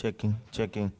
Checking.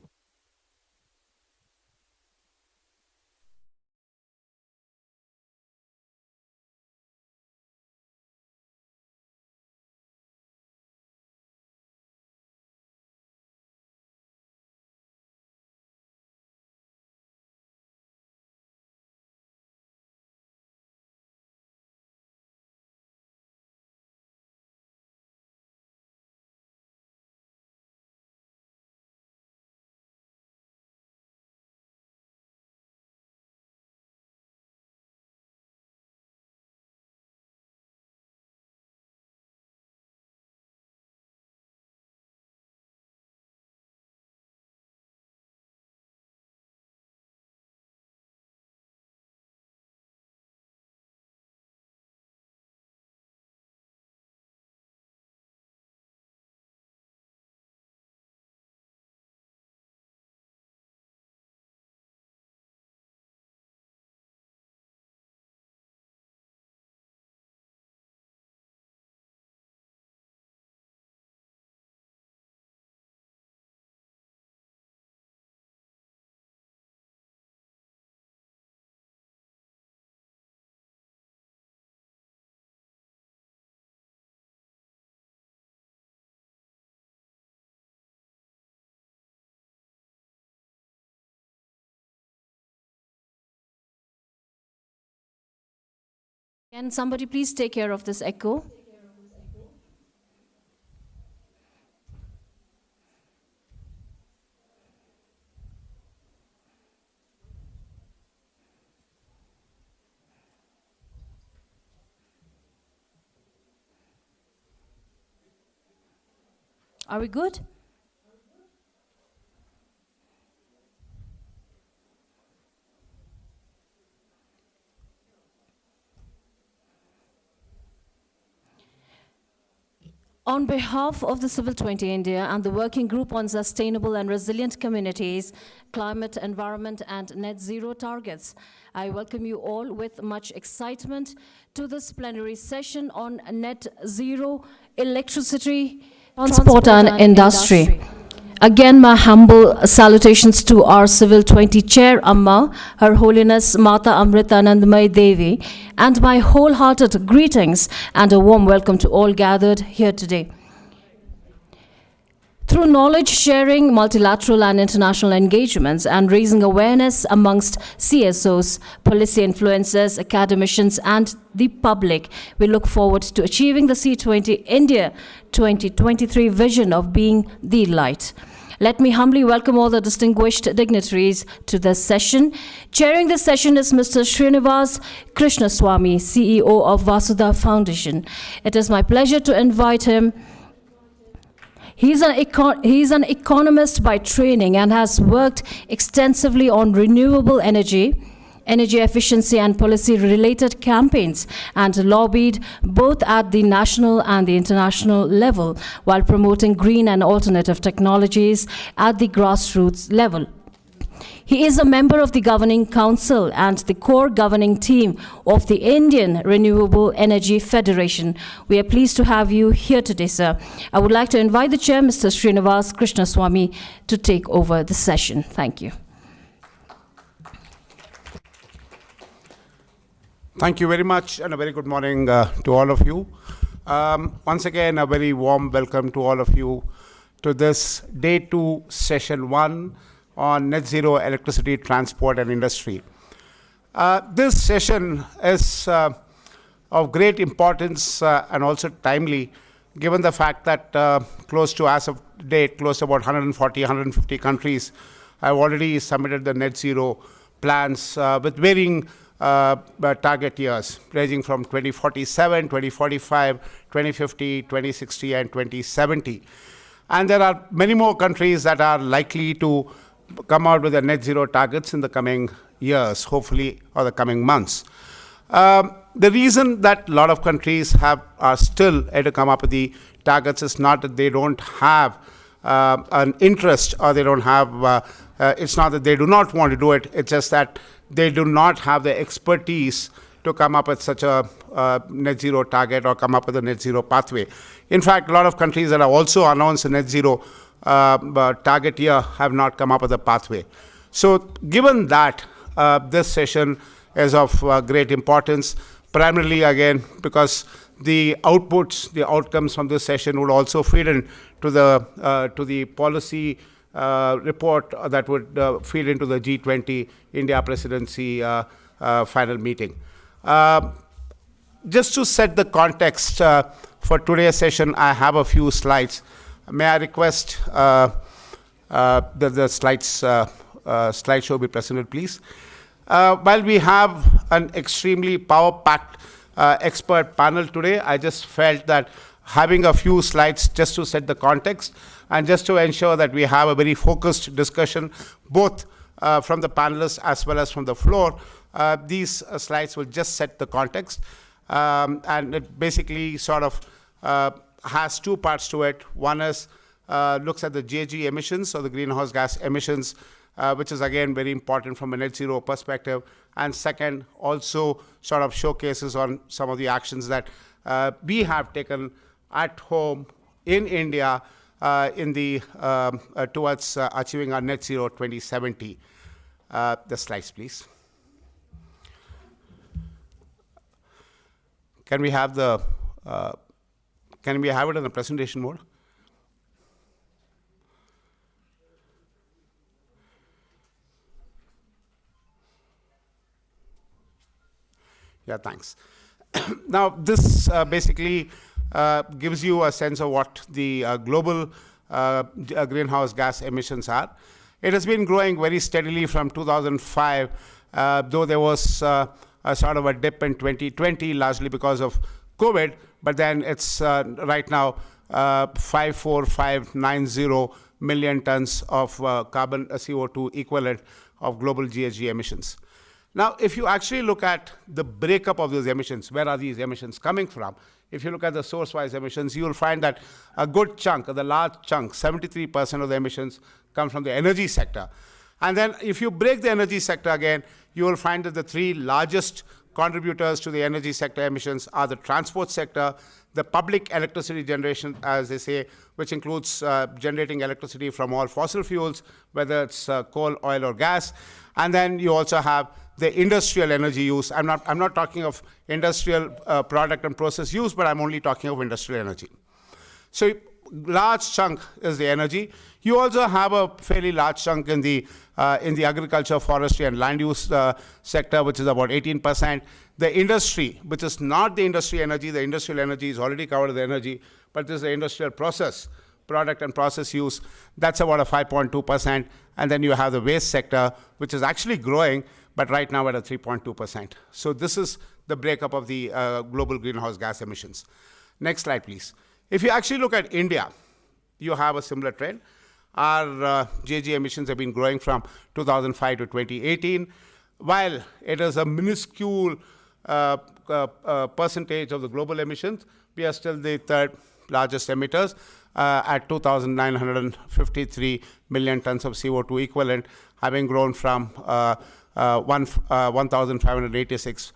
Can somebody please take care of this echo? Are we good? On behalf of the Civil 20 India and the Working Group on Sustainable and Resilient Communities, Climate, Environment and Net Zero Targets, I welcome you all with much excitement to this plenary session on net zero electricity, transport and industry. Again, my humble salutations to our Civil 20 Chair, Amma, Her Holiness Mata Amritanandamayi Devi, and my wholehearted greetings and a warm welcome to all gathered here today. Through knowledge sharing, multilateral and international engagements, and raising awareness amongst CSOs, policy influencers, academicians, and the public, we look forward to achieving the C20 India 2023 vision of being the light. Let me humbly welcome all the distinguished dignitaries to this session. Chairing this session is Mr. Srinivas Krishnaswamy, CEO of Vasudha Foundation. It is my pleasure to invite him. He's an economist by training and has worked extensively on renewable energy efficiency and policy-related campaigns, and lobbied both at the national and the international level while promoting green and alternative technologies at the grassroots level. He is a member of the Governing Council and the core governing team of the Indian Renewable Energy Federation. We are pleased to have you here today, sir. I would like to invite the chair, Mr. Srinivas Krishnaswamy, to take over the session. Thank you. Thank you very much, and a very good morning to all of you. Once again, a very warm welcome to all of you to this Day 2, Session 1 on Net Zero Electricity, Transport and Industry. This session is of great importance and also timely, given the fact that as of date, close to about 140, 150 countries have already submitted the net zero plans with varying target years, ranging from 2047, 2045, 2050, 2060, and 2070. And there are many more countries that are likely to come out with their net zero targets in the coming years, hopefully, or the coming months. The reason that a lot of countries are still able to come up with the targets is not that they don't have an interest, or they don't have, it's not that they do not want to do it, it's just that they do not have the expertise to come up with such a net zero target or come up with a net zero pathway. In fact, a lot of countries that have also announced a net zero target year have not come up with a pathway. So given that, this session is of great importance, primarily again because the outputs, the outcomes from this session would also feed in to the policy report that would feed into the G20 India Presidency final meeting. Just to set the context for today's session, I have a few slides. May I request the slideshow be presented, please? While we have an extremely power-packed expert panel today, I just felt that having a few slides just to set the context and just to ensure that we have a very focused discussion, both from the panelists as well as from the floor, these slides will just set the context. And it basically sort of has two parts to it. One is looks at the GHG emissions, or the greenhouse gas emissions, which is again very important from a net zero perspective. And second, also sort of showcases on some of the actions that we have taken at home in India towards achieving our net zero 2070. The slides, please. Can we have it in the presentation mode? Yeah, thanks. Now, this basically gives you a sense of what the global greenhouse gas emissions are. It has been growing very steadily from 2005, though there was a sort of a dip in 2020, largely because of COVID, but then it's right now 54590 million tons of carbon CO2 equivalent of global GHG emissions. Now, if you actually look at the breakup of those emissions, where are these emissions coming from? If you look at the source-wise emissions, you will find that a good chunk, the large chunk, 73% of the emissions come from the energy sector. And then if you break the energy sector again, you will find that the three largest contributors to the energy sector emissions are the transport sector, the public electricity generation, as they say, which includes generating electricity from all fossil fuels, whether it's coal, oil, or gas. And then you also have the industrial energy use. I'm not talking of industrial product and process use, but I'm only talking of industrial energy. So large chunk is the energy. You also have a fairly large chunk in the agriculture, forestry, and land use sector, which is about 18%. The industry, which is not the industry energy, the industrial energy is already covered the energy, but this is the industrial process, product and process use, that's about a 5.2%. And then you have the waste sector, which is actually growing, but right now at a 3.2%. So this is the breakup of the global greenhouse gas emissions. Next slide, please. If you actually look at India, you have a similar trend. Our GHG emissions have been growing from 2005 to 2018. While it is a minuscule percentage of the global emissions, we are still the third largest emitters at 2,953 million tons of CO2 equivalent, having grown from 1,586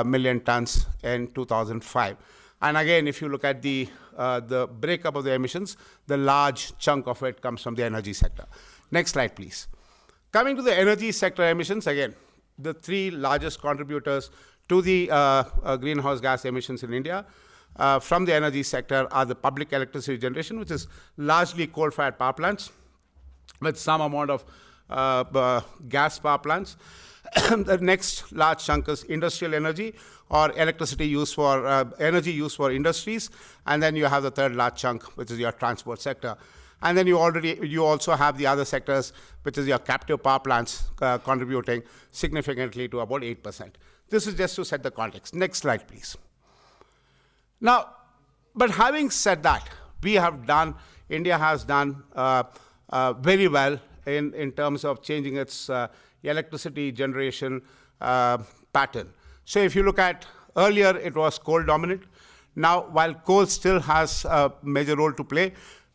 million tons in 2005. And again, if you look at the breakup of the emissions, the large chunk of it comes from the energy sector. Next slide, please. Coming to the energy sector emissions, again, the three largest contributors to the greenhouse gas emissions in India from the energy sector are the public electricity generation, which is largely coal-fired power plants with some amount of gas power plants. The next large chunk is industrial energy, or electricity used for energy used for industries, and then you have the third large chunk, which is your transport sector. And then you also have the other sectors, which is your captive power plants, contributing significantly to about 8%. This is just to set the context. Next slide, please. Now, but having said that, India has done very well in terms of changing its electricity generation pattern. So if you look at earlier, it was coal dominant. Now, while coal still has a major role to play,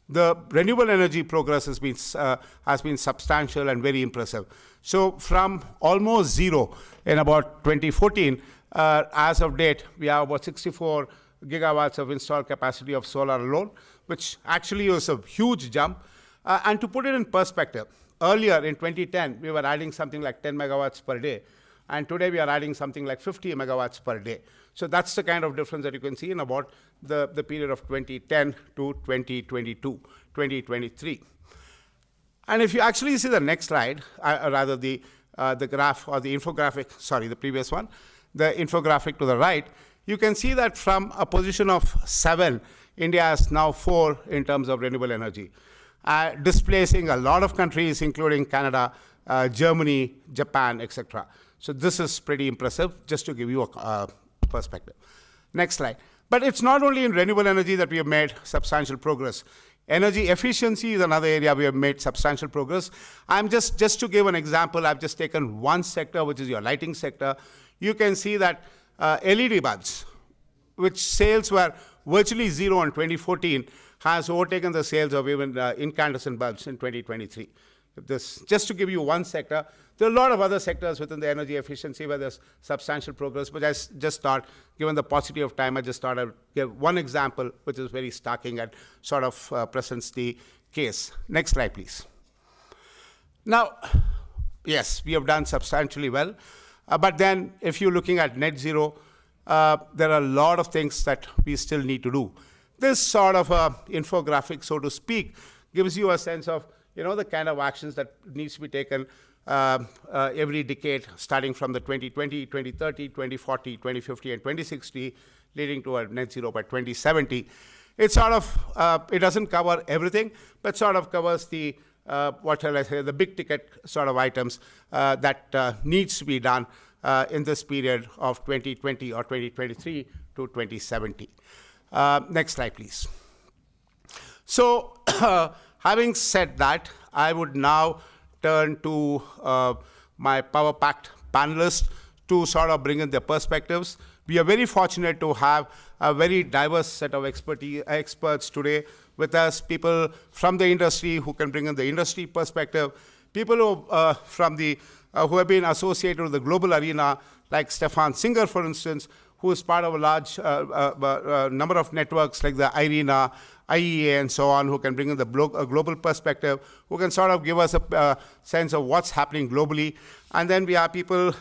the renewable energy progress has been substantial and very impressive. So from almost zero in about 2014, as of date, we have about 64 gigawatts of installed capacity of solar alone, which actually was a huge jump. And to put it in perspective, earlier in 2010, we were adding something like 10 megawatts per day. And today we are adding something like 50 megawatts per day. So that's the kind of difference that you can see in about the period of 2010 to 2022, 2023. And if you actually see the next slide, rather the graph or the infographic, sorry, the previous one, the infographic to the right, you can see that from a position of 7, India is now 4 in terms of renewable energy, displacing a lot of countries, including Canada, Germany, Japan, etc. So this is pretty impressive, just to give you a perspective. Next slide. But it's not only in renewable energy that we have made substantial progress. Energy efficiency is another area we have made substantial progress. I'm just to give an example, I've just taken one sector, which is your lighting sector. You can see that LED bulbs, which sales were virtually zero in 2014, has overtaken the sales of even incandescent bulbs in 2023. This, just to give you one sector. There are a lot of other sectors within the energy efficiency where there's substantial progress, but I just thought, given the paucity of time, I just thought I'd give one example, which is very starking and sort of presents the case. Next slide, please. Now, yes, we have done substantially well, but then if you're looking at net zero, there are a lot of things that we still need to do. This sort of infographic, so to speak, gives you a sense of the kind of actions that needs to be taken every decade, starting from the 2020, 2030, 2040, 2050, and 2060, leading to a net zero by 2070. It sort of, it doesn't cover everything, but sort of covers the, what shall I say, the big ticket sort of items that needs to be done in this period of 2020 or 2023 to 2070. Next slide, please. So, having said that, I would now turn to my power-packed panelists to sort of bring in their perspectives. We are very fortunate to have a very diverse set of experts today with us, people from the industry who can bring in the industry perspective, people who, who have been associated with the global arena, like Stefan Singer, for instance, who is part of a large number of networks like the IRENA, IEA, and so on, who can bring in the global perspective, who can sort of give us a sense of what's happening globally. And then we have people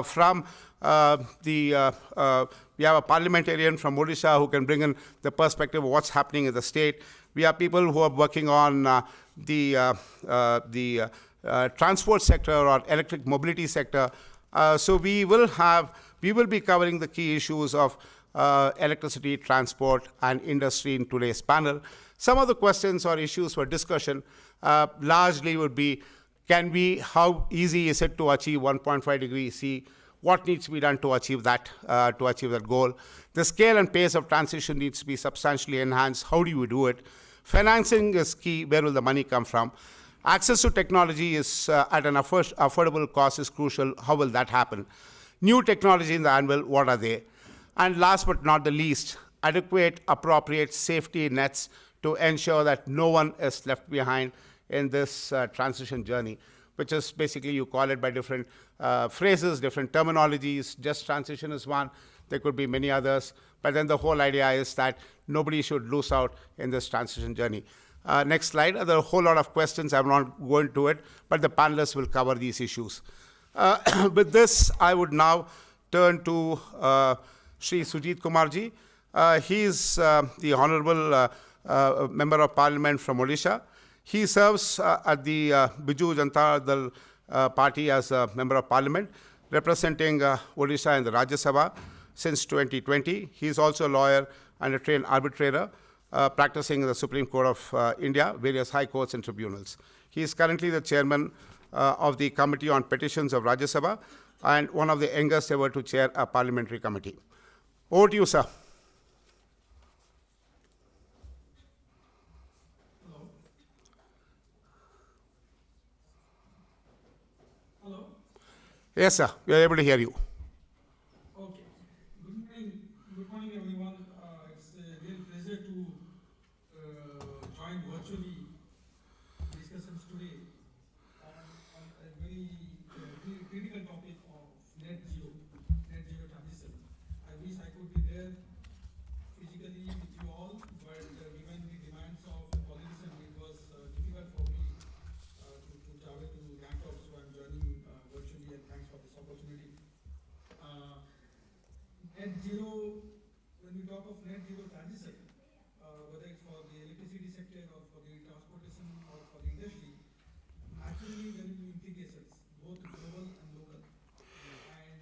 from we have a parliamentarian from Odisha who can bring in the perspective of what's happening in the state. We have people who are working on the transport sector or electric mobility sector. So we will be covering the key issues of electricity, transport, and industry in today's panel. Some of the questions or issues for discussion largely would be, how easy is it to achieve 1.5 degrees C? What needs to be done to achieve that goal? The scale and pace of transition needs to be substantially enhanced. How do you do it? Financing is key. Where will the money come from? Access to technology is at an affordable cost is crucial. How will that happen? New technology in the anvil, what are they? And last but not the least, adequate, appropriate safety nets to ensure that no one is left behind in this transition journey, which is basically, you call it by different phrases, different terminologies. Just transition is one. There could be many others. But then the whole idea is that nobody should lose out in this transition journey. Next slide. There are a whole lot of questions. I'm not going to it, but the panelists will cover these issues. With this, I would now turn to Shri Sujit Kumarji. He is the Honorable Member of Parliament from Odisha. He serves at the Biju Janata Dal Party as a Member of Parliament, representing Odisha in the Rajya Sabha since 2020. He is also a lawyer and a trained arbitrator, practicing in the Supreme Court of India, various high courts and tribunals. He is currently the chairman of the Committee on Petitions of Rajya Sabha and one of the youngest ever to chair a parliamentary committee. Over to you, sir. Hello. Hello. Yes, sir. We are able to hear you. Okay. Good morning, everyone. It's a real pleasure to join virtually discussions today on a very critical topic of net zero transition. I wish I could be there physically with you all, but given the demands of the politician, it was difficult for me net zero, when we talk of net zero transition, whether it's for the electricity sector or for the transportation or for the industry, naturally there will be implications, both global and local. And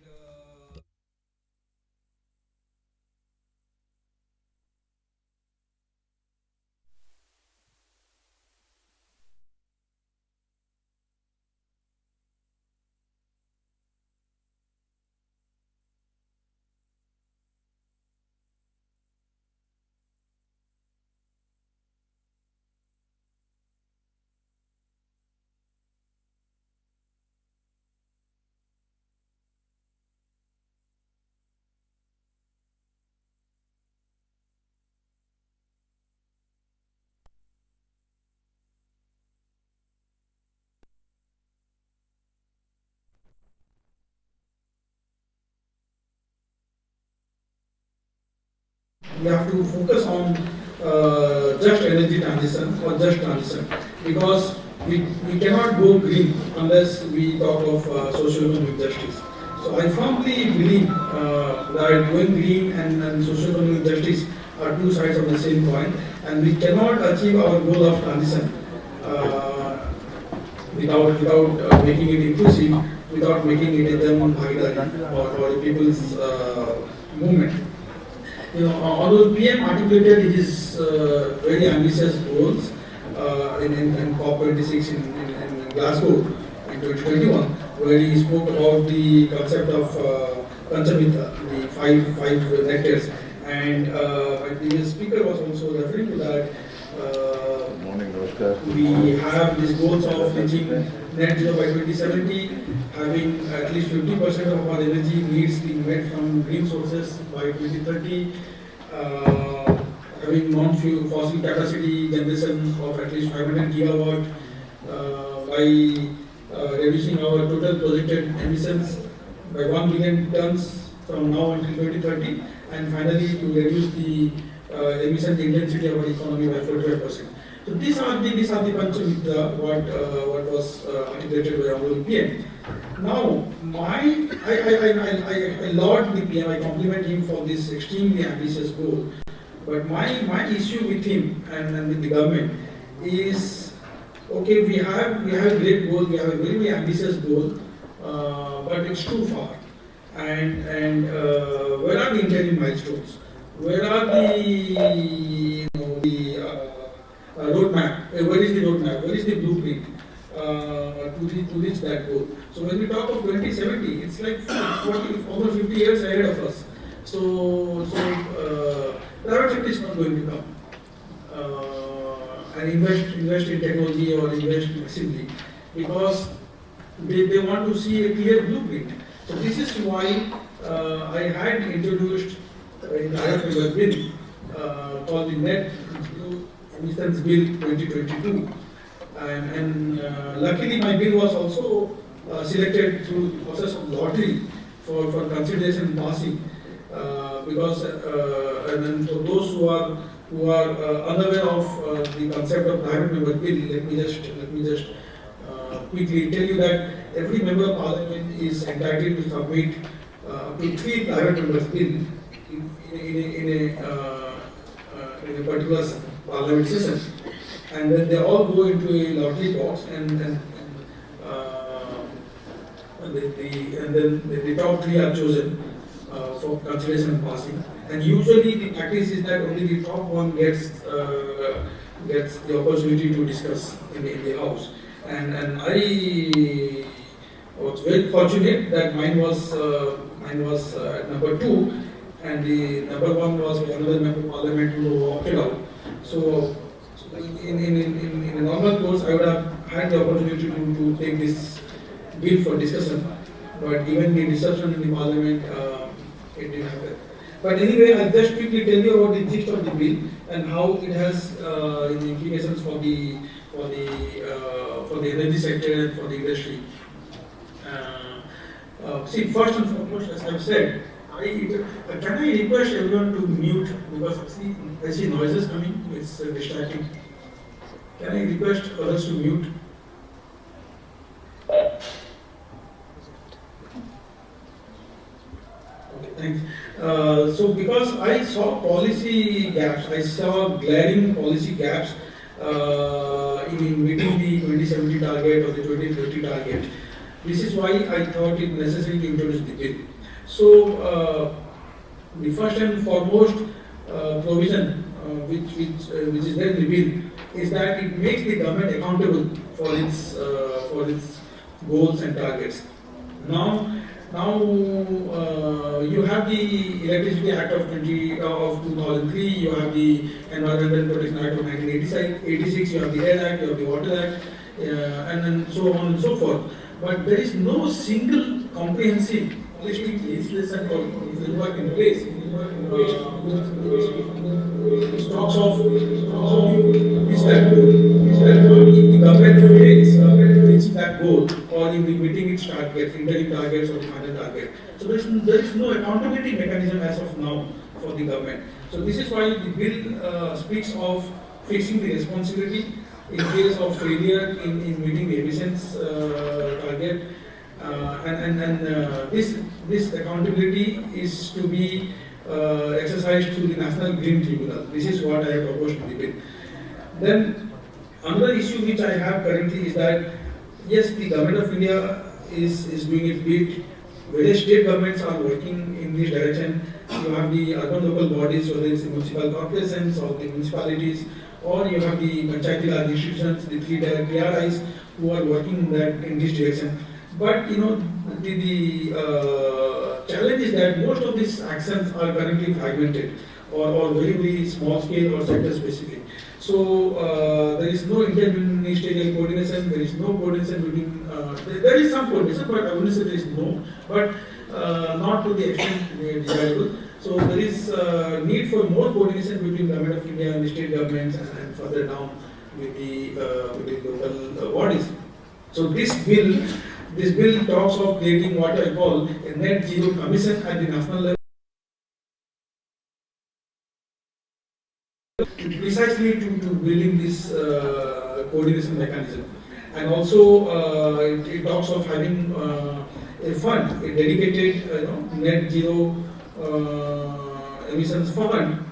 we have to focus on just energy transition or just transition, because we cannot go green unless we talk of socio-economic justice. So I firmly believe that going green and socio-economic justice are two sides of the same coin, and we cannot achieve our goal of transition without making it inclusive, without making it a Jan Bhagidari or a people's movement. You know, although PM articulated his very ambitious goals in COP26 in Glasgow in 2021, where he spoke about the concept of Panchamita, the five nectars, and my previous speaker was also referring to that. We have these goals of reaching net zero by 2070, having at least 50% of our energy needs being met from green sources by 2030, having non-fuel fossil capacity generation of at least 500 gigawatt, by reducing our total projected emissions by 1 million tons from now until 2030, and finally to reduce the emission intensity of our economy by 45%. So these are the Panchamita, what was articulated by Honorable PM. Now, I laud the PM, I compliment him for this extremely ambitious goal. But my issue with him and with the government is, okay, we have great goals, we have a very ambitious goal, but it's too far. And where are the interim milestones? Where are the roadmap? Where is the roadmap? Where is the blueprint to reach that goal? So when we talk of 2070, it's like 40, almost 50 years ahead of us. So private sector is not going to come and invest in technology or invest massively, because they want to see a clear blueprint. So this is why I had introduced in the IFA bill called the Net Zero Emissions Bill 2022, and luckily my bill was also selected through the process of lottery for consideration and passing, because and then for those who are unaware of the concept of private member bill, let me just quickly tell you that every member of parliament is entitled to submit up to 3 private members bill in a particular parliament session, and then they all go into a lottery box, and then the top 3 are chosen for consideration and passing. And usually the practice is that only the top one gets the opportunity to discuss in the house. And I was very fortunate that mine was number 2, and the number 1 was another member of parliament who opted out. So in a normal course, I would have had the opportunity to take this bill for discussion, but given the disruption in the parliament, it didn't happen. But anyway, I'll just quickly tell you about the gist of the bill and how it has implications for the energy sector and for the industry. See, first and foremost, as I've said, can I request everyone to mute, because I see noises coming, it's distracting. Can I request others to mute? Okay, Thanks. So because I saw policy gaps, I saw glaring policy gaps in meeting the 2070 target or the 2050 target. This is why I thought it necessary to introduce the bill. So the first and foremost provision which is there in the bill is that it makes the government accountable for its goals and targets. Now you have the Electricity Act of 2003, you have the Environmental Protection Act of 1986, you have the Air Act, you have the Water Act, and then so on and so forth. But there is no single comprehensive legislation or framework in place. Talks of which that if the government fails to reach that goal or in meeting its targets, interim targets or the final target. So there is no accountability mechanism as of now for the government. So this is why the bill speaks of fixing the responsibility in case of failure in meeting the emissions target, and this accountability is to be exercised through the National Green Tribunal. This is what I have proposed in the bill. Then another issue which I have currently is that yes, the government of India is doing its bit. Various state governments are working in this direction. You have the urban local bodies, whether it's the municipal corporations or the municipalities, or you have the Panchayati Raj institutions, the three PRIs who are working in this direction. But you know, the challenge is that most of these actions are currently fragmented or very, very small scale or sector specific. So there is no interministerial coordination, there is no coordination between, there is some coordination, but I wouldn't say there is no, but not to the extent desirable. So there is need for more coordination between Government of India and the state governments and further down with the local bodies. So this bill talks of creating what I call a net zero commission at the national level, precisely to building this coordination mechanism. And also it talks of having a fund, a dedicated net zero emissions fund,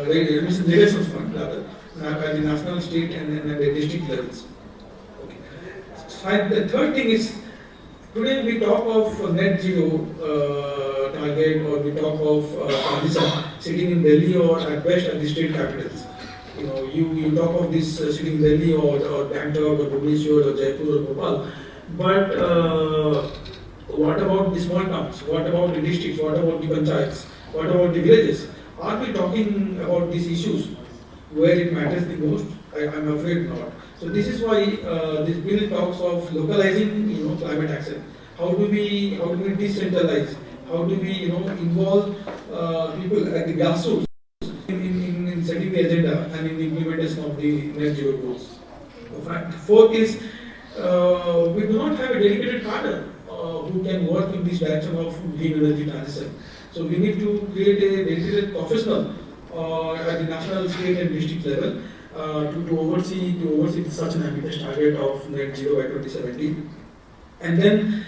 emission reductions fund rather, at the national, state and the district levels. Okay. And the third thing is, today we talk of net zero target, or we talk of transition sitting in Delhi or at best at the state capitals. You know, you talk of this sitting in Delhi or Bangkok or Bhubaneswar or Jaipur or Bhopal, but what about the small towns? What about the districts? What about the panchayats? What about the villages? Are we talking about these issues where it matters the most? I'm afraid not. So this is why this bill talks of localizing, climate action. How do we decentralize? How do we, involve people at the grassroots in setting the agenda and in the implementation of the net zero goals? Fourth is we do not have a dedicated cadre who can work in this direction of green energy transition. So we need to create a dedicated professional at the national, state and district level to oversee such an ambitious target of net zero by 2070. And then,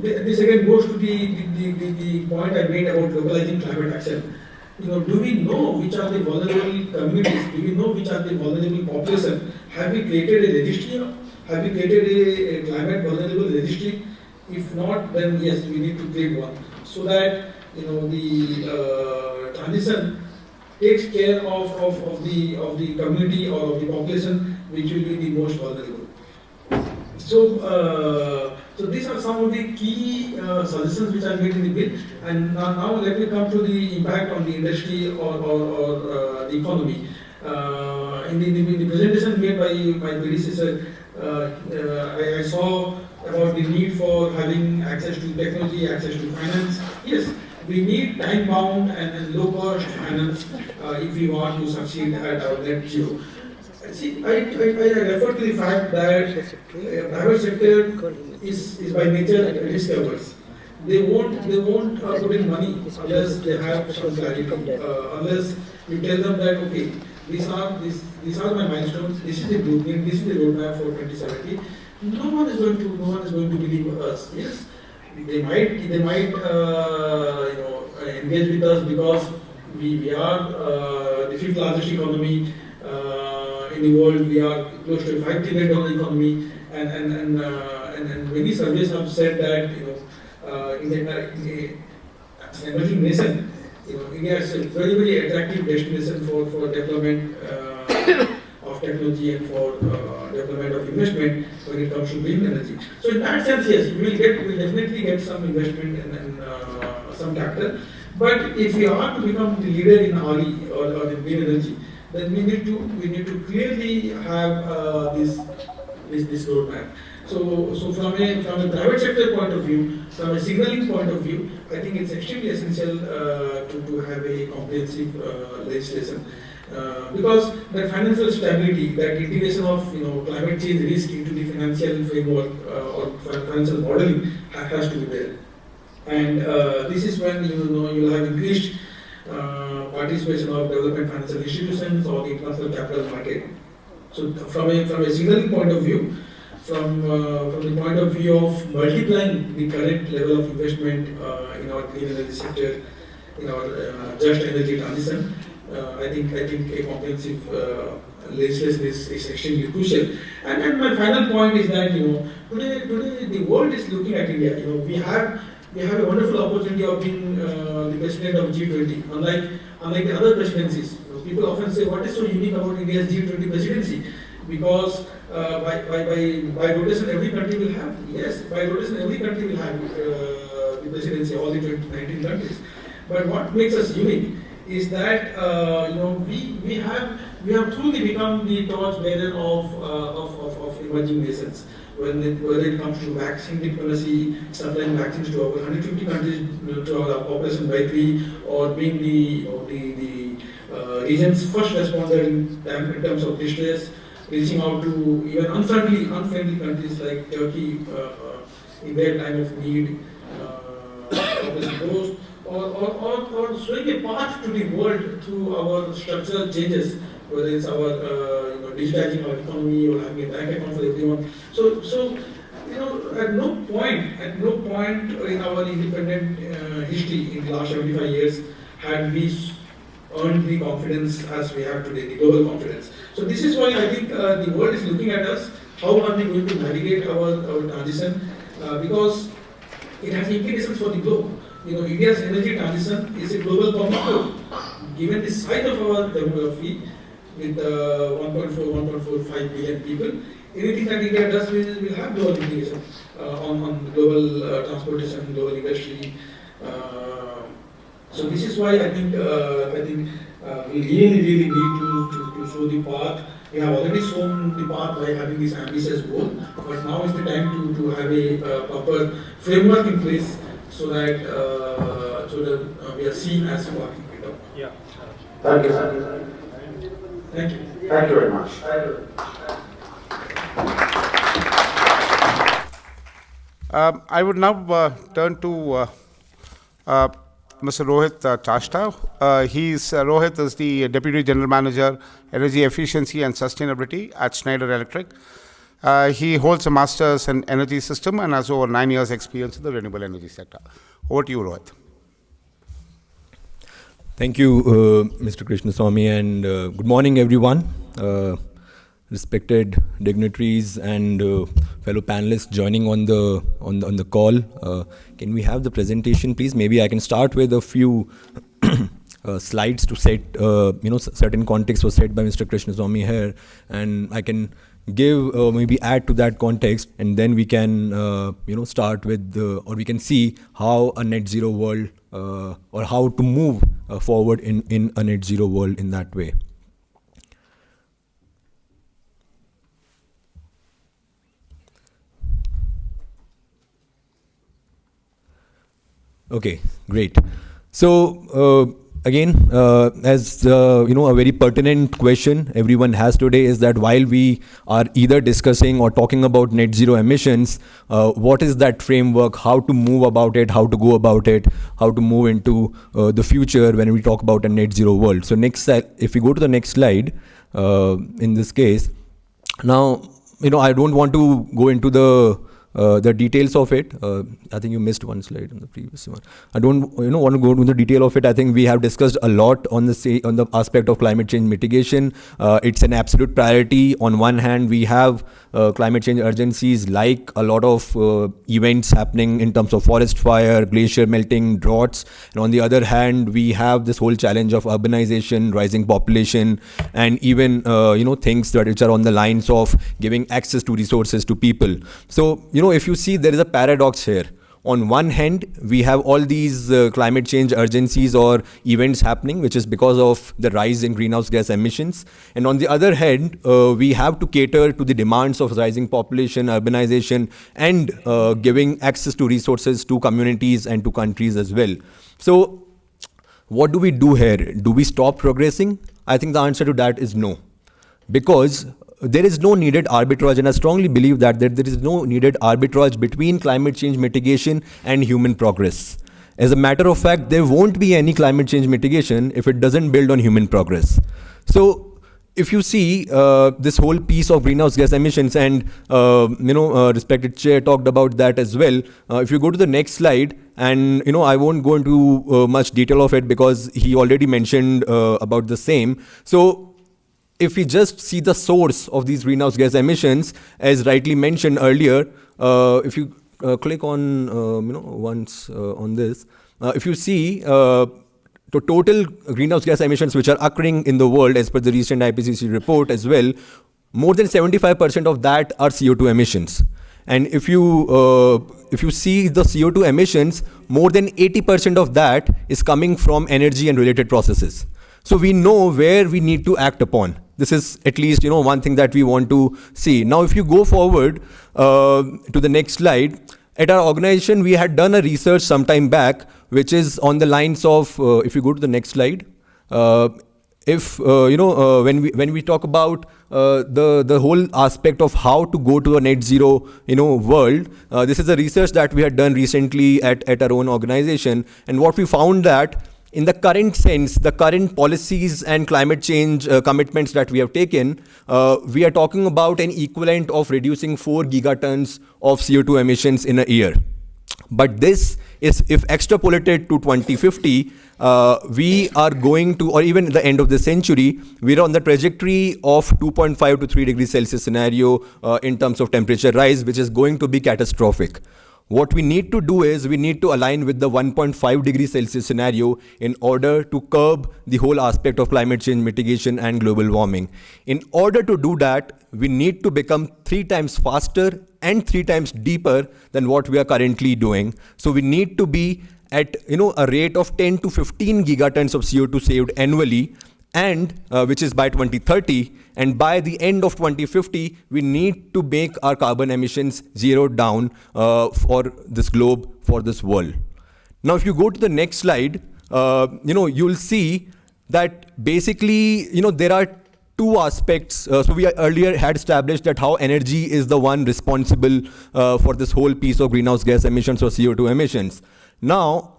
this again goes to the point I made about localizing climate action. Do we know which are the vulnerable communities? Do we know which are the vulnerable population? Have we created a registry? Have we created a climate vulnerable registry? If not, then yes, we need to create one, so that the transition takes care of the community or of the population which will be the most vulnerable. So these are some of the key suggestions which I made in the bill. And now let me come to the impact on the industry or the economy. In the presentation made by my predecessor, I saw about the need for having access to technology, access to finance. Yes, we need time-bound and low-cost finance if we want to succeed at our net zero. See, I refer to the fact that private sector is by nature risk averse. They won't put in money unless they have some clarity. Unless you tell them that okay, these are my milestones. This is the blueprint. This is the roadmap for 2070. No one is going to believe us. Yes, they might engage with us because we are the fifth largest economy in the world. We are close to a $5 trillion economy, and many surveys have said that as an emerging nation, India is a very, very attractive destination for development of technology and for development of investment when it comes to green energy. So in that sense, yes, we'll definitely get some investment and some capital. But if we are to become the leader in RE or the green energy, then we need to clearly have this roadmap. So from a private sector point of view, from a signaling point of view, I think it's extremely essential to have a comprehensive legislation. Because that financial stability, that integration of climate change risk into the financial framework or financial modeling has to be there. And this is when you'll have increased participation of development financial institutions or the international capital market. So from a signaling point of view, from the point of view of multiplying the current level of investment in our clean energy sector, in our just energy transition, I think a comprehensive legislation is extremely crucial. And my final point is that today the world is looking at India. We have a wonderful opportunity of being the president of G20. Unlike the other presidencies, people often say, what is so unique about India's G20 presidency? Because by rotation every country will have. Yes, by rotation every country will have the presidency, all the 19 countries. But what makes us unique is that we have truly become the torchbearer of emerging nations. Whether it comes to vaccine diplomacy, supplying vaccines to over 150 countries, to our population by 3, or being the region's first responder in terms of distress, reaching out to even unfriendly countries like Turkey in their time of need, population growth, or showing a path to the world through our structural changes, whether it's our digitizing our economy or having a bank account for everyone. So at no point in our independent history in the last 75 years had we earned the confidence as we have today, the global confidence. So this is why I think the world is looking at us. How are we going to navigate our transition? Because it has implications for the globe. India's energy transition is a global public good. Given the size of our demography, with 1.45 billion people, anything that India does will have global implications on global transportation, global industry. So this is why I think we really need to show the path. We have already shown the path by having this ambitious goal, but now is the time to have a proper framework in place so that we are seen as walking it up. Yeah. Thank you, sir. Thank you. Thank you very much. I would now turn to Mr. Rohit Chashta. Rohit is the Deputy General Manager, Energy Efficiency and Sustainability at Schneider Electric. He holds a Master's in Energy System and has over 9 years' experience in the renewable energy sector. Over to you, Rohit. Thank you, Mr. Krishnaswamy, and good morning, everyone. Respected dignitaries and fellow panelists joining on the call. Can we have the presentation, please? Maybe I can start with a few slides to set, certain context was set by Mr. Krishnaswamy here, and I can give maybe add to that context, and then we can start with or we can see how a net zero world or how to move forward in a net zero world in that way. Okay, great. So again, as a very pertinent question everyone has today is that while we are either discussing or talking about net zero emissions, what is that framework, how to move about it, how to go about it, how to move into the future when we talk about a net zero world. So next, if we go to the next slide, in this case, now, I don't want to go into the the details of it. I think you missed one slide on the previous one. I don't want to go into the detail of it. I think we have discussed a lot on the aspect of climate change mitigation. It's an absolute priority. On one hand, we have climate change urgencies like a lot of events happening in terms of forest fire, glacier melting, droughts. And on the other hand, we have this whole challenge of urbanization, rising population, and even things which are on the lines of giving access to resources to people. So if you see, there is a paradox here. On one hand, we have all these climate change urgencies or events happening, which is because of the rise in greenhouse gas emissions. And on the other hand, we have to cater to the demands of rising population, urbanization, and giving access to resources to communities and to countries as well. So what do we do here? Do we stop progressing? I think the answer to that is no. Because there is no needed arbitrage, and I strongly believe that there is no needed arbitrage between climate change mitigation and human progress. As a matter of fact, there won't be any climate change mitigation if it doesn't build on human progress. So if you see this whole piece of greenhouse gas emissions, and respected chair talked about that as well. If you go to the next slide, and I won't go into much detail of it because he already mentioned about the same. So if we just see the source of these greenhouse gas emissions, as rightly mentioned earlier, if you click on once on this, if you see the total greenhouse gas emissions which are occurring in the world as per the recent IPCC report as well, more than 75% of that are CO2 emissions. And if you see the CO2 emissions, more than 80% of that is coming from energy and related processes. So we know where we need to act upon. This is at least one thing that we want to see. Now, if you go forward to the next slide, at our organization we had done a research some time back, which is on the lines of if you go to the next slide, when we talk about the whole aspect of how to go to a net zero world, this is a research that we had done recently at our own organization, and what we found that in the current sense, the current policies and climate change commitments that we have taken, we are talking about an equivalent of reducing 4 gigatons of CO2 emissions in a year. But this is, if extrapolated to 2050, we are going to, or even the end of the century, we are on the trajectory of 2.5 to 3 degrees Celsius scenario in terms of temperature rise, which is going to be catastrophic. What we need to do is we need to align with the 1.5 degrees Celsius scenario in order to curb the whole aspect of climate change mitigation and global warming. In order to do that, we need to become 3 times faster and 3 times deeper than what we are currently doing. So we need to be at a rate of 10 to 15 gigatons of CO2 saved annually, and which is by 2030, and by the end of 2050 we need to make our carbon emissions zeroed down for this globe, for this world. Now if you go to the next slide, you'll see that basically there are 2 aspects. So we earlier had established that how energy is the one responsible for this whole piece of greenhouse gas emissions or CO2 emissions. Now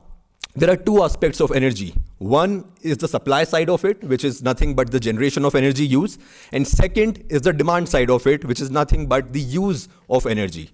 there are 2 aspects of energy. One is the supply side of it, which is nothing but the generation of energy use. And second is the demand side of it, which is nothing but the use of energy.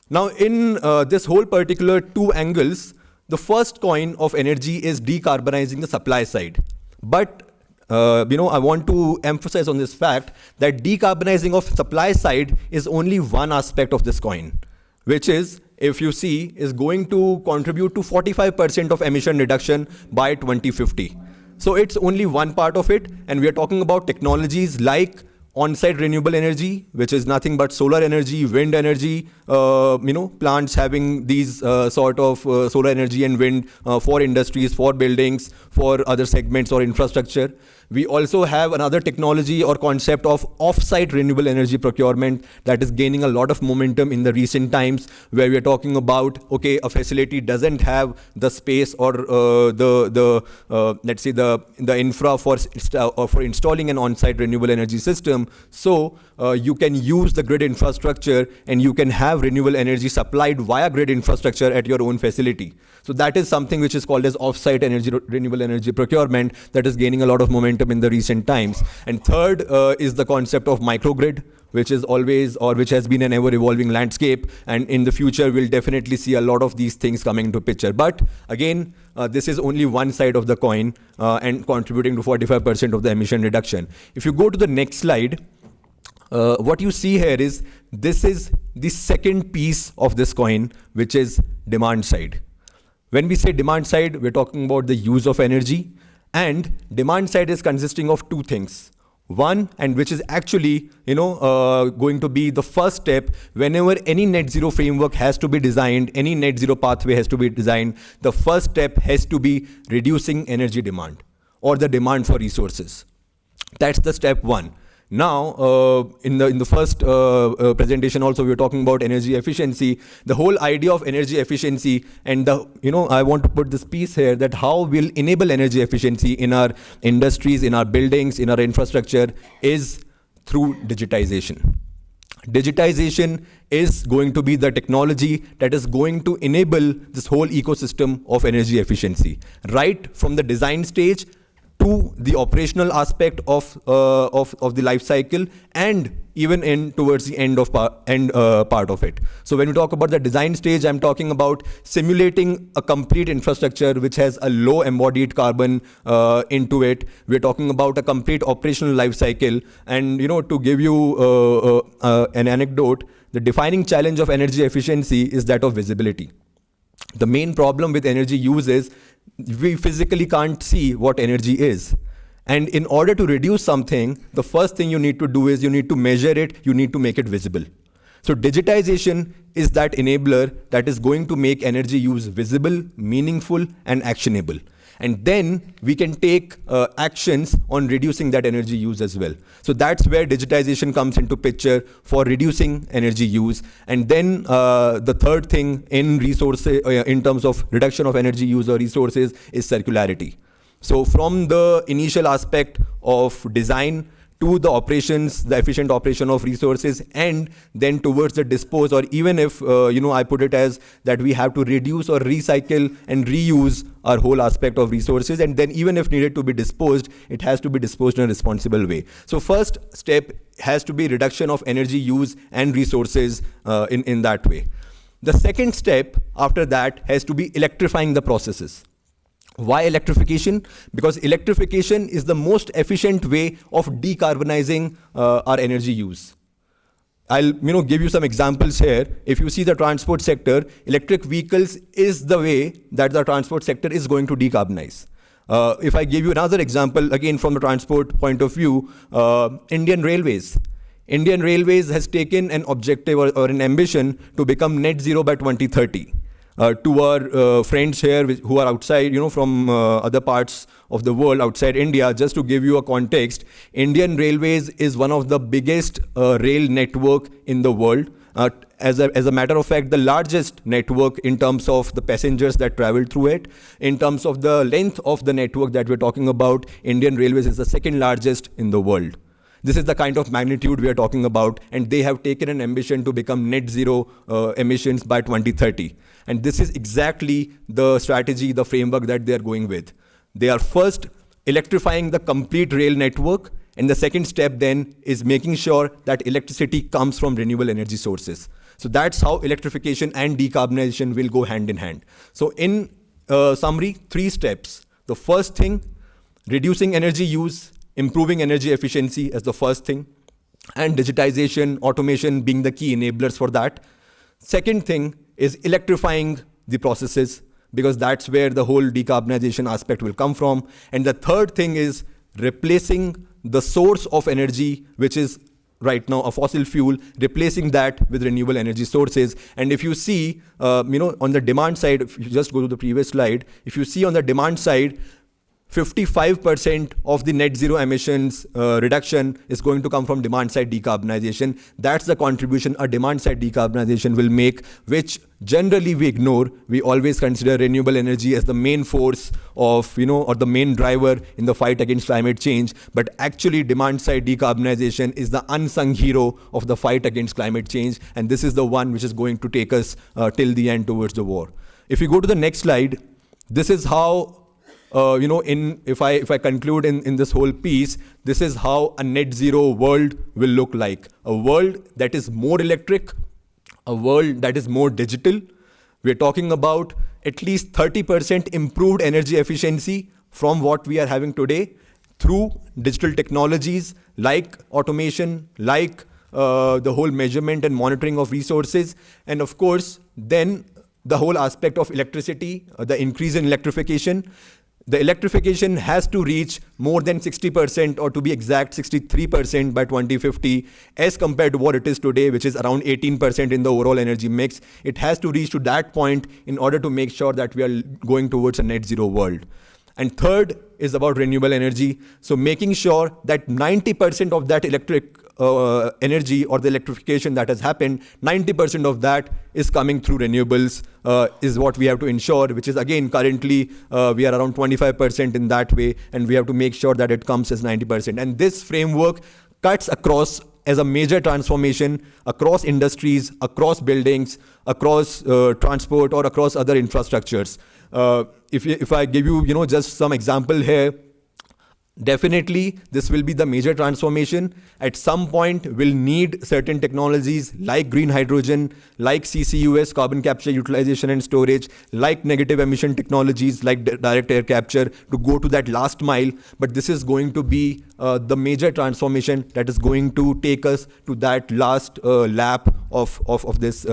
Now in this whole particular 2 angles, the first coin of energy is decarbonizing the supply side. But I want to emphasize on this fact that decarbonizing of supply side is only one aspect of this coin, which is, if you see, is going to contribute to 45% of emission reduction by 2050. So it's only one part of it, and we are talking about technologies like on-site renewable energy, which is nothing but solar energy, wind energy, plants having these sort of solar energy and wind for industries, for buildings, for other segments or infrastructure. We also have another technology or concept of off-site renewable energy procurement that is gaining a lot of momentum in the recent times, where we are talking about, okay, a facility doesn't have the space or let's say the infra for installing an on-site renewable energy system. So you can use the grid infrastructure and you can have renewable energy supplied via grid infrastructure at your own facility. So that is something which is called as off-site renewable energy procurement that is gaining a lot of momentum in the recent times. And third is the concept of microgrid, which is always, or which has been an ever-evolving landscape, and in the future we'll definitely see a lot of these things coming into picture. But again, this is only one side of the coin and contributing to 45% of the emission reduction. If you go to the next slide, what you see here is, this is the second piece of this coin, which is demand side. When we say demand side, we're talking about the use of energy, and demand side is consisting of two things. One, and which is actually, going to be the first step whenever any net zero framework has to be designed, any net zero pathway has to be designed, the first step has to be reducing energy demand or the demand for resources. That's the step one. Now, in the first presentation also, we were talking about energy efficiency. The whole idea of energy efficiency, and I want to put this piece here, that how we'll enable energy efficiency in our industries, in our buildings, in our infrastructure, is through digitization. Digitization is going to be the technology that is going to enable this whole ecosystem of energy efficiency, right from the design stage to the operational aspect of the life cycle, and even towards the end part of it. So when we talk about the design stage, I'm talking about simulating a complete infrastructure which has a low embodied carbon into it. We're talking about a complete operational life cycle. And to give you an anecdote, the defining challenge of energy efficiency is that of visibility. The main problem with energy use is we physically can't see what energy is. And in order to reduce something, the first thing you need to do is you need to measure it, you need to make it visible. So digitization is that enabler that is going to make energy use visible, meaningful, and actionable. And then we can take actions on reducing that energy use as well. So that's where digitization comes into picture for reducing energy use. And then the third thing in resources, in terms of reduction of energy use or resources, is circularity. So from the initial aspect of design to the operations, the efficient operation of resources, and then towards the dispose, or even if, I put it as that we have to reduce or recycle and reuse our whole aspect of resources, and then even if needed to be disposed, it has to be disposed in a responsible way. So first step has to be reduction of energy use and resources in that way. The second step after that has to be electrifying the processes. Why electrification? Because electrification is the most efficient way of decarbonizing our energy use. I'll give you some examples here. If you see the transport sector, electric vehicles is the way that the transport sector is going to decarbonize. If I give you another example, again from the transport point of view, Indian Railways. Indian Railways has taken an objective or an ambition to become net zero by 2030. To our friends here who are outside, from other parts of the world outside India, just to give you a context, Indian Railways is one of the biggest rail network in the world. As a matter of fact, the largest network in terms of the passengers that travel through it. In terms of the length of the network that we're talking about, Indian Railways is the second largest in the world. This is the kind of magnitude we are talking about, and they have taken an ambition to become net zero emissions by 2030. And this is exactly the strategy, the framework that they are going with. They are first electrifying the complete rail network, and the second step then is making sure that electricity comes from renewable energy sources. So that's how electrification and decarbonization will go hand in hand. So in summary, 3 steps. The first thing, reducing energy use, improving energy efficiency as the first thing, and digitization, automation being the key enablers for that. Second thing is electrifying the processes, because that's where the whole decarbonization aspect will come from. And the third thing is replacing the source of energy, which is right now a fossil fuel, replacing that with renewable energy sources. And if you see, on the demand side, if you just go to the previous slide, if you see on the demand side, 55% of the net zero emissions reduction is going to come from demand side decarbonization. That's the contribution a demand side decarbonization will make, which generally we ignore. We always consider renewable energy as the main force of, or the main driver in the fight against climate change. But actually demand side decarbonization is the unsung hero of the fight against climate change. And this is the one which is going to take us till the end towards the war. If you go to the next slide, this is how if I conclude in this whole piece, this is how a net zero world will look like. A world that is more electric, a world that is more digital. We're talking about at least 30% improved energy efficiency from what we are having today through digital technologies like automation, like the whole measurement and monitoring of resources, and of course, then the whole aspect of electricity, the increase in electrification. The electrification has to reach more than 60%, or to be exact, 63% by 2050, as compared to what it is today, which is around 18% in the overall energy mix. It has to reach to that point in order to make sure that we are going towards a net zero world. And third is about renewable energy. So making sure that 90% of that electric energy or the electrification that has happened, 90% of that is coming through renewables is what we have to ensure, which is again currently we are around 25% in that way, and we have to make sure that it comes as 90%. And this framework cuts across as a major transformation across industries, across buildings, across transport, or across other infrastructures. If I give you, just some example here, definitely this will be the major transformation. At some point, we'll need certain technologies like green hydrogen, like CCUS, carbon capture, utilization and storage, like negative emission technologies, like direct air capture, to go to that last mile. But this is going to be the major transformation that is going to take us to that last lap of this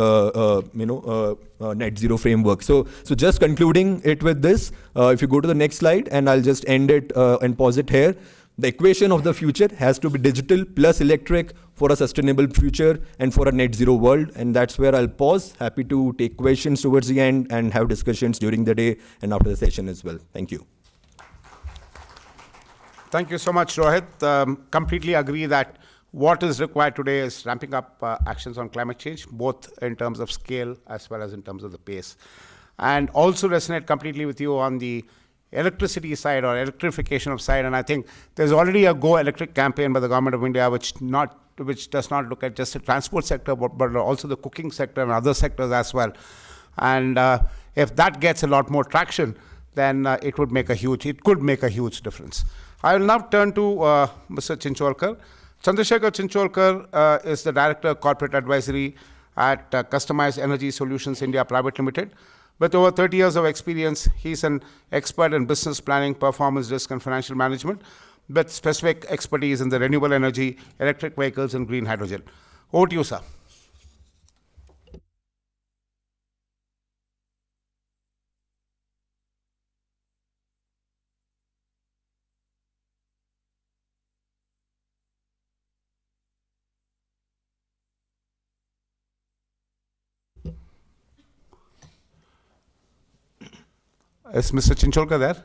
net zero framework. So just concluding it with this, if you go to the next slide, and I'll just end it and pause it here. The equation of the future has to be digital plus electric for a sustainable future and for a net zero world. And that's where I'll pause. Happy to take questions towards the end and have discussions during the day and after the session as well. Thank you. Thank you so much, Rohit. Completely agree that what is required today is ramping up actions on climate change, both in terms of scale as well as in terms of the pace. And also resonate completely with you on the electricity side or electrification of side. And I think there's already a Go Electric campaign by the government of India, which does not look at just the transport sector, but also the cooking sector and other sectors as well. And if that gets a lot more traction, then it could make a huge difference. I will now turn to Mr. Chincholkar. Chandrasekhar Chincholkar is the Director of Corporate Advisory at Customized Energy Solutions India Private Limited. With over 30 years of experience, he's an expert in business planning, performance risk, and financial management, with specific expertise in the renewable energy, electric vehicles, and green hydrogen. Over to you, sir. Is Mr. Chincholkar there?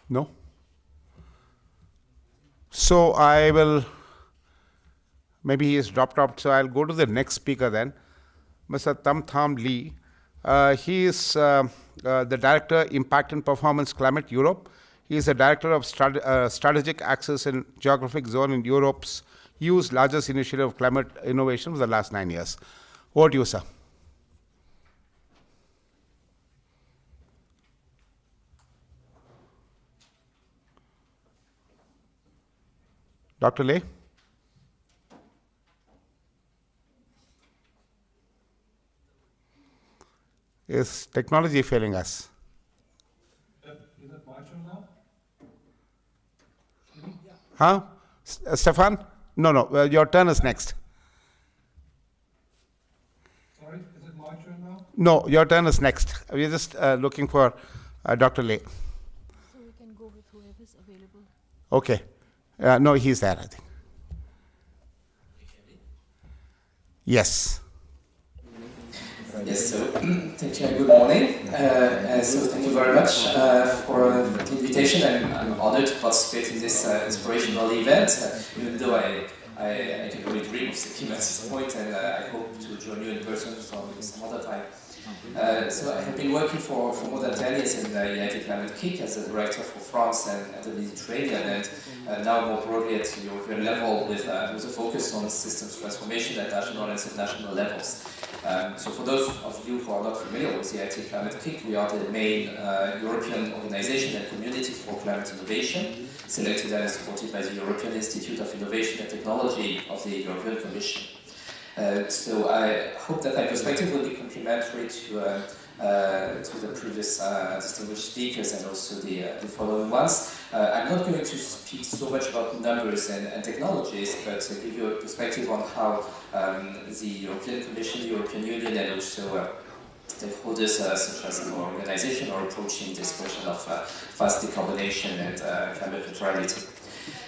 No? So I will, maybe he has dropped out, so I'll go to the next speaker then, Mr. Tam Tham Lee. He is the Director, Impact and Performance Climate Europe. He is the Director of Strategic Access and Geographic Zone in Europe's EU's largest initiative of climate innovation for the last 9 years. Over to you, sir. Dr. Lay? Is technology failing us? Is that my turn now? Huh? Stefan? No, your turn is next. Sorry, is it my turn now? No, your turn is next. We're just looking for Dr. Lay. So we can go with whoever's available. Okay. No, he's there, I think. Yes. Yes, so thank you and good morning. So thank you very much for the invitation. I'm honored to participate in this inspirational event, even though I can only dream of the Keynote at this point, and I hope to join you in person maybe some other time. So I have been working for more than 10 years in the United Climate Kick as a director for France and the Mediterranean, and now more broadly at the European level with a focus on systems transformation at national and subnational levels. So for those of you who are not familiar with the United Climate Kick, we are the main European organization and community for climate innovation, selected and supported by the European Institute of Innovation and Technology of the European Commission. So I hope that my perspective will be complementary to the previous distinguished speakers and also the following ones. I'm not going to speak so much about numbers and technologies, but to give you a perspective on how the European Commission, the European Union, and also stakeholders such as our organization are approaching this question of fast decarbonation and climate neutrality.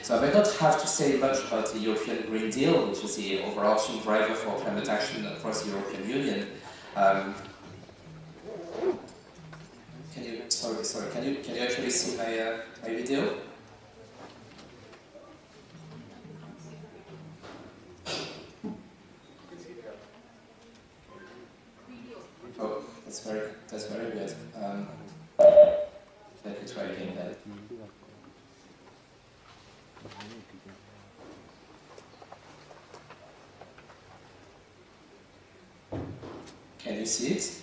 So I may not have to say much about the European Green Deal, which is the overarching driver for climate action across the European Union. Can you actually see my video? Oh, that's very good. Let me try again then. Can you see it?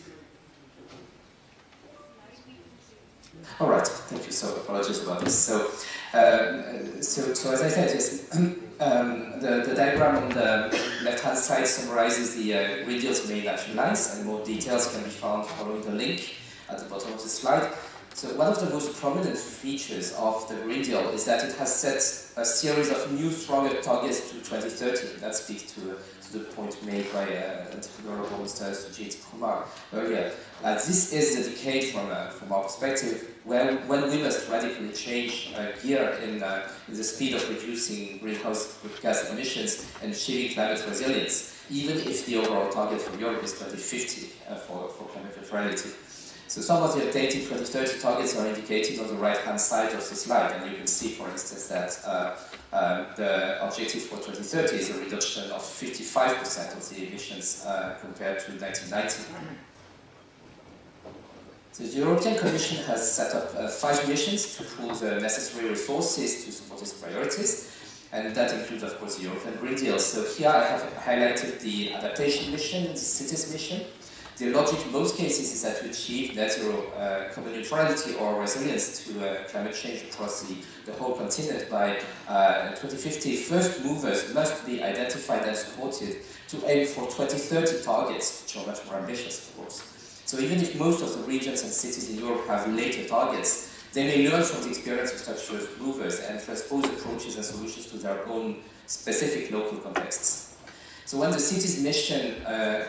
All right, thank you. So apologies about this. So as I said, yes, the diagram on the left-hand side summarizes the Green Deal's main action lines, and more details can be found following the link at the bottom of the slide. So one of the most prominent features of the Green Deal is that it has set a series of new, stronger targets to 2030. That speaks to the point made by Honorable Mr. Sujit Kumar earlier. This is the decade from our perspective when we must radically change gear in the speed of reducing greenhouse gas emissions and achieving climate resilience, even if the overall target for Europe is 2050 for climate neutrality. So some of the updated 2030 targets are indicated on the right-hand side of the slide, and you can see, for instance, that the objective for 2030 is a reduction of 55% of the emissions compared to 1990. So the European Commission has set up 5 missions to pool the necessary resources to support its priorities, and that includes, of course, the European Green Deal. So here I have highlighted the adaptation mission and the cities mission. The logic in most cases is that to achieve net zero carbon neutrality or resilience to climate change across the whole continent by 2050, first movers must be identified and supported to aim for 2030 targets, which are much more ambitious, of course. So even if most of the regions and cities in Europe have later targets, they may learn from the experience of such first movers and transpose approaches and solutions to their own specific local contexts. So when the cities mission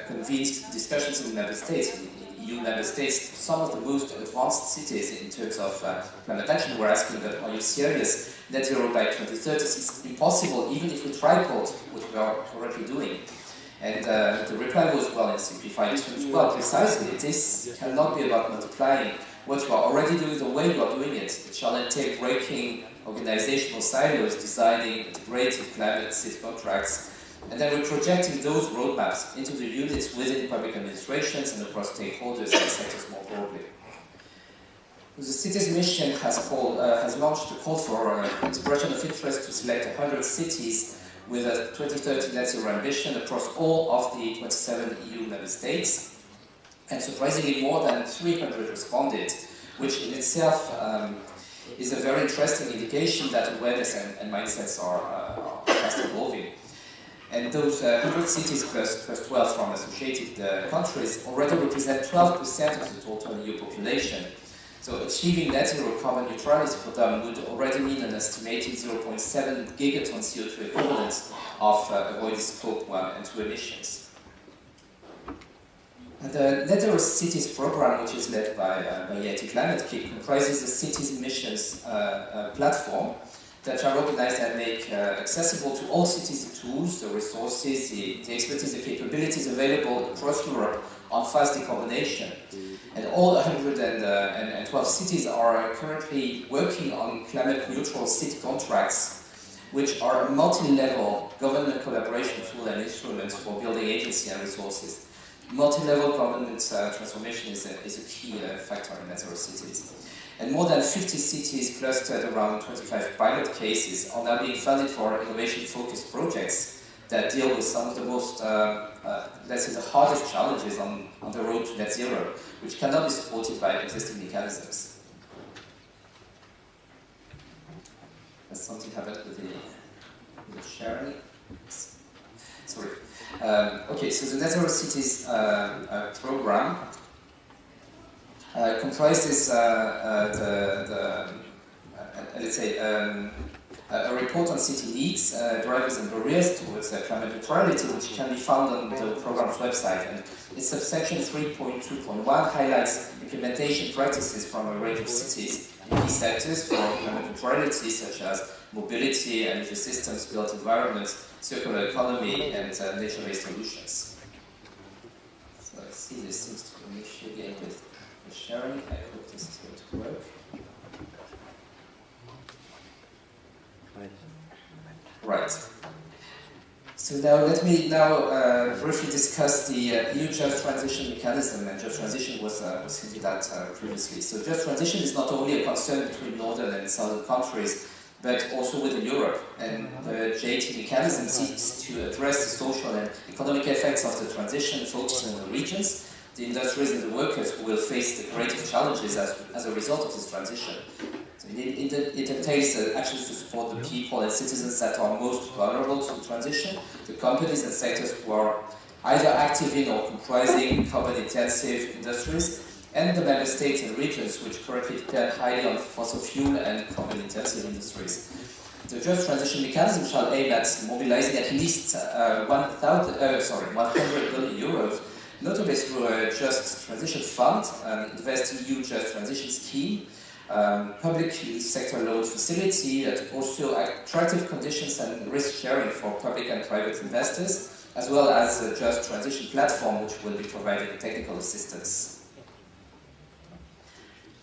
convenes discussions in the member states, in EU member states, some of the most advanced cities in terms of climate action were asking that, are you serious? Net zero by 2030 is impossible, even if we tripled what we are currently doing. And the reply was, well, in simplified terms, well, precisely, this cannot be about multiplying what you are already doing the way you are doing it. It shall entail breaking organizational silos, designing integrated climate city contracts, and then we're projecting those roadmaps into the units within public administrations and across stakeholders and sectors more broadly. The cities mission has launched a call for expression of interest to select 100 cities with a 2030 net zero ambition across all of the 27 EU member states. And surprisingly, more than 300 responded, which in itself is a very interesting indication that awareness and mindsets are fast evolving. And those 100 cities plus 12 from associated countries already represent 12% of the total EU population. So achieving net zero carbon neutrality for them would already mean an estimated 0.7 gigaton CO2 equivalent of avoided Scope 1 and 2 emissions. And the Net Zero Cities program, which is led by United Climate Kick, comprises the Cities Missions platform that are organized and make accessible to all cities the tools, the resources, the expertise, the capabilities available across Europe on fast decarbonation. And all 112 cities are currently working on climate-neutral city contracts, which are a multi-level government collaboration tool and instruments for building agency and resources. multi-level government transformation is a key factor in net zero cities. And more than 50 cities clustered around 25 pilot cases are now being funded for innovation-focused projects that deal with some of the most, let's say, the hardest challenges on the road to net zero, which cannot be supported by existing mechanisms. Has something happened with the sharing? Sorry. Okay, so the Net Zero Cities program comprises let's say, a report on city needs, drivers and barriers towards climate neutrality, which can be found on the program's website. And its subsection 3.2.1 highlights implementation practices from a range of cities in key sectors for climate neutrality, such as mobility, energy systems, built environments, circular economy, and nature-based solutions. So I see this seems to be an issue again with the sharing. I hope this is going to work. Right. So now let me briefly discuss the EU Just Transition mechanism, and Just Transition was hinted at previously. So Just Transition is not only a concern between northern and southern countries, but also within Europe. And the JT mechanism seeks to address the social and economic effects of the transition, focusing on the regions, the industries and the workers who will face the greatest challenges as a result of this transition. So it entails actions to support the people and citizens that are most vulnerable to the transition, the companies and sectors who are either active in or comprising carbon-intensive industries, and the member states and regions which currently depend highly on fossil fuel and carbon-intensive industries. The Just Transition mechanism shall aim at mobilizing at least 100 billion euros, notably through a Just Transition Fund, an InvestEU Just Transition Scheme, public sector loan facility, also attractive conditions and risk sharing for public and private investors, as well as a Just Transition platform which will be providing technical assistance.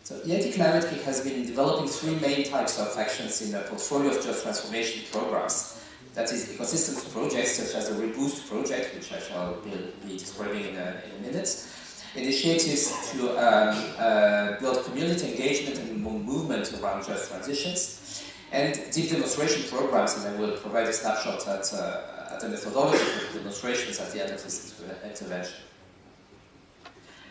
So EIT Climate has been developing three main types of actions in a portfolio of Just Transformation programs. That is ecosystems projects such as the Reboost project, which I shall be describing in a minute. Initiatives to build community engagement and movement around just transitions, and deep demonstration programs, and I will provide a snapshot at the methodology for demonstrations at the end of this intervention.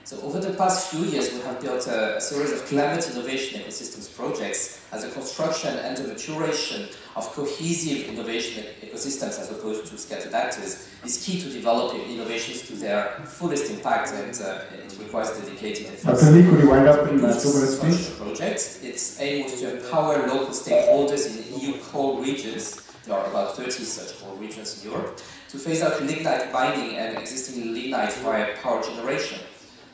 So over the past few years, we have built a series of climate innovation ecosystems projects as a construction and the maturation of cohesive innovation ecosystems as opposed to scattered actors is key to developing innovations to their fullest impact, and it requires dedicated efforts. Dr. Lee, could you wind up in 2 minutes, please? Project. Its aim was to empower local stakeholders in EU core regions, there are about 30 such core regions in Europe, to phase out lignite mining and existing lignite-fired power generation.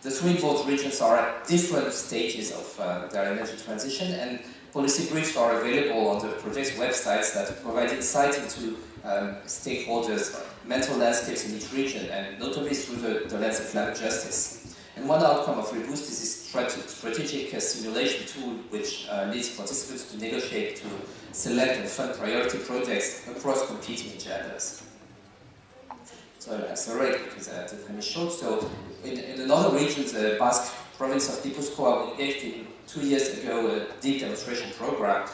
The three involved regions are at different stages of their energy transition, and policy briefs are available on the project's websites that provide insight into stakeholders' mental landscapes in each region, and notably through the lens of climate justice. And one outcome of Reboost is this strategic simulation tool, which leads participants to negotiate, to select and fund priority projects across competing agendas. So I'll accelerate because the time is short. So in another region, the Basque province of Gipuzkoa engaged in 2 years ago a deep demonstration program.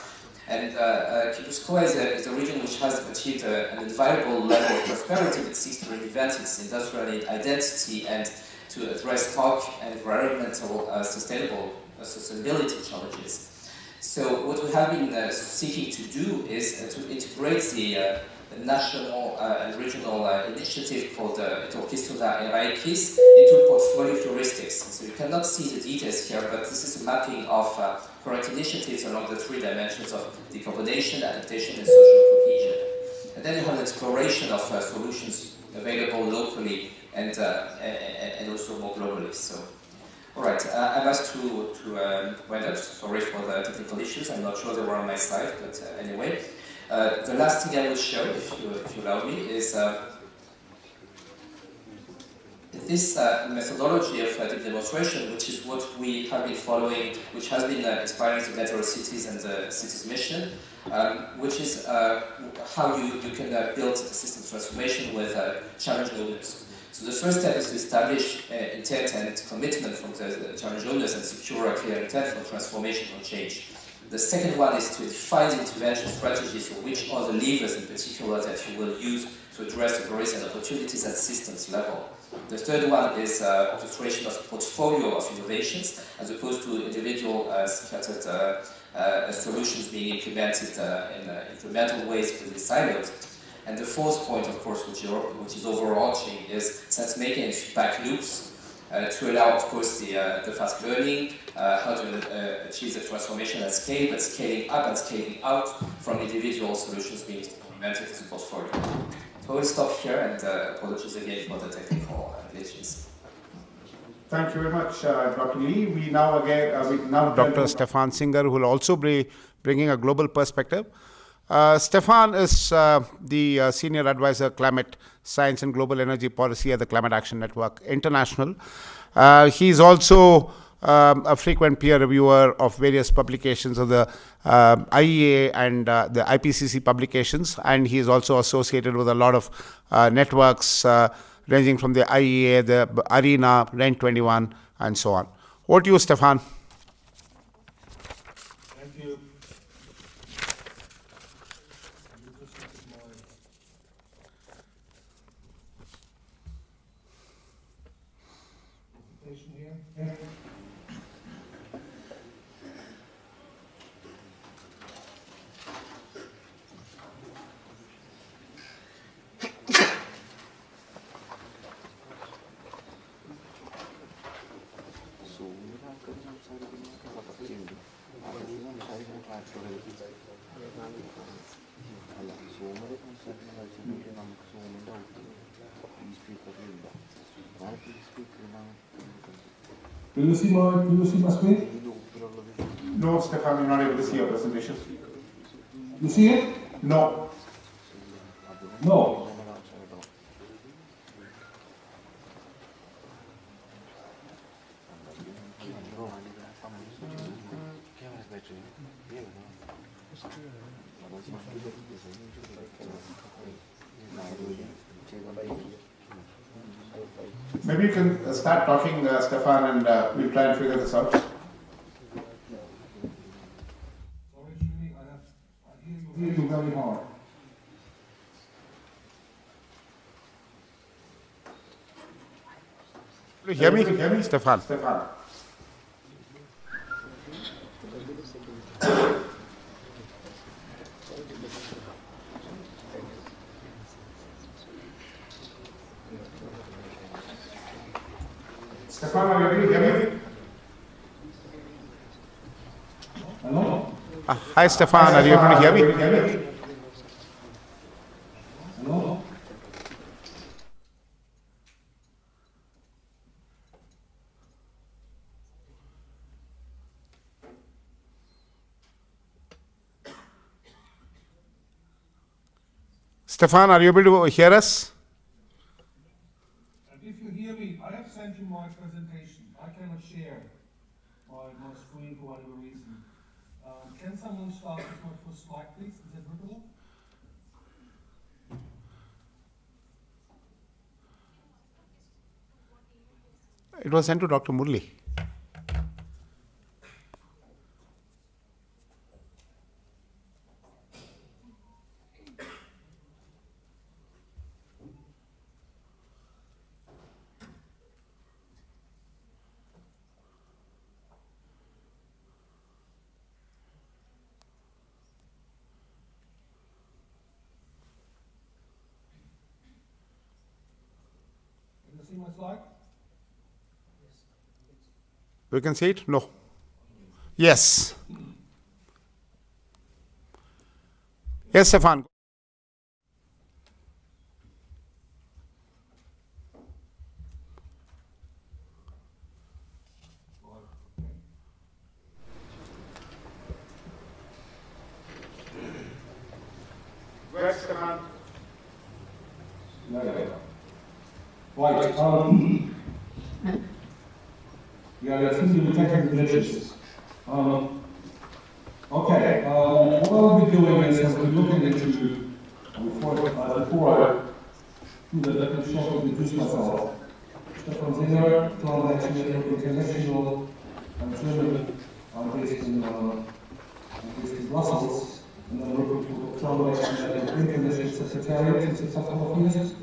And Gipuzkoa is a region which has achieved an enviable level of prosperity that seeks to reinvent its industrial identity and to address hard and environmental sustainability challenges. So what we have been seeking to do is to integrate the national and regional initiative called Etorkizuna Eraikis into portfolio heuristics. So you cannot see the details here, but this is a mapping of current initiatives along the three dimensions of decarbonation, adaptation, and social cohesion. And then you have an exploration of solutions available locally and also more globally. So, all right, I'm asked to wind up. Sorry for the technical issues. I'm not sure they were on my slide, but anyway. The last thing I will show, if you allow me, is this methodology of deep demonstration, which is what we have been following, which has been inspiring the Net Zero Cities and the Cities Mission, which is how you can build systems transformation with challenge owners. So the first step is to establish intent and commitment from the challenge owners and secure a clear intent for transformation or change. The second one is to define the intervention strategies, so which are the levers in particular that you will use to address the worries and opportunities at systems level. The third one is orchestration of a portfolio of innovations as opposed to individual scattered solutions being implemented in incremental ways within silos. And the fourth point, of course, which is overarching, is sense-making and feedback loops to allow, of course, the fast learning, how to achieve the transformation at scale, but scaling up and scaling out from individual solutions being implemented as a portfolio. So we'll stop here, and apologies again for the technical glitches. Thank you very much, Dr. Lee. We now Dr. Stefan Singer, who will also be bringing a global perspective. Stefan is the Senior Advisor, Climate Science and Global Energy Policy at the Climate Action Network International. He's also a frequent peer reviewer of various publications of the IEA and the IPCC publications, and he is also associated with a lot of networks ranging from the IEA, the ARENA, REN21, and so on. Over to you, Stefan. Thank you. Here. Do you see my screen? No, Stefan, you're not able to see your presentation. You see it? No. No. Maybe you can start talking, Stefan, and we'll try and figure this out. Sorry, Shri, I hear you very hard. Do you hear me? Hear me, Stefan? Stefan. Stefan, are you able to hear me? Hello? Hi, Stefan, are you able to hear me? Hello? Stefan, are you able to hear us? And if you hear me, I have sent you my presentation. I cannot share my screen for whatever reason. Can someone start with my first slide, please? Is that workable? It was sent to Dr. Murli. Can you see my slide? We can see it? No. Yes. Yes, Stefan. Where's Stefan? Yeah. Right. Yeah, there seems to be technical glitches. Okay, what I'll be doing is I'll be looking into, before let me shortly introduce myself. Stefan Singer, climate engineer international. I'm German. I'm based in Brussels, and I'm working for climate engineering international secretariat since a couple of years.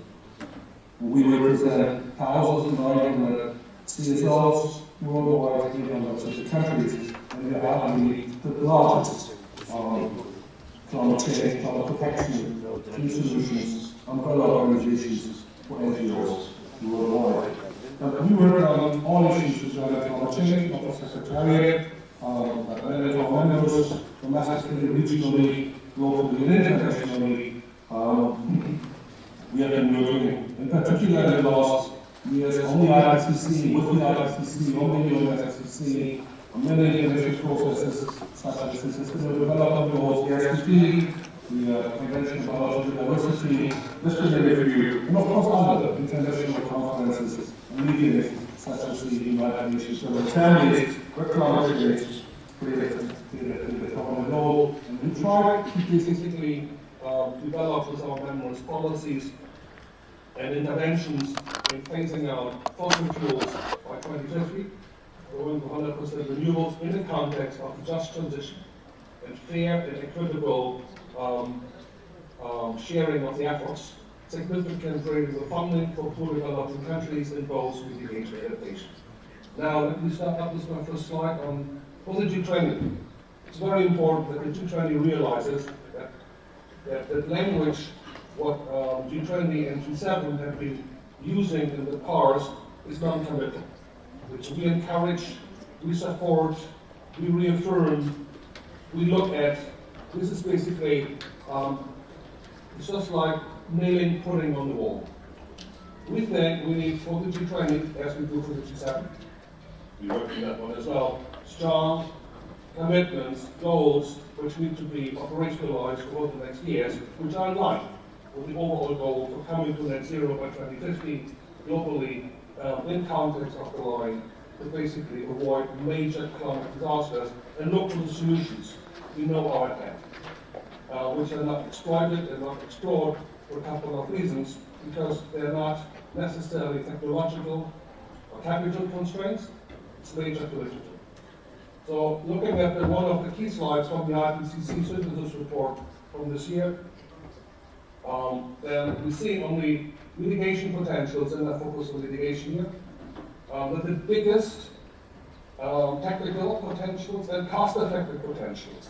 We represent thousands of migrant CSOs worldwide in 160 countries, and we are arguably the largest climate change, climate protection, tree solutions, umbrella organizations for NGOs worldwide. And we work on all issues regarding climate change, not just Secretariat, many of our members, domestically, regionally, locally, and internationally. We have been working, in particular in the last years, on the IPCC, with the IPCC, on the UNFCCC, on many innovative processes, such as the Sustainable Development Goals, the SDG, the Convention on Biological Diversity, disciplinary review, and of course other international conferences and meetings, such as the United Nations Children's Families, where climate change played a common role. And we try to basically develop with our members policies and interventions in phasing out fossil fuels by 2050, going to 100% renewables in the context of just transition and fair and equitable sharing of the efforts, significant raising of funding for poor developing countries in both mitigation and adaptation. Now, let me start up with my first slide on the G20. It's very important that the G20 realizes that language, what G20 and G7 have been using in the past, is non-committal, which we encourage, we support, we reaffirm, we look at. This is basically, it's just like nailing pudding on the wall. We think we need for the G20, as we do for the G7, we work on that one as well, strong commitments, goals, which need to be operationalized over the next years, which are in line with the overall goal for coming to net zero by 2050, globally, in context of the line, to basically avoid major climate disasters and look for the solutions we know are at hand, which are not exploited and not explored for a couple of reasons, because they're not necessarily technological or capital constraints, it's major political. So looking at one of the key slides from the IPCC synthesis report from this year, then we see on the mitigation potentials, and I focus on mitigation here, that the biggest technical potentials and cost-effective potentials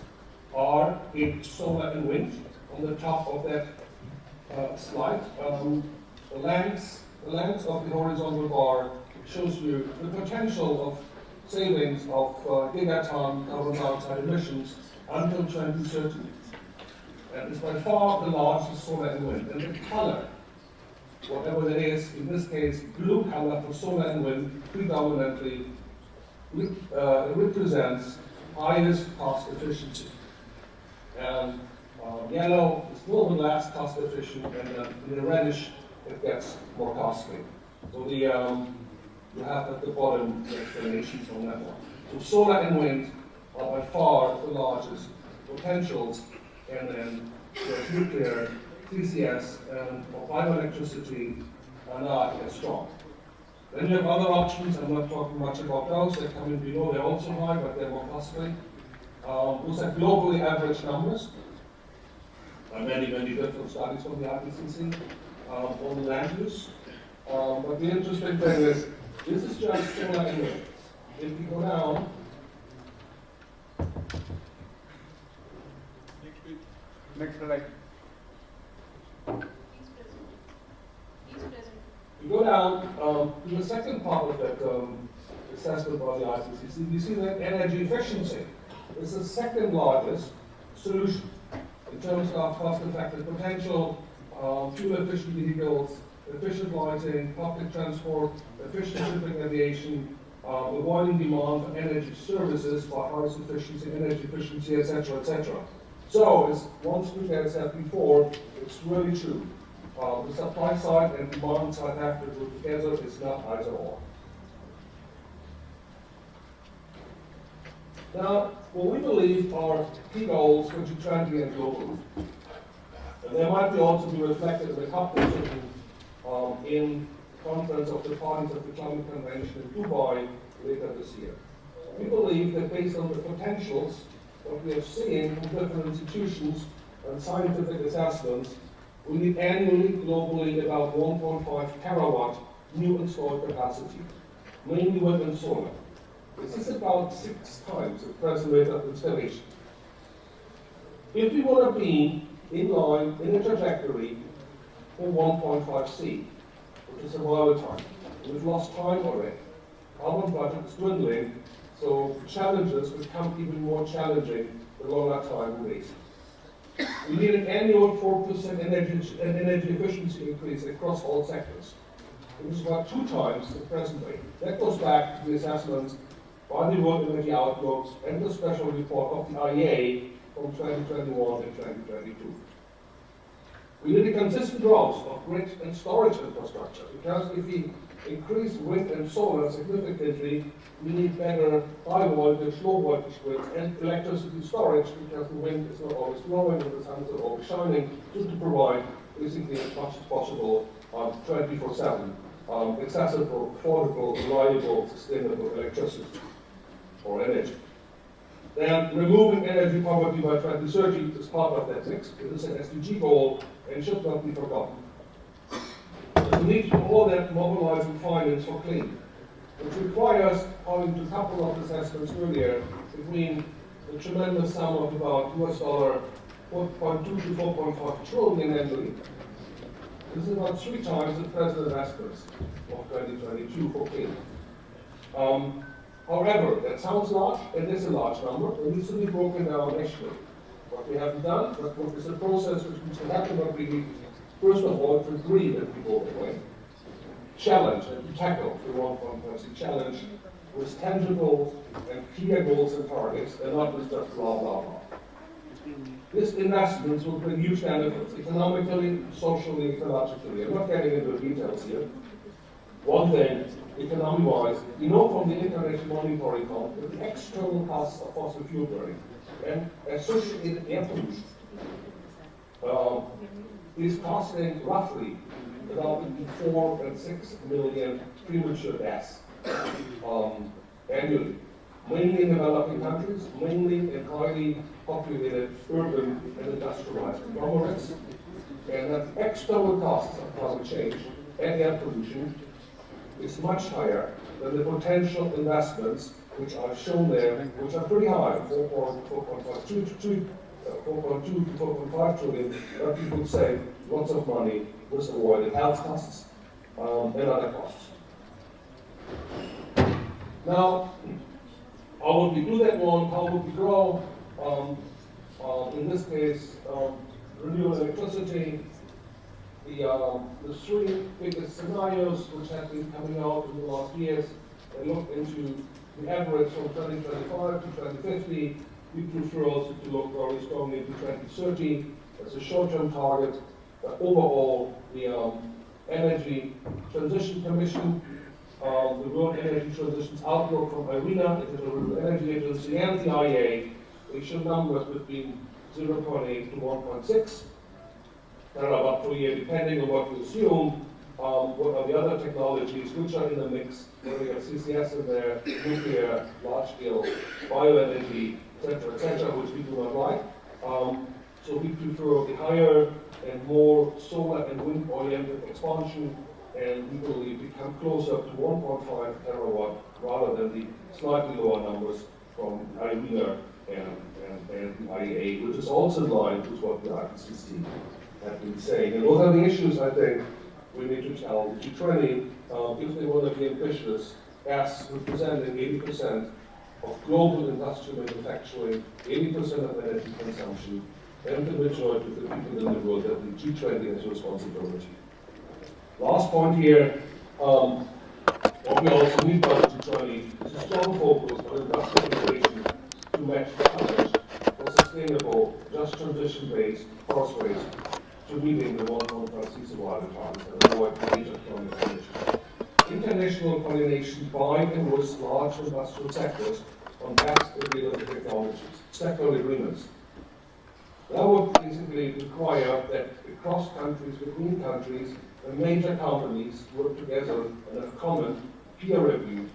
are in solar and wind on the top of that slide. The length of the horizontal bar shows you the potential of savings of gigaton carbon dioxide emissions until 2030. And it's by far the largest solar and wind. And the color, whatever it is, in this case, blue color for solar and wind, predominantly represents highest cost efficiency. And yellow is a little bit less cost efficient, and then in the reddish, it gets more costly. So you have at the bottom the explanations on that one. So solar and wind are by far the largest potentials, and then there's nuclear, CCS, and bioelectricity are not as strong. Then you have other options. I'm not talking much about those. They come in below. They're also high, but they're more costly. Those are globally average numbers. Many different studies from the IPCC on land use. But the interesting thing is, this is just solar and wind. If you go down, Next slide. you go down to the second part of that assessment by the IPCC, you see that energy efficiency is the second largest solution in terms of cost-effective potential, fuel-efficient vehicles, efficient lighting, public transport, efficient shipping aviation, avoiding demand for energy services by highest efficiency, energy efficiency, etc., etc. So, as once we had said before, it's really true. The supply side and demand side have to go together. It's not either or. Now, what we believe are key goals for G20 and globally. And they might be also be reflected in the COP decision in conference of the parties of the Climate Convention in Dubai later this year. We believe that based on the potentials that we have seen from different institutions and scientific assessments, we need annually, globally, about 1.5 terawatt new installed capacity, mainly wind and solar. This is about 6 times the present rate of installation. If we want to be in line in a trajectory for 1.5C, which is a while time, we've lost time already. Our budget is dwindling, so challenges become even more challenging the longer time we waste. We need an annual 4% energy efficiency increase across all sectors, which is about 2 times the present rate. That goes back to the assessments by the World Energy Outlook and the special report of the IEA from 2021 and 2022. We need a consistent growth of grid and storage infrastructure, because if we increase wind and solar significantly, we need better high voltage, low voltage grids and electricity storage, because the wind is not always blowing and the sun is not always shining, just to provide basically as much as possible 24/7 accessible, affordable, reliable, sustainable electricity or energy. Then removing energy poverty by 2030 is part of that mix. It is an SDG goal and should not be forgotten. We need to all that mobilizing finance for clean, which requires, according to a couple of assessments earlier, between the tremendous sum of about $4.2 to 4.5 trillion annually. This is about 3 times the present investments of 2022 for clean. However, that sounds large, and is a large number. It needs to be broken down nationally. What we haven't done, but what is a process which needs to happen, but we need, first of all, to agree that we go away, challenge and to tackle the 1.5C challenge with tangible and clear goals and targets, and not with just blah, blah, blah. These investments will bring huge benefits, economically, socially, ecologically. I'm not getting into the details here. One thing, economy-wise, we know from the International Monetary Fund that the external costs of fossil fuel burning and associated air pollution is costing roughly about 4 and 6 million premature deaths annually, mainly in developing countries, mainly in highly populated urban and industrialized conglomerates, and that the external costs of climate change and air pollution is much higher than the potential investments which I've shown there, which are pretty high, 4.2 to 4.5 trillion, that people save lots of money with avoided health costs and other costs. Now, how would we do that one? How would we grow? In this case, renewable electricity. The 3 biggest scenarios which have been coming out in the last years, they look into the average from 2025 to 2050. We prefer also to look very strongly into 2030 as a short-term target. Overall, the Energy Transition Commission, the World Energy Transitions Outlook from IRENA, International Energy Agency, and the IEA, they show numbers between 0.8 to 1.6. Terawatt per year, depending on what you assume. What are the other technologies which are in the mix? There we have CCS in there, nuclear, large-scale, bioenergy, etc., which we do not like. So we prefer the higher and more solar and wind-oriented expansion, and we believe we come closer to 1.5 terawatt rather than the slightly lower numbers from IRENA and the IEA, which is also in line with what the IPCC have been saying. And those are the issues I think we need to tell the G20 if they want to be ambitious, as representing 80% of global industrial manufacturing, 80% of energy consumption, and the majority of the people in the world, that the G20 has responsibility. Last point here, what we also need by the G20 is a strong focus on industrial innovation to match the challenge for sustainable, just transition-based forest rates to meeting the 1.5C survival targets and avoid major climate change. International coordination by and with large industrial sectors on best available technologies, sectoral agreements. That would basically require that across countries, between countries, the major companies work together and have common peer review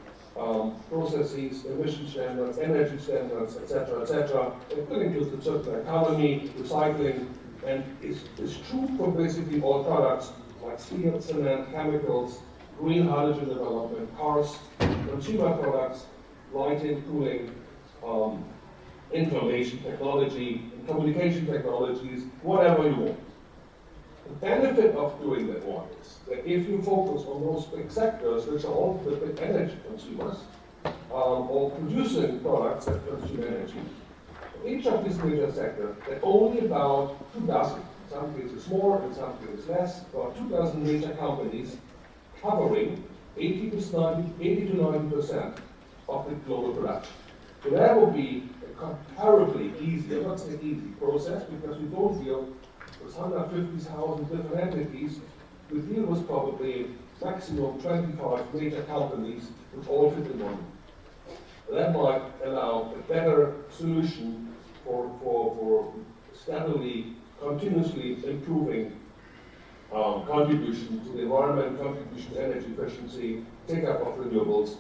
processes, emission standards, energy standards, etc. It could include the circular economy, recycling, and it's true for basically all products like steel, cement, chemicals, green hydrogen development, cars, consumer products, lighting, cooling, information technology, communication technologies, whatever you want. The benefit of doing that one is that if you focus on those big sectors, which are all the big energy consumers, or producing products that consume energy, each of these major sectors, there are only about 2,000, in some cases more, in some cases less, about 2,000 major companies covering 80 to 90% of the global production. So that will be a comparably easy, I'm not saying easy, process, because we don't deal with 150,000 different entities. We deal with probably maximum 25 major companies which all fit in one. That might allow a better solution for steadily, continuously improving contribution to the environment, contribution to energy efficiency, take up of renewables,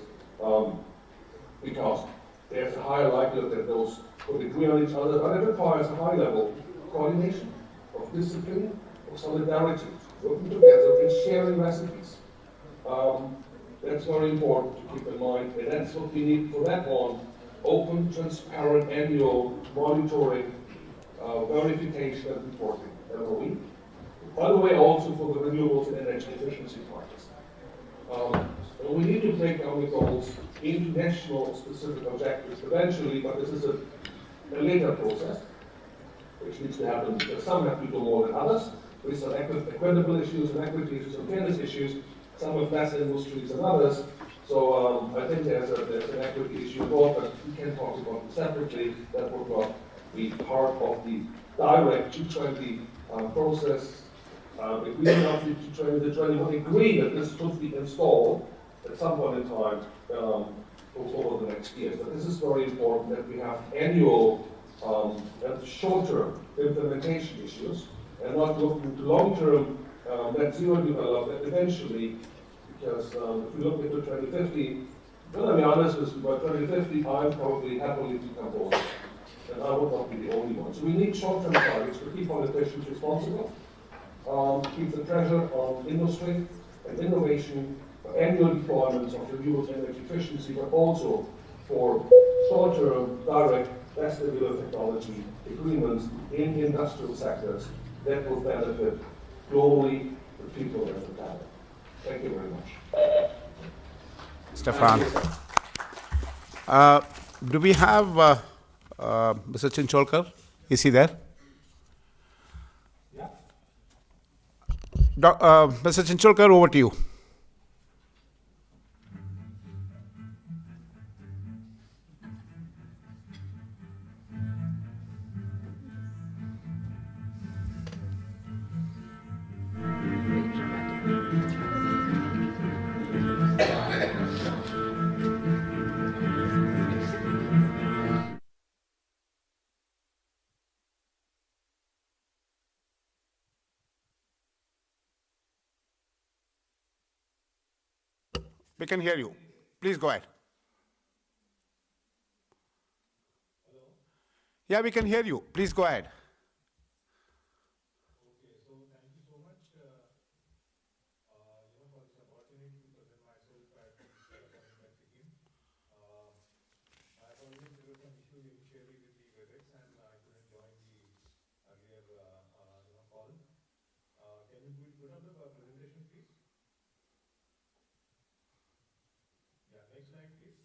because there's a higher likelihood that those would agree on each other, but it requires a high level of coordination, of discipline, of solidarity, working together and sharing recipes. That's very important to keep in mind, and that's what we need for that one: open, transparent, annual monitoring, verification, and reporting, LOE. By the way, also for the renewables and energy efficiency targets. And we need to break down the goals into national specific objectives eventually, but this is a later process, which needs to happen because some have to do more than others. With some equitable issues and equity issues and fairness issues, some have less industries than others. So I think there's an equity issue involved, but we can talk about it separately. That would not be part of the direct G20 process. If we enough to G20 would agree that this should be installed at some point in time over the next years. But this is very important that we have annual and short-term implementation issues and not looking to long-term net zero development eventually, because if we look into 2050, well, I'll be honest with you, by 2050, I'm probably happily become old, and I would not be the only one. So we need short-term targets to keep politicians responsible, keep the pressure on industry and innovation, annual deployments of renewable energy efficiency, but also for short-term, direct, best available technology agreements in industrial sectors that will benefit globally the people and the planet. Thank you very much. Stefan. Do we have Mr. Chincholkar? Is he there? Yeah. Mr. Chincholkar, over to you. We can hear you. Please go ahead. Hello? Yeah, we can hear you. Please go ahead. Okay, so thank you so much for this opportunity to present myself at this summit at Sikkim. My apologies, there was some issue initially with the WebEx and I couldn't join the earlier call. Can you put up the presentation, please? Yeah, next slide, please.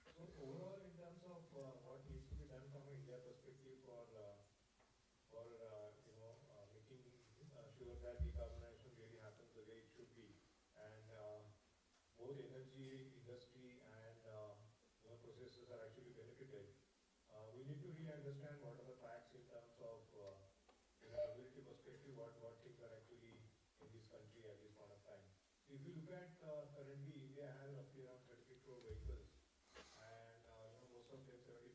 So overall, in terms of what needs to be done from an India perspective for making sure that decarbonization really happens the way it should be, and both energy industry and processes are actually benefited. We need to really understand what are the facts in terms of mobility perspective, what things are actually in this country at this point of time. So if you look at currently, India has roughly around 33 crore vehicles, and most of them, 75%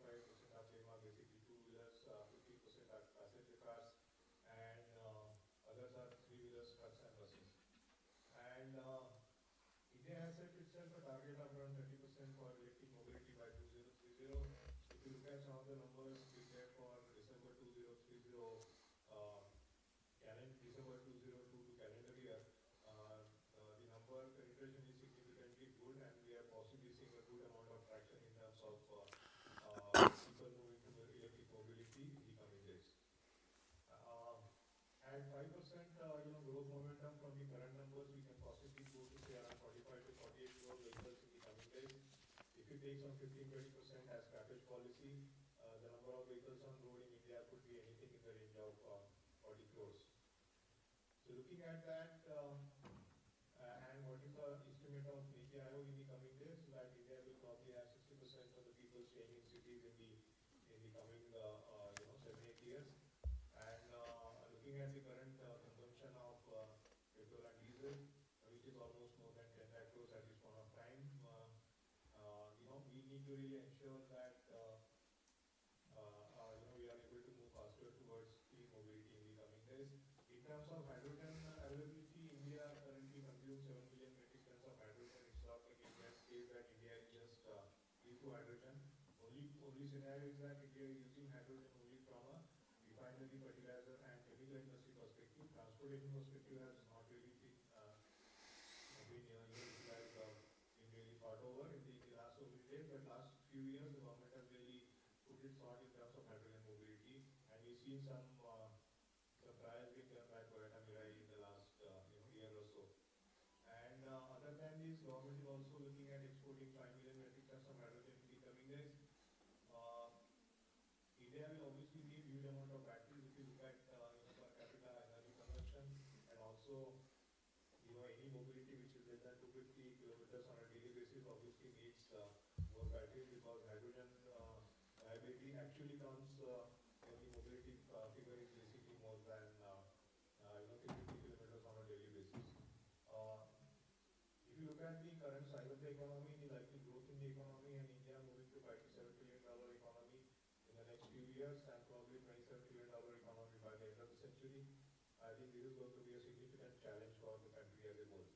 of them itself a target of around 30% for electric mobility by 2030. If you look at some of the numbers declared for December 2030, December 2002 to calendar year, the number penetration is significantly good, and we are possibly seeing a good amount of traction in terms of people moving to electric mobility in the coming days. At 5%, growth momentum from the current numbers, we can possibly go to say around 45 to 48 crore vehicles in the coming days. If you take some 15-20% as scrappage policy, the number of vehicles on road in India could be anything in the range of 40 crores. So looking at that, and what is the estimate of Niti Aayog in the coming days, that India will probably have 60% of the people staying in cities in the coming 7-8 years. And looking at the current consumption of petrol and diesel, which is almost more than 10 lakh crores at this point of time, we need to really ensure that we are able to move faster towards clean mobility in the coming days. In terms of hydrogen availability, India currently consumes 7 million metric tons of hydrogen. It's not like India says that India is just free to hydrogen. Only scenario is that India is using hydrogen only from a refinery, fertilizer, and chemical industry perspective. Transportation perspective has not really been utilized or been really thought over in the last so many days. But last few years, the government has really put its thought in terms of hydrogen mobility, and we've seen some trials being done by Toyota Mirai in the last year or so. And other than this, government is also looking at exporting 5 million metric tons of hydrogen in the coming days. India will obviously need huge amount of batteries if you look at per capita energy consumption, and also any mobility which is less than 250 kilometers on a daily basis obviously needs more batteries, because hydrogen viability actually comes when the mobility figure is basically more than 350 kilometers on a daily basis. If you look at the current size of the economy, the likely growth in the economy, and India moving to $5 to $7 trillion economy in the next few years, and probably $27 trillion economy by the end of the century, I think this is going to be a significant challenge for the country as a whole.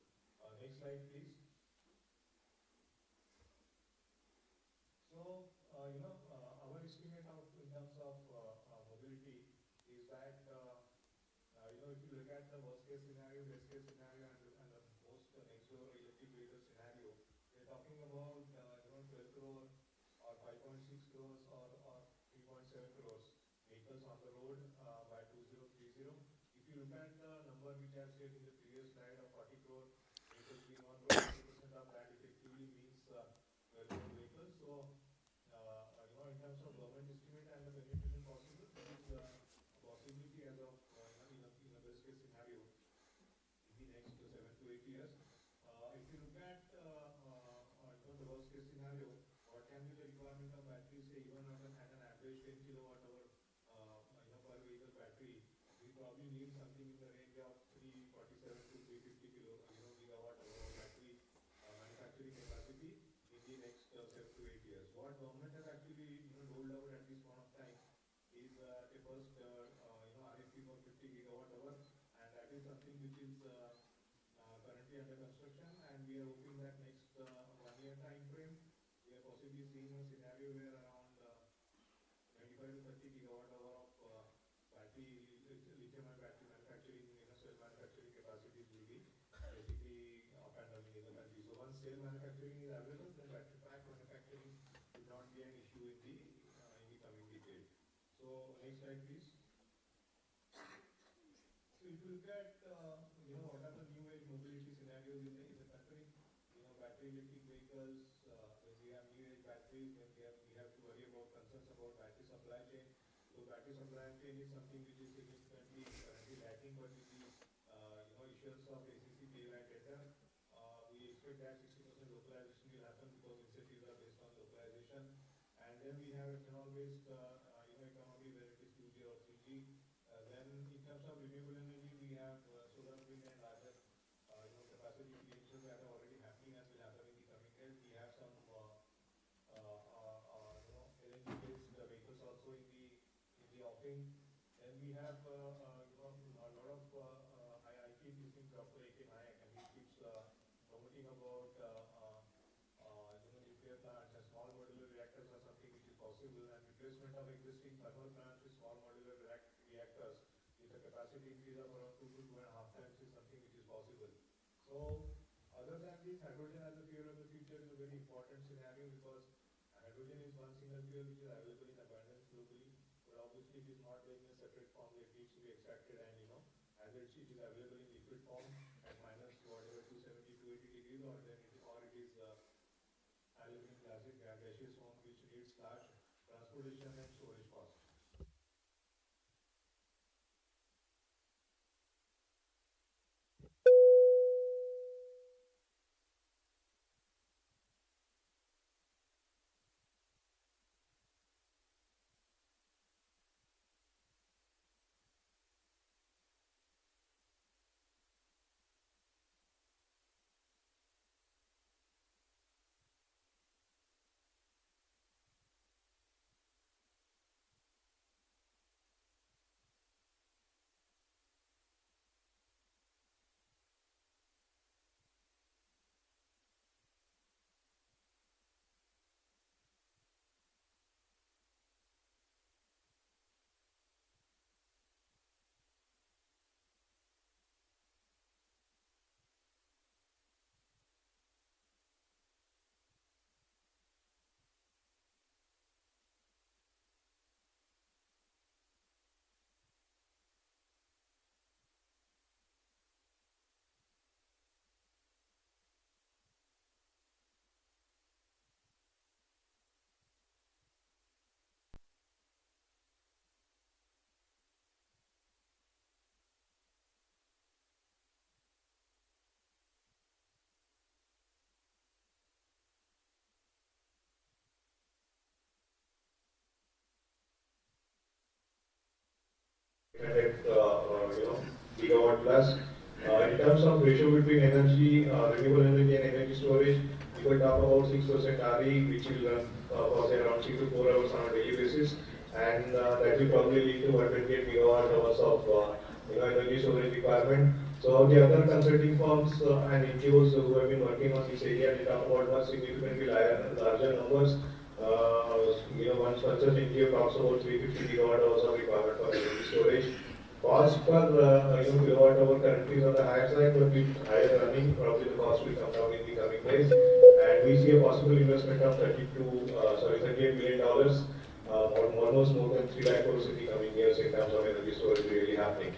Next slide, please. So, our estimate of in terms of mobility is that if you look at the worst case scenario, best case scenario, and the most next door electric vehicle scenario, we're talking about 12 crore or 5.6 crores or 3.7 crores vehicles on the road by 2030. If you look at the number which I said in the previous slide of 40 crore vehicles being on road, 50% of that effectively means 12 crore vehicles. So, in terms of government estimate and the penetration possible, there is a possibility as of in a best case scenario in the next 7 to 8 years. If you look at the worst case scenario, what can be the requirement of batteries, say even at an average 10 kilowatt hour per vehicle battery, we probably need something in the range of 347 to 350 gigawatt hour of battery manufacturing capacity in the next 7 to 8 years. What government has actually rolled out at this point of time is the first RFP for 50 gigawatt hour, and that is something which is currently under construction, and we are hoping that next 1 year time frame, we are possibly seeing a scenario where around 25 to 30 gigawatt hour of lithium-ion battery manufacturing, cell manufacturing capacities will be basically up and running in the country. So once cell manufacturing is available, then battery pack manufacturing will not be an issue in the coming decade. So next slide, please. So if you look at what are the new age mobility scenarios in the country, battery electric vehicles, when we have new age batteries, then we have to worry about concerns about battery supply chain. So battery supply chain is something which is significantly currently lacking, but with the issuance of ACC PLI tender, we expect that 60% localization will happen because incentives are based on localization. And then we have ethanol-based economy where it is 2G or 3G. Then in terms of renewable energy, we have solar, wind, and other capacity creations that are already happening and will happen in the coming days. We have some LNG-based vehicles also in the offing. Then we have a lot of I keep using Dr. A.K. Nayak, and he keeps promoting about possible, and replacement of existing thermal plants with small modular reactors with a capacity increase of around 2 to 2.5 times is something which is possible. So, other than this, hydrogen as a fuel of the future is a very important scenario because hydrogen is one single fuel which is available in abundance globally, but obviously it is not there in a separate form. It needs to be extracted, and as it is available in liquid form at minus whatever 270, 280 degrees, or then it is available in gaseous form, which needs large transportation and storage costs. Gigawatt plus. In terms of ratio between energy, renewable energy and energy storage, we could talk about 6% RE, which will run for around 3 to 4 hours on a daily basis, and that will probably lead to 128 gigawatt hours of energy storage requirement. So the other consulting firms and NGOs who have been working on this area, they talk about much significantly larger numbers. One such NGO talks about 350 gigawatt hours of requirement for energy storage. Cost per kilowatt hour currently is on the higher side, but with higher running, probably the cost will come down in the coming days. And we see a possible investment of $38 million, almost more than 3 lakh crores in the coming years in terms of energy storage really happening.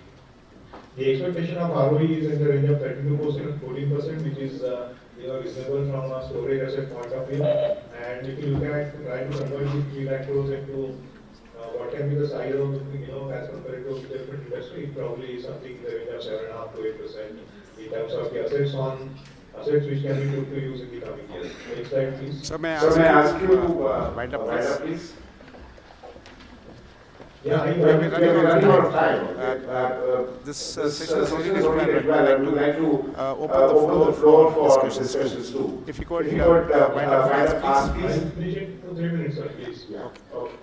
The expectation of ROE is in the range of 32% and 14%, which is reasonable from a storage asset point of view. And if you look at trying to convert the 3 lakh crores into what can be the size of as compared to different industry, it probably is something in the range of 7.5 to 8% in terms of the assets which can be put to use in the coming years. Next slide, please. So may I ask you to wind up, please? Yeah, we're running out of time. This session is only required, but I would like to open the floor for discussions too. If you could wind up fast, please. Finish it for 3 minutes, sir, please. Yeah. Okay.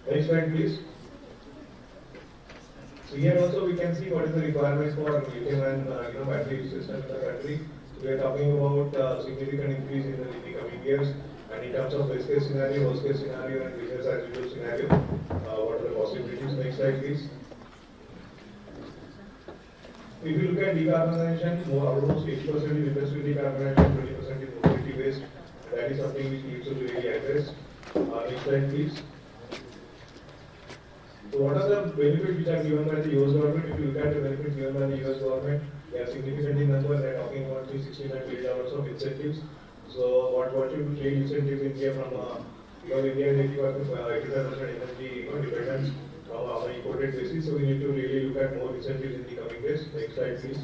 Next slide, please. So here also we can see what is the requirement for lithium and battery system in the country. So we are talking about significant increase in the coming years. And in terms of best case scenario, worst case scenario, and business as usual scenario, what are the possibilities? Next slide, please. If you look at decarbonization, almost 80% is industry decarbonization, 20% is mobility waste. That is something which needs to be really addressed. Next slide, please. So what are the benefits which are given by the US government? If you look at the benefits given by the US government, they are significantly numbered. They are talking about $369 billion of incentives. So what should be trade incentives in India from India is 85% energy dependence on an imported basis. So we need to really look at more incentives in the coming days. Next slide, please.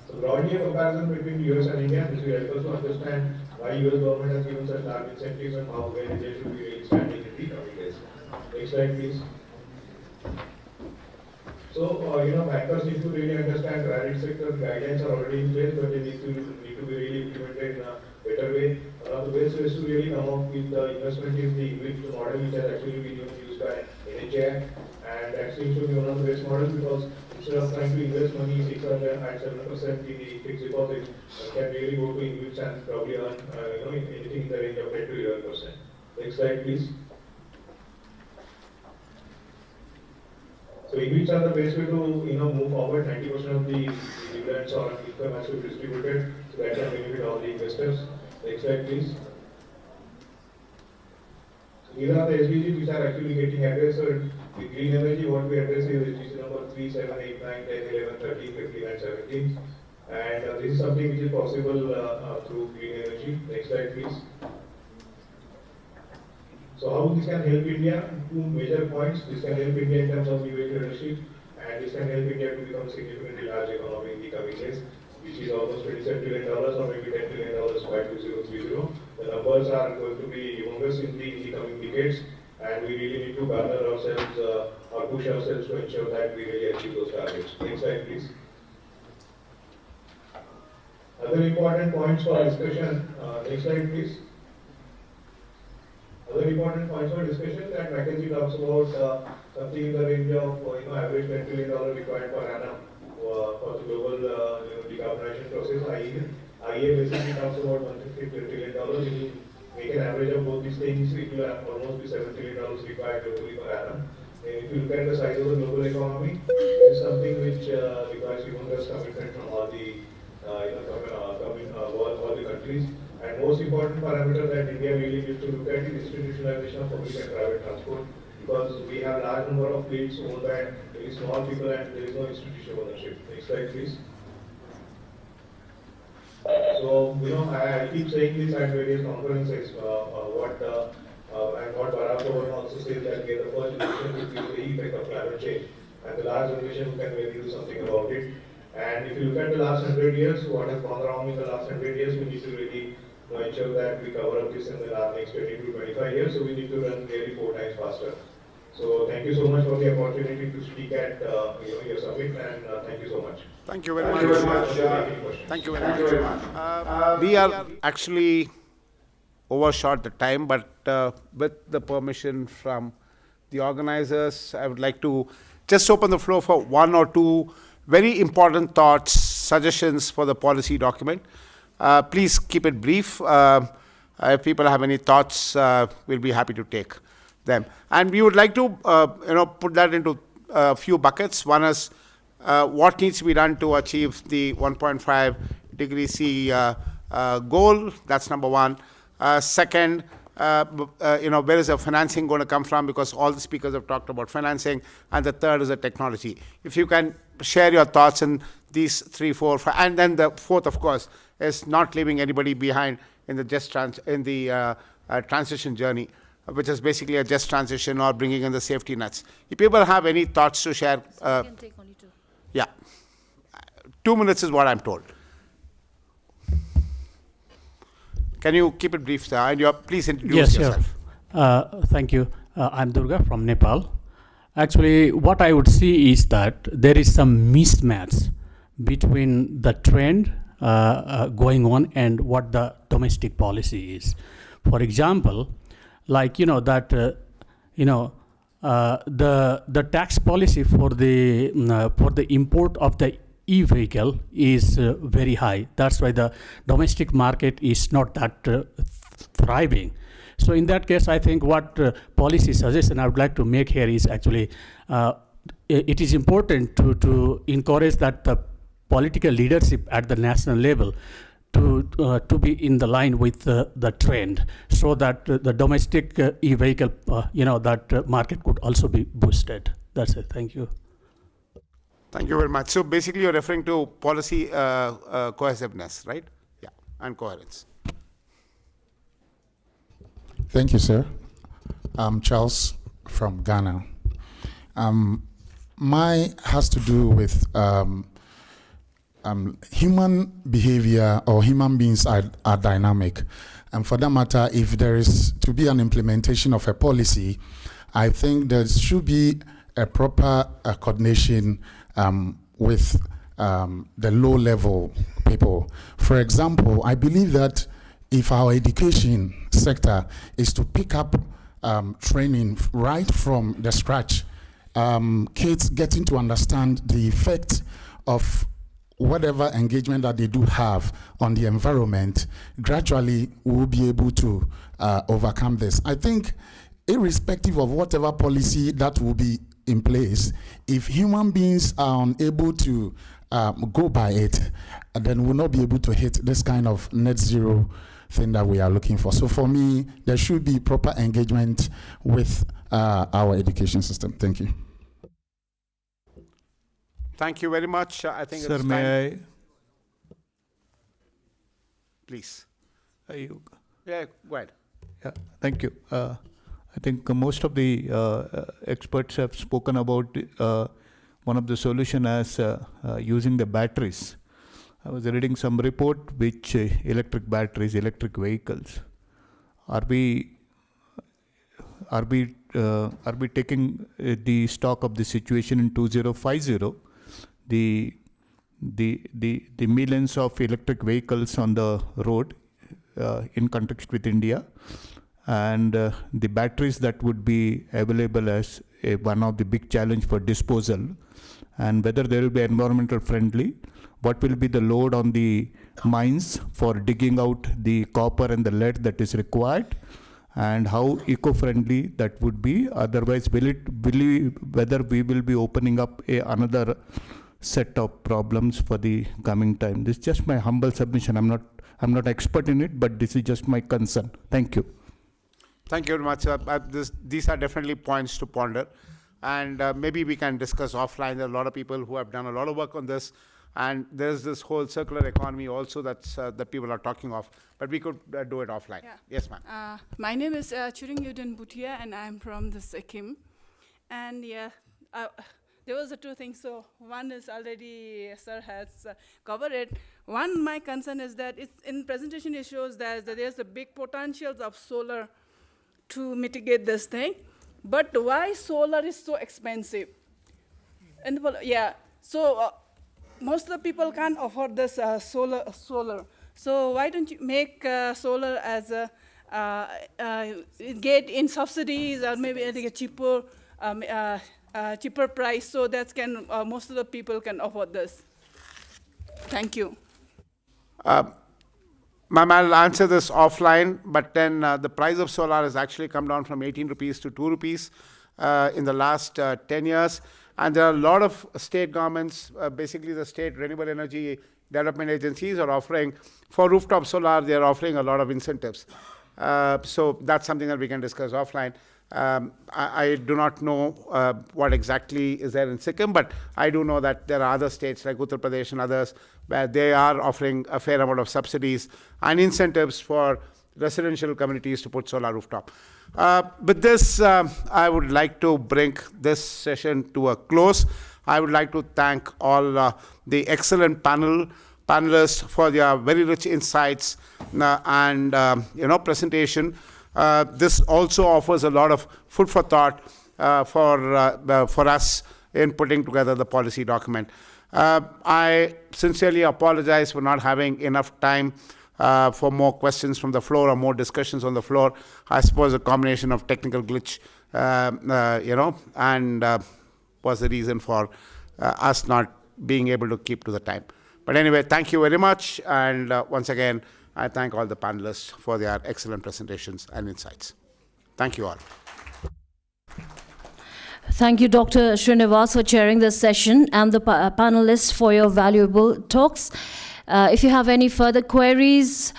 So broadly a comparison between US and India, this will help us to understand why US government has given such large incentives and how well India should be really standing in the coming days. Next slide, please. So, bankers need to really understand private sector guidelines are already in place, but they need to be really implemented in a better way. One of the best ways to really come up with the investment is the English model, which has actually been used by NHI, and that seems to be one of the best models because instead of trying to invest money 6 or at 7% the fixed deposit can really go to InvITs and probably earn anything in the range of 10 to 11%. Next slide, please. So InvITs are the best way to move forward. 90% of the dividends or income has to be distributed, so that can benefit all the investors. Next slide, please. These are the SDGs which are actually getting addressed. So the green energy, what we address is SDG number 3, 7, 8, 9, 10, 11, 13, 15 and 17. And this is something which is possible through green energy. Next slide, please. So how this can help India? Two major points. This can help India in terms of new age leadership, and this can help India to become a significantly large economy in the coming years, which is almost $27 trillion or maybe $10 trillion by 2030. The numbers are going to be humongous in the coming decades, and we really need to garner ourselves or push ourselves to ensure that we really achieve those targets. Next slide, please. Other important points for discussion. Next slide, please. Other important points for discussion that McKinsey talks about something in the range of average $10 trillion required per annum for the global decarbonization process. IEA basically talks about $150 trillion. If you make an average of both these things, it will almost be $7 trillion required globally per annum. And if you look at the size of the global economy, it is something which requires humongous commitment from all the all the countries. And most important parameter that India really needs to look at is institutionalization of public and private transport, because we have large number of fleets owned by very small people and there is no institutional ownership. Next slide, please. So, I keep saying this at various conferences, and what Barack Obama also says that we are the first generation to feel the effect of climate change, and the last generation who can really do something about it. And if you look at the last 100 years, what has gone wrong in the last 100 years, we need to really ensure that we cover up this in the next 20 to 25 years, so we need to run really 4 times faster. So thank you so much for the opportunity to speak at your summit, and thank you so much. Thank you very much. Thank you very much. We are actually overshot the time, but with the permission from the organizers, I would like to just open the floor for 1 or 2 very important thoughts, suggestions for the policy document. Please keep it brief. If people have any thoughts, we'll be happy to take them. And we would like to, put that into a few buckets. One is what needs to be done to achieve the 1.5 degree C goal. That's number one. Second, where is the financing going to come from? Because all the speakers have talked about financing. And the third is the technology. If you can share your thoughts in these 3, 4, 5, and then the fourth, of course, is not leaving anybody behind in the transition journey, which is basically a just transition or bringing in the safety nets. If people have any thoughts to share, You can take only 2. Yeah, 2 minutes is what I'm told. Can you keep it brief, sir? And please introduce yourself. Sure. Thank you. I'm Durga from Nepal. Actually, what I would see is that there is some mismatch between the trend going on and what the domestic policy is. For example, like the tax policy for the import of the e-vehicle is very high. That's why the domestic market is not that thriving. So in that case, I think what policy suggestion I would like to make here is actually it is important to encourage that the political leadership at the national level to be in the line with the trend, so that the domestic e-vehicle that market could also be boosted. That's it. Thank you. Thank you very much. So basically, you're referring to policy cohesiveness, right? Yeah, and coherence. Thank you, sir. I'm Charles from Ghana. My has to do with human behavior, or human beings are dynamic. And for that matter, if there is to be an implementation of a policy, I think there should be a proper coordination with the low-level people. For example, I believe that if our education sector is to pick up training right from the scratch, kids getting to understand the effect of whatever engagement that they do have on the environment, gradually we'll be able to overcome this. I think irrespective of whatever policy that will be in place, if human beings are unable to go by it, then we'll not be able to hit this kind of net zero thing that we are looking for. So for me, there should be proper engagement with our education system. Thank you. Thank you very much. I think Sir, it's time. may I? Please. You- Yeah, go ahead. Yeah, thank you. I think most of the experts have spoken about one of the solution as using the batteries. I was reading some report which electric batteries, electric vehicles. Are we taking the stock of the situation in 2050? The millions of electric vehicles on the road in context with India, and the batteries that would be available as one of the big challenge for disposal, and whether they will be environmental friendly, what will be the load on the mines for digging out the copper and the lead that is required, and how eco-friendly that would be. Otherwise, whether we will be opening up another set of problems for the coming time. This is just my humble submission. I'm not expert in it, but this is just my concern. Thank you. Thank you very much. These are definitely points to ponder, and maybe we can discuss offline. There are a lot of people who have done a lot of work on this, and there's this whole circular economy also that people are talking of, but we could do it offline. Yeah. Yes, ma'am. My name is Churingyuden Bhutia, and I'm from the Sikkim. And there was two things. So one is already sir has covered it. One, my concern is that in presentation it shows that there's a big potentials of solar to mitigate this thing. But why solar is so expensive? And so most of the people can't afford this solar. So why don't you make solar as a get in subsidies or maybe at a cheaper price, so that can most of the people can afford this. Thank you. Ma'am, I'll answer this offline, but then the price of solar has actually come down from 18 rupees to 2 rupees in the last 10 years. And there are a lot of state governments, basically the state renewable energy development agencies are offering, for rooftop solar, they're offering a lot of incentives. So that's something that we can discuss offline. I do not know what exactly is there in Sikkim, but I do know that there are other states like Uttar Pradesh and others where they are offering a fair amount of subsidies and incentives for residential communities to put solar rooftop. With this, I would like to bring this session to a close. I would like to thank all the excellent panelists for their very rich insights and presentation. This also offers a lot of food for thought for us in putting together the policy document. I sincerely apologize for not having enough time for more questions from the floor or more discussions on the floor. I suppose a combination of technical glitch, and was the reason for us not being able to keep to the time. But anyway, thank you very much. And once again, I thank all the panelists for their excellent presentations and insights. Thank you all. Thank you, Dr. Srinivas, for chairing this session, and the panelists for your valuable talks. If you have any further queries,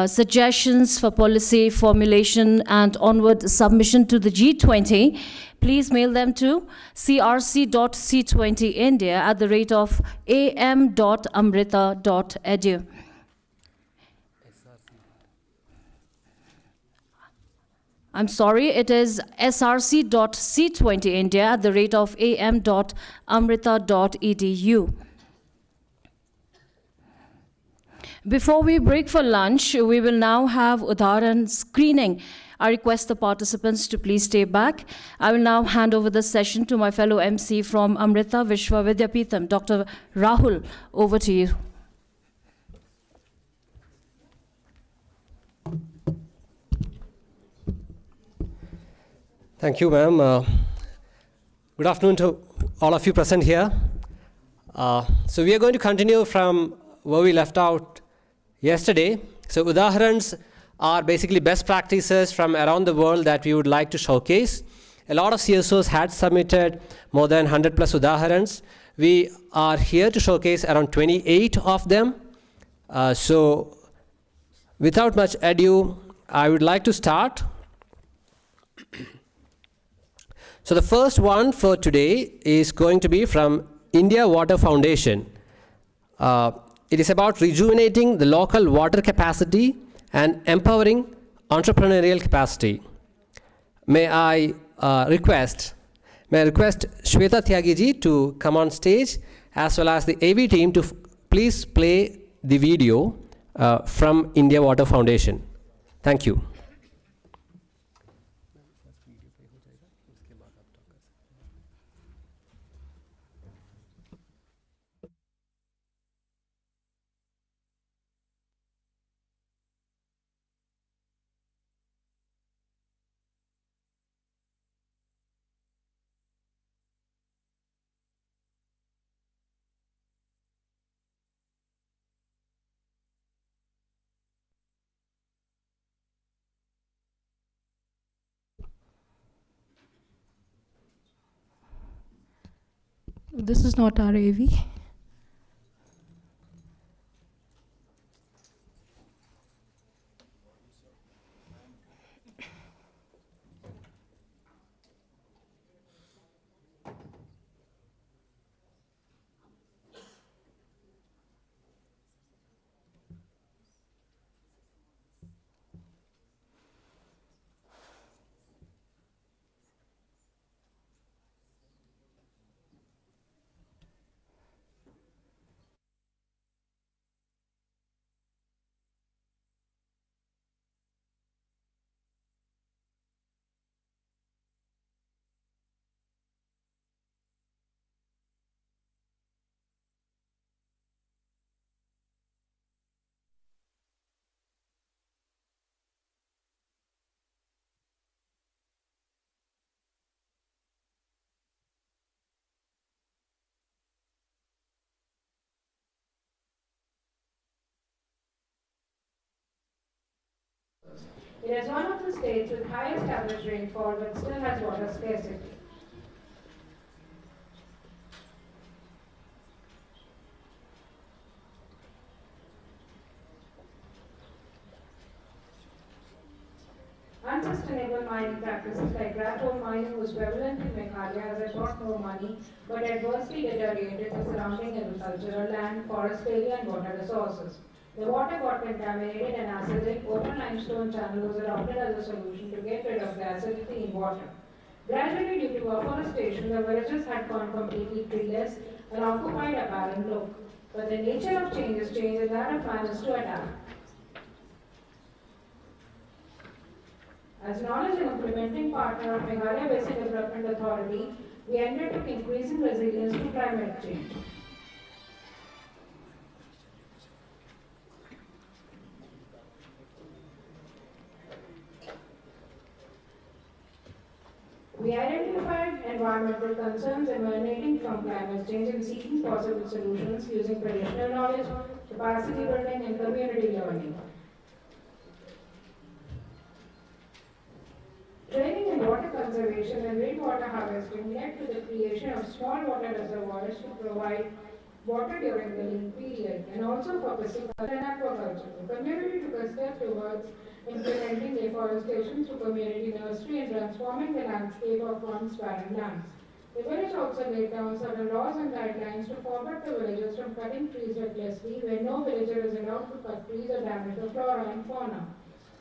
suggestions for policy formulation and onward submission to the G20, please mail them to crc.c20india@am.amrita.edu. I'm sorry, it is src.c20india@am.amrita.edu. Before we break for lunch, we will now have Udaharan screening. I request the participants to please stay back. I will now hand over the session to my fellow MC from Amrita Vishwa Vidyapeetham, Dr. Rahul. Over to you. Thank you, ma'am. Good afternoon to all of you present here. So we are going to continue from where we left out yesterday. So Udaharans are basically best practices from around the world that we would like to showcase. A lot of CSOs had submitted more than 100 plus Udaharans. We are here to showcase around 28 of them. So without much ado, I would like to start. So the first one for today is going to be from India Water Foundation. It is about rejuvenating the local water capacity and empowering entrepreneurial capacity. May I request Shweta Tyagiji to come on stage, as well as the AV team to please play the video from India Water Foundation. Thank you. This is not our AV. It is one of the states with highest average rainfall but still has water scarcity. Unsustainable mining practices like rat hole mining was prevalent in Meghalaya as it brought more money but adversely deteriorated the surrounding agricultural land, forest area and water resources. The water got contaminated and acidic. Open limestone channel was adopted as a solution to get rid of the acidity in water. Gradually, due to afforestation, the villages had gone completely treeless and occupied a barren look. But the nature of change is change, and that of man is to adapt. As knowledge and implementing partner of Meghalaya Basin Development Authority, we undertook increasing resilience to climate change. We identified environmental concerns emanating from climate change and seeking possible solutions using traditional knowledge, capacity building, and community learning. Training in water conservation and rainwater harvesting led to the creation of small water reservoirs to provide water during the lean period and also for pisciculture and aquaculture. The community took a step towards implementing afforestation through community nursery and transforming the landscape of once barren lands. The village also laid down several laws and guidelines to forbid the villagers from cutting trees recklessly, where no villager is allowed to cut trees or damage the flora and fauna.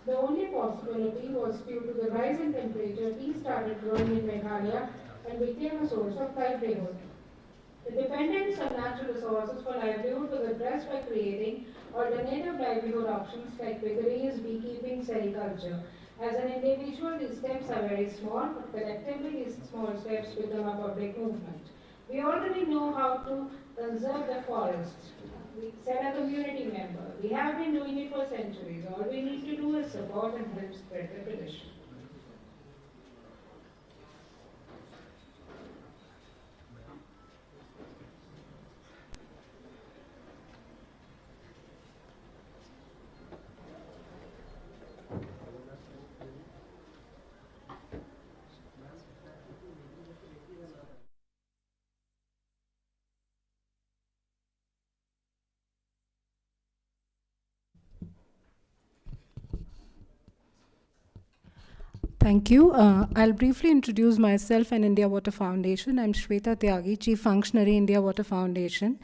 The only possibility was due to the rise in temperature, tea started growing in Meghalaya and became a source of livelihood. The dependence on natural resources for livelihood was addressed by creating alternative livelihood options like piggeries, beekeeping, sericulture. As an individual, these steps are very small, but collectively these small steps become a public movement. We already know how to conserve the forests. We said a community member. We have been doing it for centuries. All we need to do is support and help spread the tradition. Thank you. I'll briefly introduce myself and India Water Foundation. I'm Shweta Tyagi, Chief Functionary, India Water Foundation.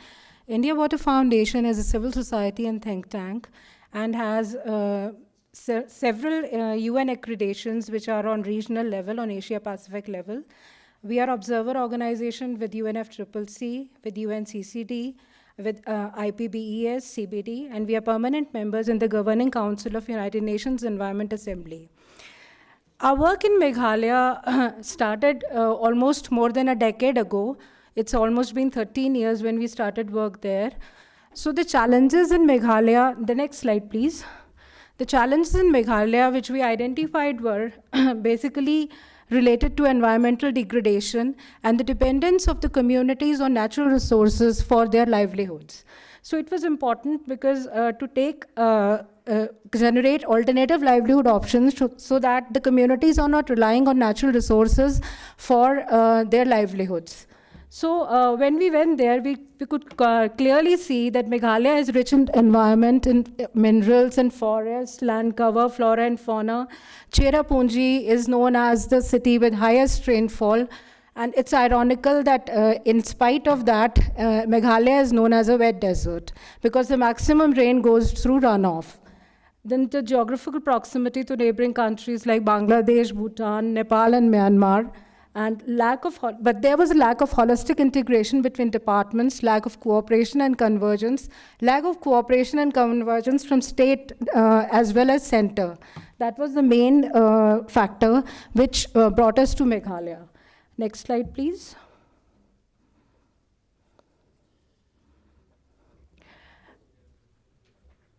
India Water Foundation is a civil society and think tank and has several UN accreditations which are on regional level, on Asia-Pacific level. We are observer organization with UNFCCC, with UNCCD, with IPBES, CBD, and we are permanent members in the Governing Council of United Nations Environment Assembly. Our work in Meghalaya started almost more than a decade ago. It's almost been 13 years when we started work there. So the challenges in Meghalaya, the next slide please. The challenges in Meghalaya which we identified were basically related to environmental degradation and the dependence of the communities on natural resources for their livelihoods. So it was important because to generate alternative livelihood options so that the communities are not relying on natural resources for their livelihoods. So when we went there, we could clearly see that Meghalaya is rich in environment, in minerals and forests, land cover, flora and fauna. Cherrapunji is known as the city with highest rainfall. And it's ironical that in spite of that, Meghalaya is known as a wet desert because the maximum rain goes through runoff. Then the geographical proximity to neighboring countries like Bangladesh, Bhutan, Nepal and Myanmar. And but there was a lack of holistic integration between departments, lack of cooperation and convergence, lack of cooperation and convergence from state as well as center. That was the main factor which brought us to Meghalaya. Next slide, please.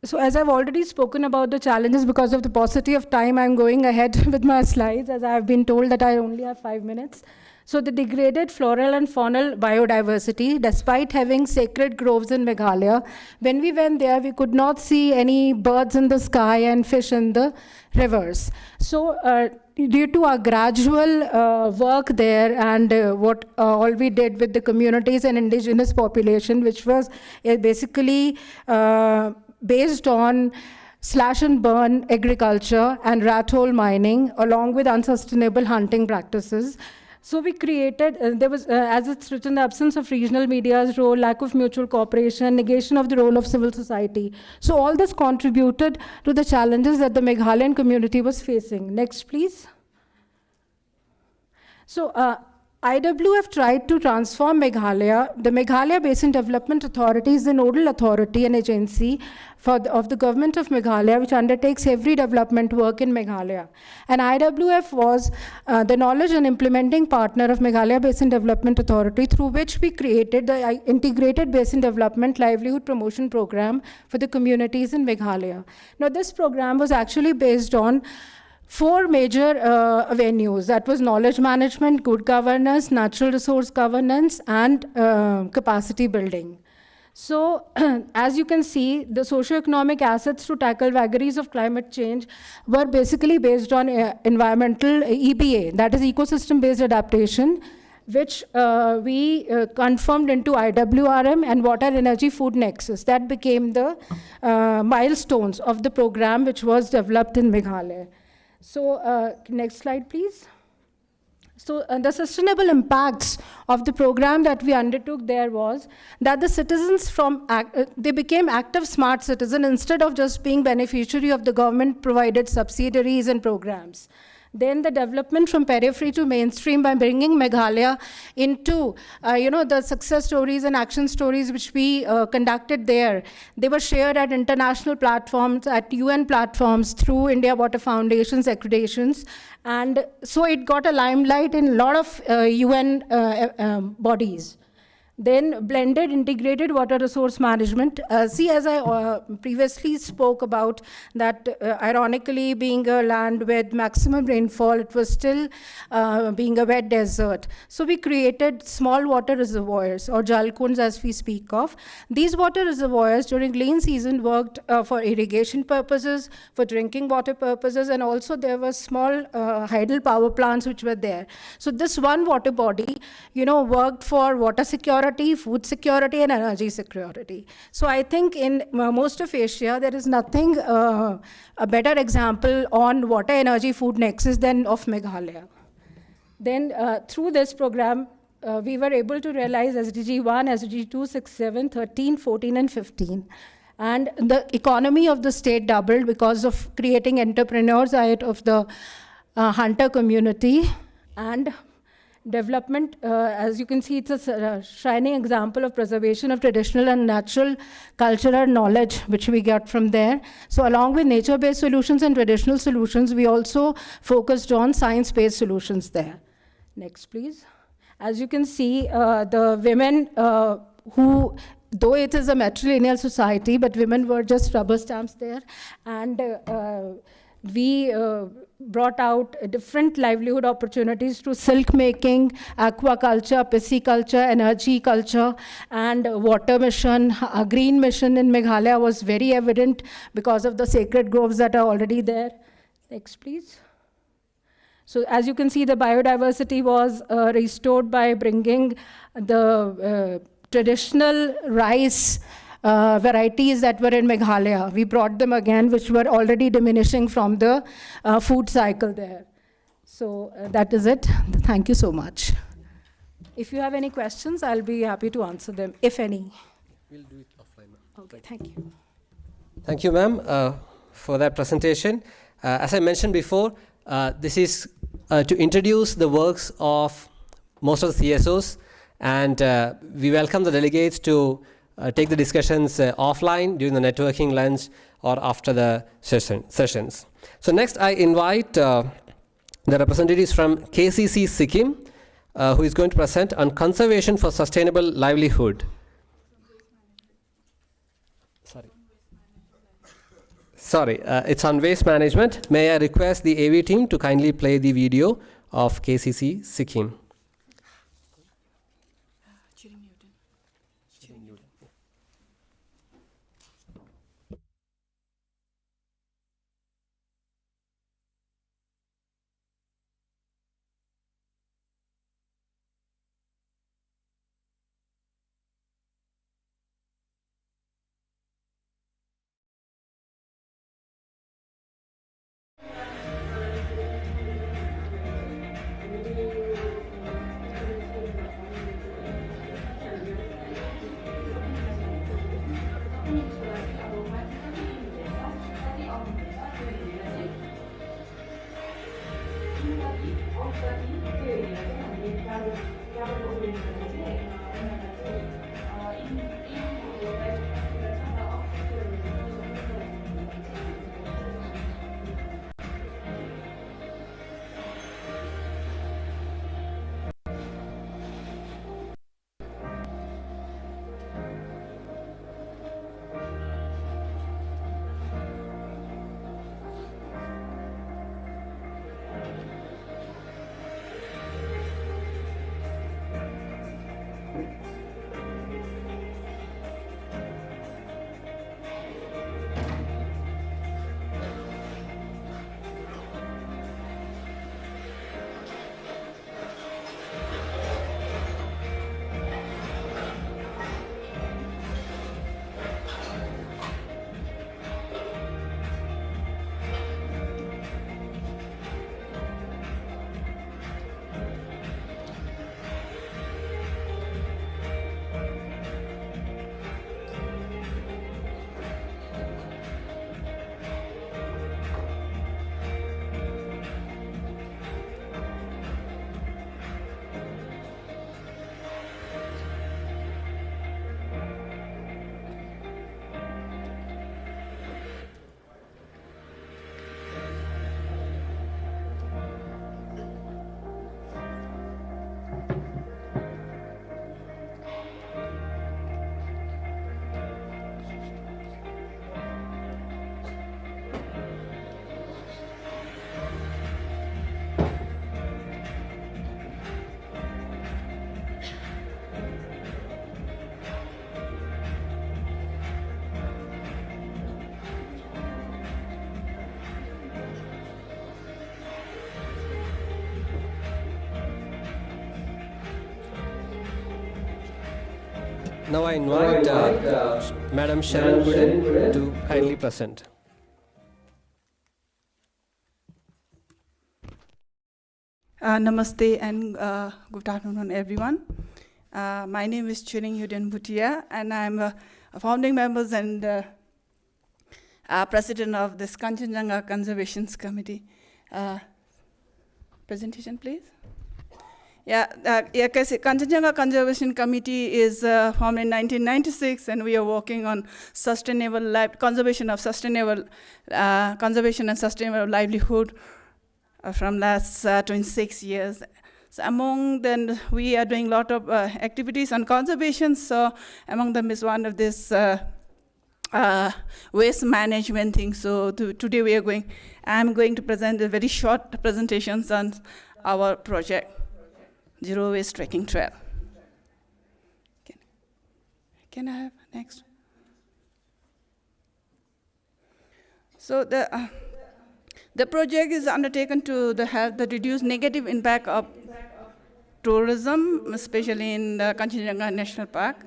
So as I've already spoken about the challenges, because of the paucity of time, I'm going ahead with my slides as I've been told that I only have 5 minutes. So the degraded floral and faunal biodiversity, despite having sacred groves in Meghalaya, when we went there, we could not see any birds in the sky and fish in the rivers. So due to our gradual work there and what all we did with the communities and indigenous population, which was basically based on slash and burn agriculture and rat hole mining, along with unsustainable hunting practices. So we created, there was, as it's written, the absence of regional media's role, lack of mutual cooperation, negation of the role of civil society. So all this contributed to the challenges that the Meghalayan community was facing. Next, please. So IWF tried to transform Meghalaya. The Meghalaya Basin Development Authority is the nodal authority and agency of the government of Meghalaya, which undertakes every development work in Meghalaya. And IWF was the knowledge and implementing partner of Meghalaya Basin Development Authority, through which we created the Integrated Basin Development Livelihood Promotion Program for the communities in Meghalaya. Now, this program was actually based on 4 major venues. That was knowledge management, good governance, natural resource governance, and capacity building. So, as you can see, the socioeconomic assets to tackle vagaries of climate change were basically based on environmental EBA, that is ecosystem-based adaptation, which we confirmed into IWRM and Water Energy Food Nexus. That became the milestones of the program which was developed in Meghalaya. So next slide, please. So the sustainable impacts of the program that we undertook there was that the citizens they became active smart citizens instead of just being beneficiary of the government provided subsidiaries and programs. Then the development from periphery to mainstream by bringing Meghalaya into, the success stories and action stories which we conducted there. They were shared at international platforms, at UN platforms through India Water Foundation's accreditations. And so it got a limelight in a lot of UN bodies. Then blended integrated water resource management. See, as I previously spoke about that, ironically being a land with maximum rainfall, it was still being a wet desert. So we created small water reservoirs, or jalkunds as we speak of. These water reservoirs during lean season worked for irrigation purposes, for drinking water purposes, and also there were small hydel power plants which were there. So this one water body, worked for water security security, food security, and energy security. So I think in most of Asia, there is nothing a better example on water, energy, food nexus than of Meghalaya. Then through this program, we were able to realize SDG 1, SDG 2, 6, 7, 13, 14, and 15. And the economy of the state doubled because of creating entrepreneurs out of the hunter community. And development, as you can see, it's a shining example of preservation of traditional and natural cultural knowledge, which we got from there. So along with nature-based solutions and traditional solutions, we also focused on science-based solutions there. Next, please. As you can see, the women who, though it is a matrilineal society, but women were just rubber stamps there. And we brought out different livelihood opportunities through silk making, aquaculture, pisciculture, energy culture, and water mission. A green mission in Meghalaya was very evident because of the sacred groves that are already there. Next, please. So as you can see, the biodiversity was restored by bringing the traditional rice varieties that were in Meghalaya. We brought them again, which were already diminishing from the food cycle there. So that is it. Thank you so much. If you have any questions, I'll be happy to answer them, if any. We'll do it offline. Okay, thank you. Thank you, ma'am, for that presentation. As I mentioned before, this is to introduce the works of most of the CSOs, and we welcome the delegates to take the discussions offline during the networking lunch or after the sessions. So next I invite the representatives from KCC Sikkim, who is going to present on conservation for sustainable livelihood. Sorry, it's on waste management. May I request the AV team to kindly play the video of KCC Sikkim. Now I invite Madam Sharon Gooden to kindly present. Namaste and good afternoon, everyone. My name is Chiring Yuden Bhutia, and I'm a founding member and president of this Kanchenjunga Conservation Committee. Presentation, please. Kanchenjunga Conservation Committee is formed in 1996, and we are working on conservation and sustainable livelihood from last 26 years. So among them, we are doing a lot of activities on conservation. So among them is one of this waste management thing. So today I'm going to present a very short presentations on our project, Zero Waste Trekking Trail. Can I have next? So the project is undertaken to help the reduce negative impact of tourism, especially in the Kanchenjunga National Park,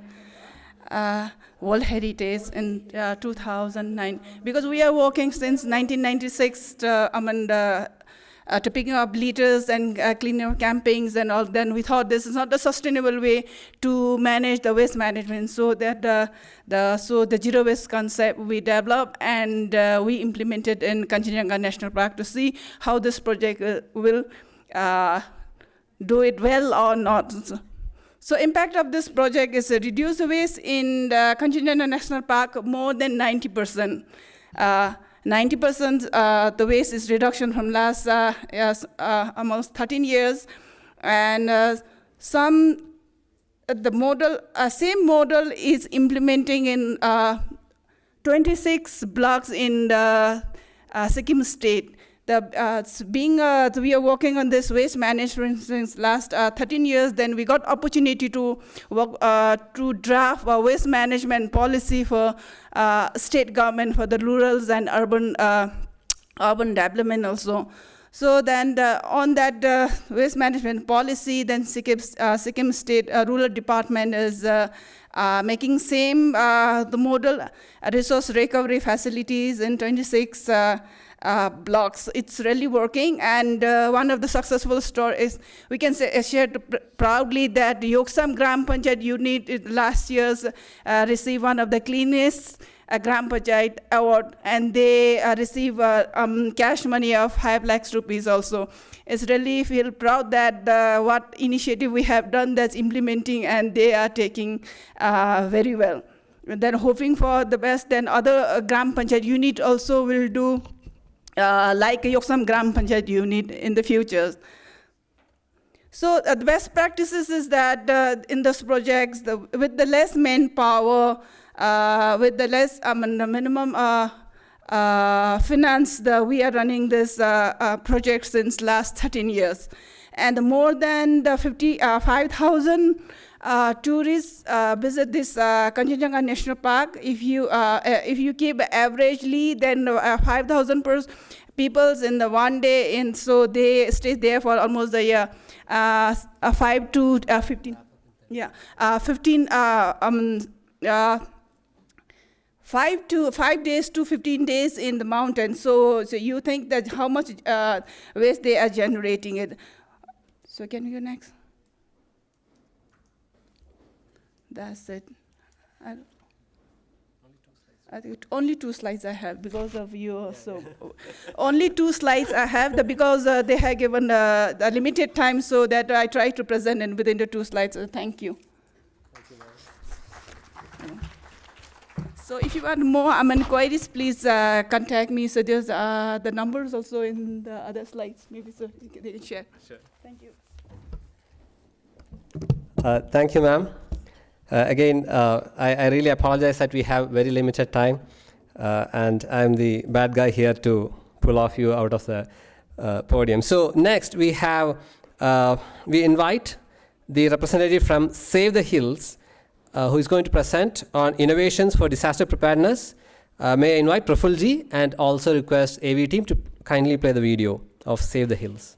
World Heritage in 2009. Because we are working since 1996 to picking up litters and cleaning up campings and all. Then we thought this is not a sustainable way to manage the waste management. So that the zero waste concept we developed and we implemented in Kanchenjunga National Park to see how this project will do it well or not. So impact of this project is to reduce the waste in the Kanchenjunga National Park more than 90%. 90% the waste is reduction from last almost 13 years, and same model is implementing in 26 blocks in the Sikkim state. We are working on this waste management since last 13 years. Then we got opportunity to work to draft a waste management policy for state government for the rurals and urban development also. So then on that waste management policy, then Sikkim State Rural Department is making same the model resource recovery facilities in 26 blocks. It's really working, and one of the successful stories we can share proudly that Yoksam Gram Panchayat unit last year's received one of the cleanest Gram Panchayat award, and they receive cash money of 5 lakhs rupees also. It's really feel proud that what initiative we have done that's implementing, and they are taking very well. And then hoping for the best, then other Gram Panchayat unit also will do like a Yoksam Gram Panchayat unit in the future. So the best practices is that in those projects, with the less manpower, with the less the minimum finance, we are running this project since last 13 years. And more than 5,000 tourists visit this Kanchenjunga National Park. If you keep averagely, then 5,000 people in the one day, and so they stay there for almost a year, 5 to 15. Yeah, 5 days to 15 days in the mountain. So you think that how much waste they are generating it. So can we go next? That's it. I think only 2 slides I have because of you. So only 2 slides I have because they have given a limited time, so that I try to present in within the 2 slides. Thank you. So if you want more inquiries, please contact me. So there's the numbers also in the other slides. Maybe so they can share. Sure. Thank you. Thank you, ma'am. Again, I really apologize that we have very limited time, and I'm the bad guy here to pull off you out of the podium. So next we have, we invite the representative from Save the Hills, who is going to present on innovations for disaster preparedness. May I invite Prafulji and also request AV team to kindly play the video of Save the Hills.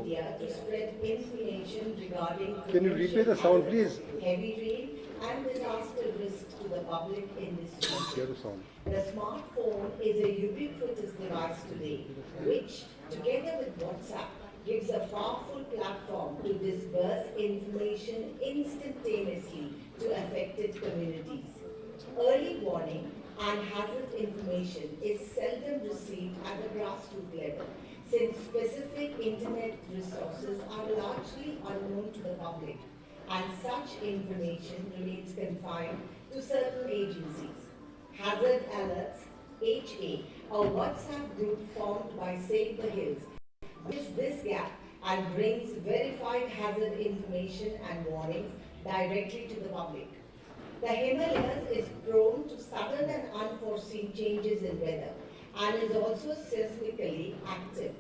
Yeah, to spread information regarding Can you replay the sound, please? heavy rain and disaster risks to the public in this region. The smartphone is a ubiquitous device today, which, together with WhatsApp, gives a powerful platform to disperse information instantaneously to affected communities. Early warning and hazard information is seldom received at the grassroots level, since specific internet resources are largely unknown to the public, and such information remains confined to certain agencies. Hazard Alerts, HA, a WhatsApp group formed by Save the Hills, bridges this gap and brings verified hazard information and warnings directly to the public. The Himalayas is prone to sudden and unforeseen changes in weather and is also seismically active.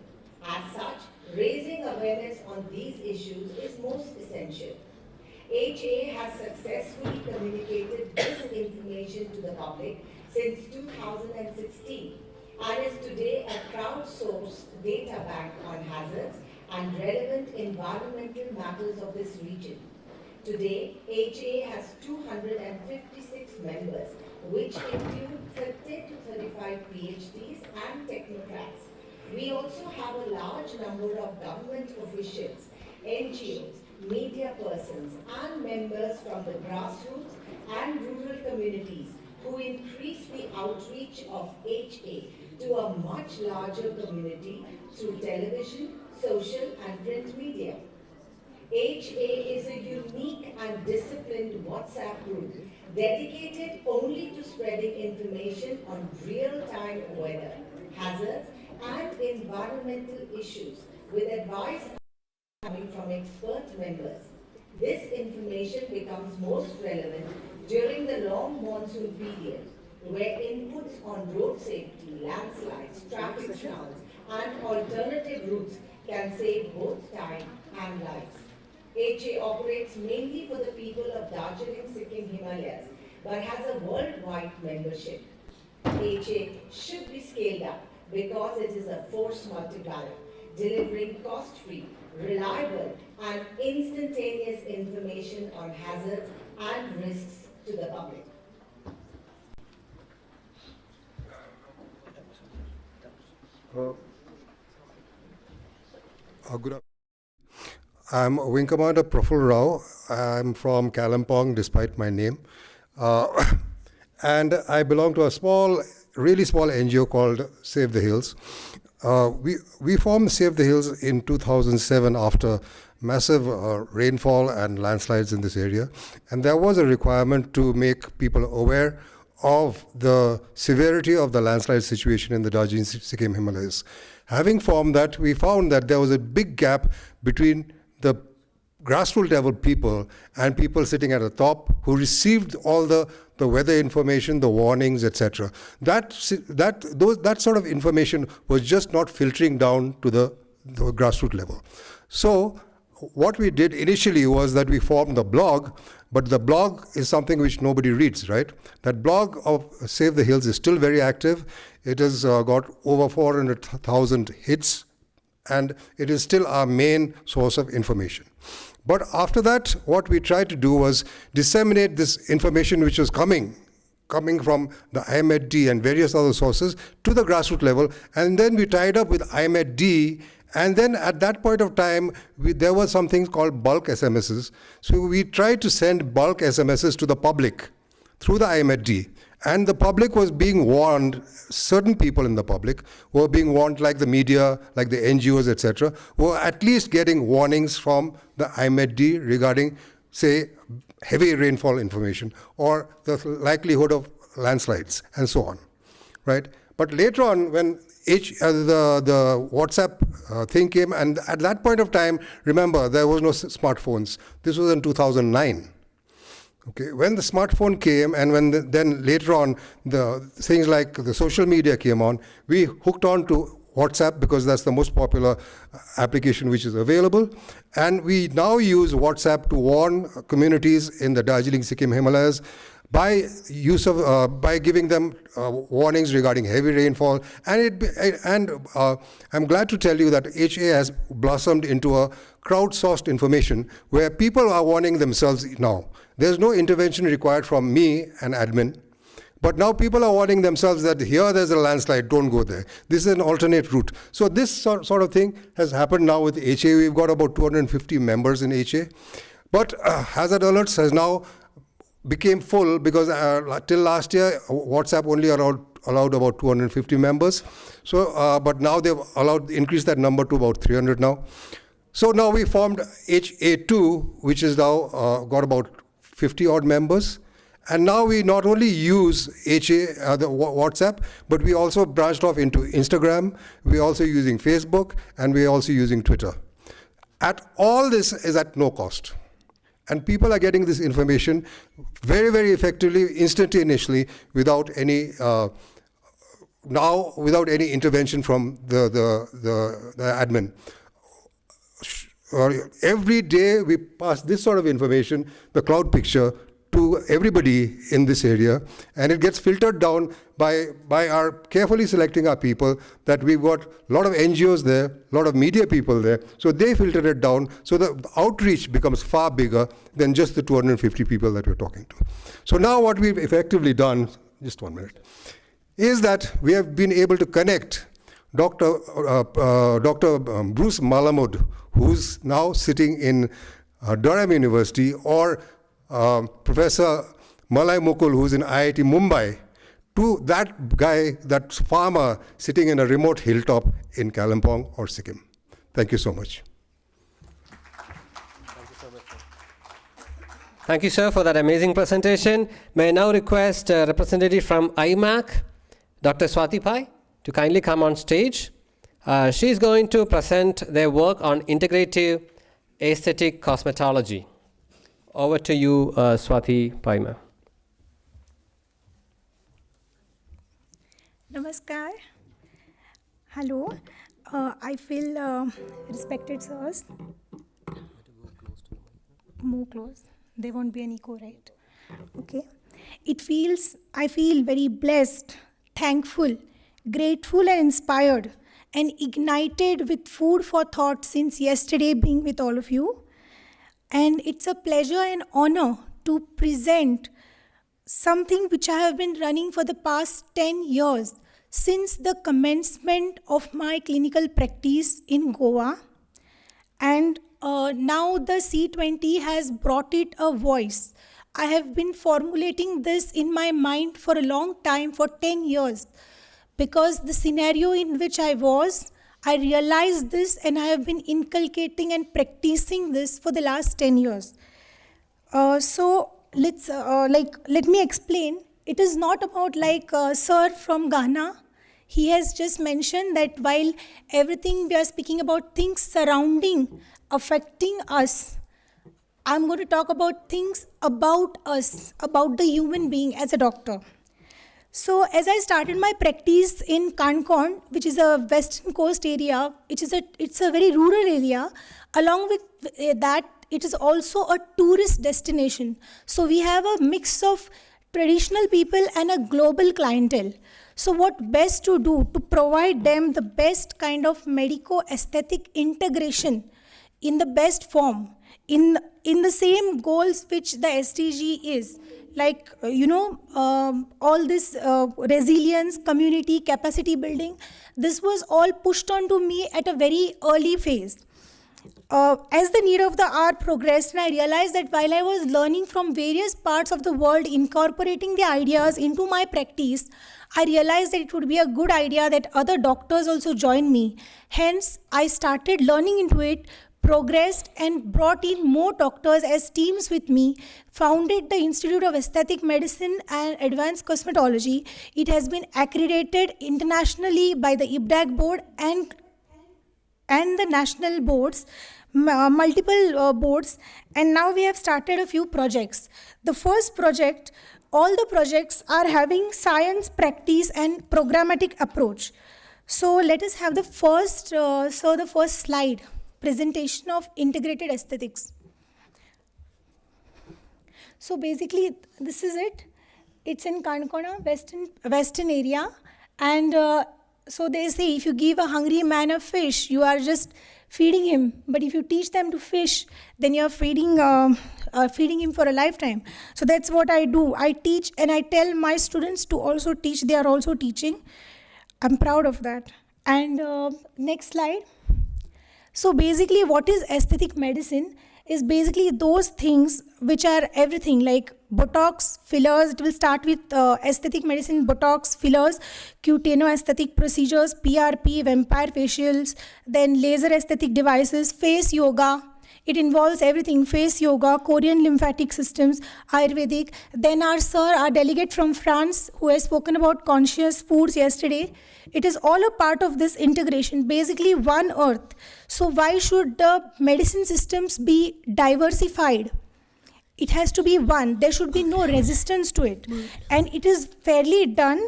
As such, raising awareness on these issues is most essential. HA has successfully communicated this information to the public since 2016 and is today a crowdsourced data bank on hazards and relevant environmental matters of this region. Today, HA has 256 members, which include 30 to 35 PhDs and technocrats. We also have a large number of government officials, NGOs, media persons, and members from the grassroots and rural communities who increase the outreach of HA to a much larger community through television, social, and print media. HA is a unique and disciplined WhatsApp group dedicated only to spreading information on real-time weather, hazards, and environmental issues with advice coming from expert members. This information becomes most relevant during the long monsoon period, where inputs on road safety, landslides, traffic snarls, and alternative routes can save both time and lives. HA operates mainly for the people of Darjeeling, Sikkim, Himalayas, but has a worldwide membership. HA should be scaled up because it is a force multiplier, delivering cost-free, reliable, and instantaneous information on hazards and risks to the public. I'm Wing Commander Praful Rao. I'm from Kalimpong, despite my name. And I belong to a really small NGO called Save the Hills. We formed Save the Hills in 2007 after massive rainfall and landslides in this area. And there was a requirement to make people aware of the severity of the landslide situation in the Darjeeling Sikkim Himalayas. Having formed that, we found that there was a big gap between the grassroots level people and people sitting at the top who received all the weather information, the warnings, etc. That sort of information was just not filtering down to the grassroots level. So what we did initially was that we formed the blog, but the blog is something which nobody reads, right? That blog of Save the Hills is still very active. It has got over 400,000 hits, and it is still our main source of information. But after that, what we tried to do was disseminate this information which was coming from the IMED-D and various other sources to the grassroots level, and then we tied up with IMED-D. And then at that point of time, there were some things called bulk SMSs. So we tried to send bulk SMSs to the public through the IMED-D. And the public was being warned, certain people in the public were being warned, like the media, like the NGOs, etc., were at least getting warnings from the IMED-D regarding, say, heavy rainfall information or the likelihood of landslides and so on, right? But later on, when the WhatsApp thing came, and at that point of time, remember, there was no smartphones. This was in 2009. Okay, when the smartphone came, and when then later on the things like the social media came on, we hooked on to WhatsApp because that's the most popular application which is available. And we now use WhatsApp to warn communities in the Darjeeling Sikkim Himalayas, by use of by giving them warnings regarding heavy rainfall, and I'm glad to tell you that HA has blossomed into a crowdsourced information where people are warning themselves now. There's no intervention required from me, an admin, but now people are warning themselves that here there's a landslide, don't go there. This is an alternate route. So this sort of thing has happened now with HA. We've got about 250 members in HA, but hazard alerts has now became full because till last year, WhatsApp only allowed about 250 members. So, but now they've increased that number to about 300 now. So now we formed HA2, which is now got about 50 odd members. And now we not only use the WhatsApp, but we also branched off into Instagram. We're also using Facebook, and we're also using Twitter. All this is at no cost. And people are getting this information very, very effectively, instantaneously, without any without any intervention from the admin. Every day we pass this sort of information, the cloud picture, to everybody in this area, and it gets filtered down by our carefully selecting our people, that we've got a lot of NGOs there, a lot of media people there, so they filter it down, so the outreach becomes far bigger than just the 250 people that we're talking to. So now what we've effectively done, just 1 minute, is that we have been able to connect Dr. Bruce Malamud, who's now sitting in Durham University, or Professor Malay Mukul, who's in IIT Mumbai, to that guy, that farmer sitting in a remote hilltop in Kalimpong or Sikkim. Thank you so much. Thank you, sir, for that amazing presentation. May I now request a representative from IMAC, Dr. Swati Pai, to kindly come on stage. She's going to present their work on integrative aesthetic cosmetology. Over to you, Swati Pai, ma'am. Namaskar. Hello. I feel respected, sirs. More close. There won't be an echo, right? Okay. I feel very blessed, thankful, grateful and inspired, and ignited with food for thought since yesterday being with all of you. And it's a pleasure and honor to present something which I have been running for the past 10 years since the commencement of my clinical practice in Goa. And now the C20 has brought it a voice. I have been formulating this in my mind for a long time, for 10 years, because the scenario in which I realized this, and I have been inculcating and practicing this for the last 10 years. So let me explain. It is not about sir from Ghana. He has just mentioned that while everything we are speaking about things surrounding, affecting us, I'm going to talk about things about us, about the human being as a doctor. So as I started my practice in Conclave, which is a western coast area, it's a very rural area. Along with that, it is also a tourist destination. So we have a mix of traditional people and a global clientele. So what best to do to provide them the best kind of medico-aesthetic integration in the best form, in the same goals which the SDG is. All this resilience, community, capacity building, this was all pushed onto me at a very early phase. As the need of the hour progressed, and I realized that while I was learning from various parts of the world, incorporating the ideas into my practice, I realized that it would be a good idea that other doctors also join me. Hence, I started learning into it, progressed and brought in more doctors as teams with me, founded the Institute of Aesthetic Medicine and Advanced Cosmetology. It has been accredited internationally by the IBDAC board and the national boards, multiple boards, and now we have started a few projects. The first project, all the projects are having science, practice and programmatic approach. So let us have the first slide. Presentation of integrated aesthetics. So basically, this is it. It's in Kankona, western area. And so they say if you give a hungry man a fish, you are just feeding him. But if you teach them to fish, then you are feeding him for a lifetime. So that's what I do. I teach and I tell my students to also teach. They are also teaching. I'm proud of that. And next slide. So basically what is aesthetic medicine is basically those things which are everything like Botox, fillers. It will start with aesthetic medicine, Botox, fillers, cutano-aesthetic procedures, PRP, vampire facials, then laser aesthetic devices, face yoga. It involves everything, face yoga, Korean lymphatic systems, Ayurvedic. Then our delegate from France, who has spoken about conscious foods yesterday, it is all a part of this integration, basically one earth. So why should the medicine systems be diversified? It has to be one. There should be no resistance to it. And it is fairly done.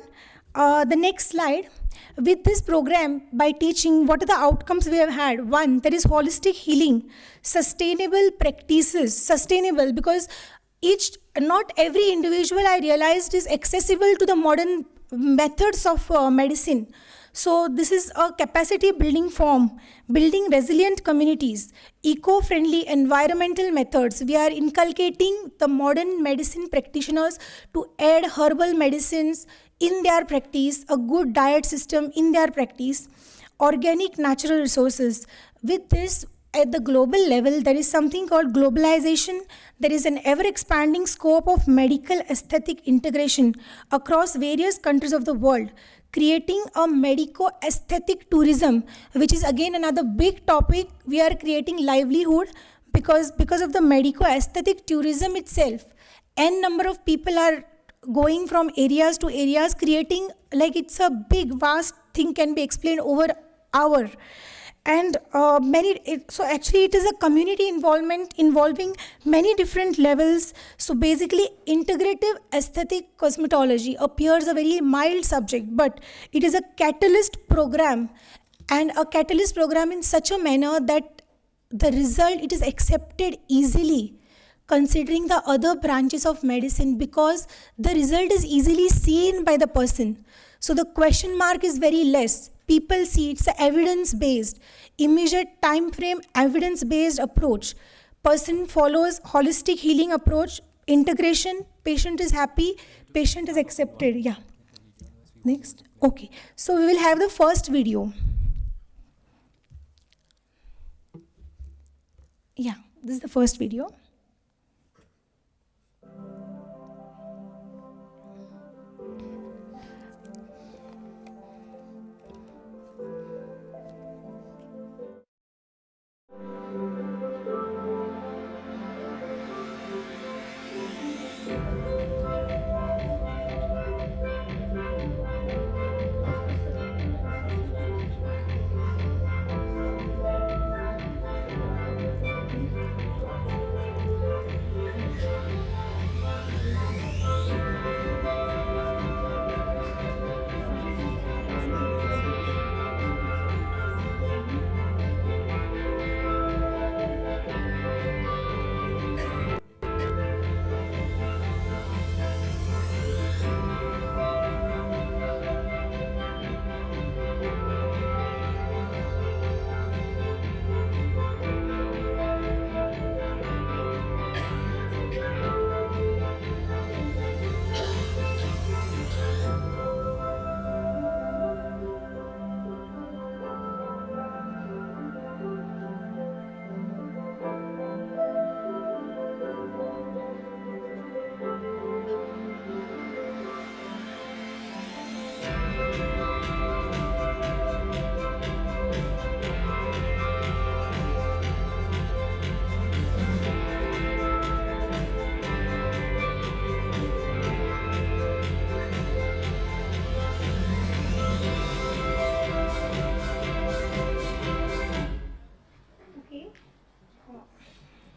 The next slide. With this program, by teaching, what are the outcomes we have had? One, there is holistic healing, sustainable practices, sustainable because not every individual I realized is accessible to the modern methods of medicine. So this is a capacity building form, building resilient communities, eco-friendly environmental methods. We are inculcating the modern medicine practitioners to add herbal medicines in their practice, a good diet system in their practice, organic natural resources. With this, at the global level, there is something called globalization. There is an ever-expanding scope of medical aesthetic integration across various countries of the world, creating a medico-aesthetic tourism, which is again another big topic. We are creating livelihood because of the medico-aesthetic tourism itself. N number of people are going from areas to areas, creating, like it's a big, vast thing can be explained over hour. And so actually it is a community involvement involving many different levels. So basically integrative aesthetic cosmetology appears a very mild subject, but it is a catalyst program, and a catalyst program in such a manner that the result, it is accepted easily considering the other branches of medicine because the result is easily seen by the person. So the question mark is very less. People see it's evidence-based, immediate time frame, evidence-based approach. Person follows holistic healing approach, integration, patient is happy, patient is accepted. Yeah. Next. Okay. So we will have the first video. Yeah, this is the first video.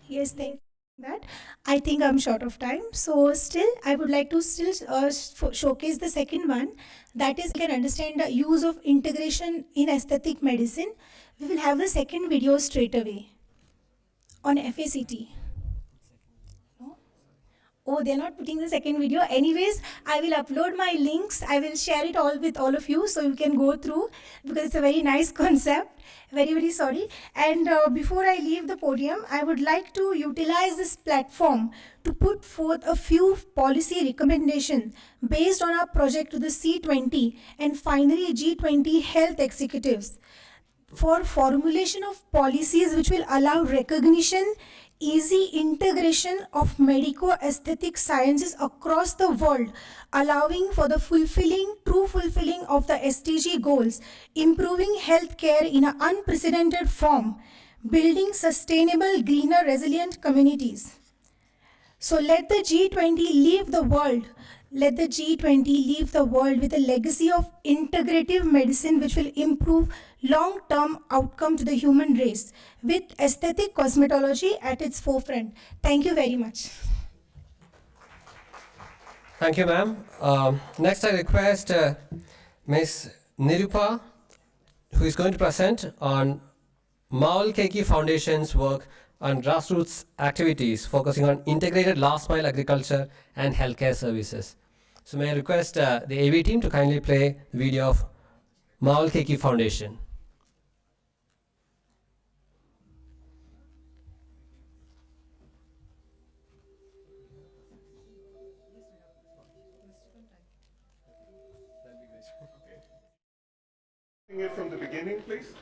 Yes, thank you. That I think I'm short of time. So still, I would like to showcase the second one. That is, you can understand the use of integration in aesthetic medicine. We will have the second video straight away on FACT. No? Oh, they're not putting the second video. Anyways, I will upload my links. I will share it all with all of you so you can go through, because it's a very nice concept. Very, very sorry. And before I leave the podium, I would like to utilize this platform to put forth a few policy recommendations based on our project to the C20 and finally G20 health executives for formulation of policies which will allow recognition, easy integration of medico-aesthetic sciences across the world, allowing for the true fulfilling of the SDG goals, improving healthcare in an unprecedented form, building sustainable, greener, resilient communities. So let the G20 leave the world. Let the G20 leave the world with a legacy of integrative medicine which will improve long-term outcome to the human race with aesthetic cosmetology at its forefront. Thank you very much. Thank you, ma'am. Next, I request Ms. Nirupa, who is going to present on Maul Keki Foundation's work on grassroots activities focusing on integrated last-mile agriculture and healthcare services. So may I request the AV team to kindly play the video of Maul Keki Foundation. It from the beginning, please.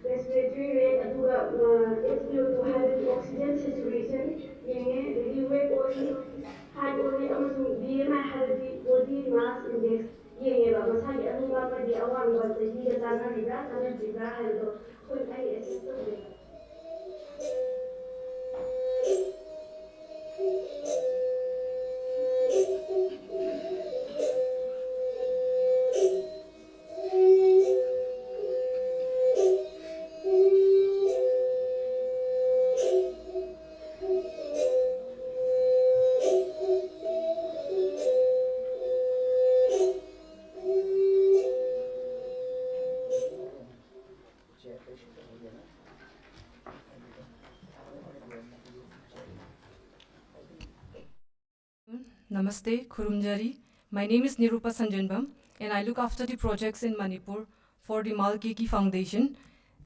Respiratory rate, oxygen saturation, weight only, height only, BMI body mass index, masagi awang Namaste, Kurumjari. My name is Nirupa Sanjanbam, and I look after the projects in Manipur for the Maul Keki Foundation,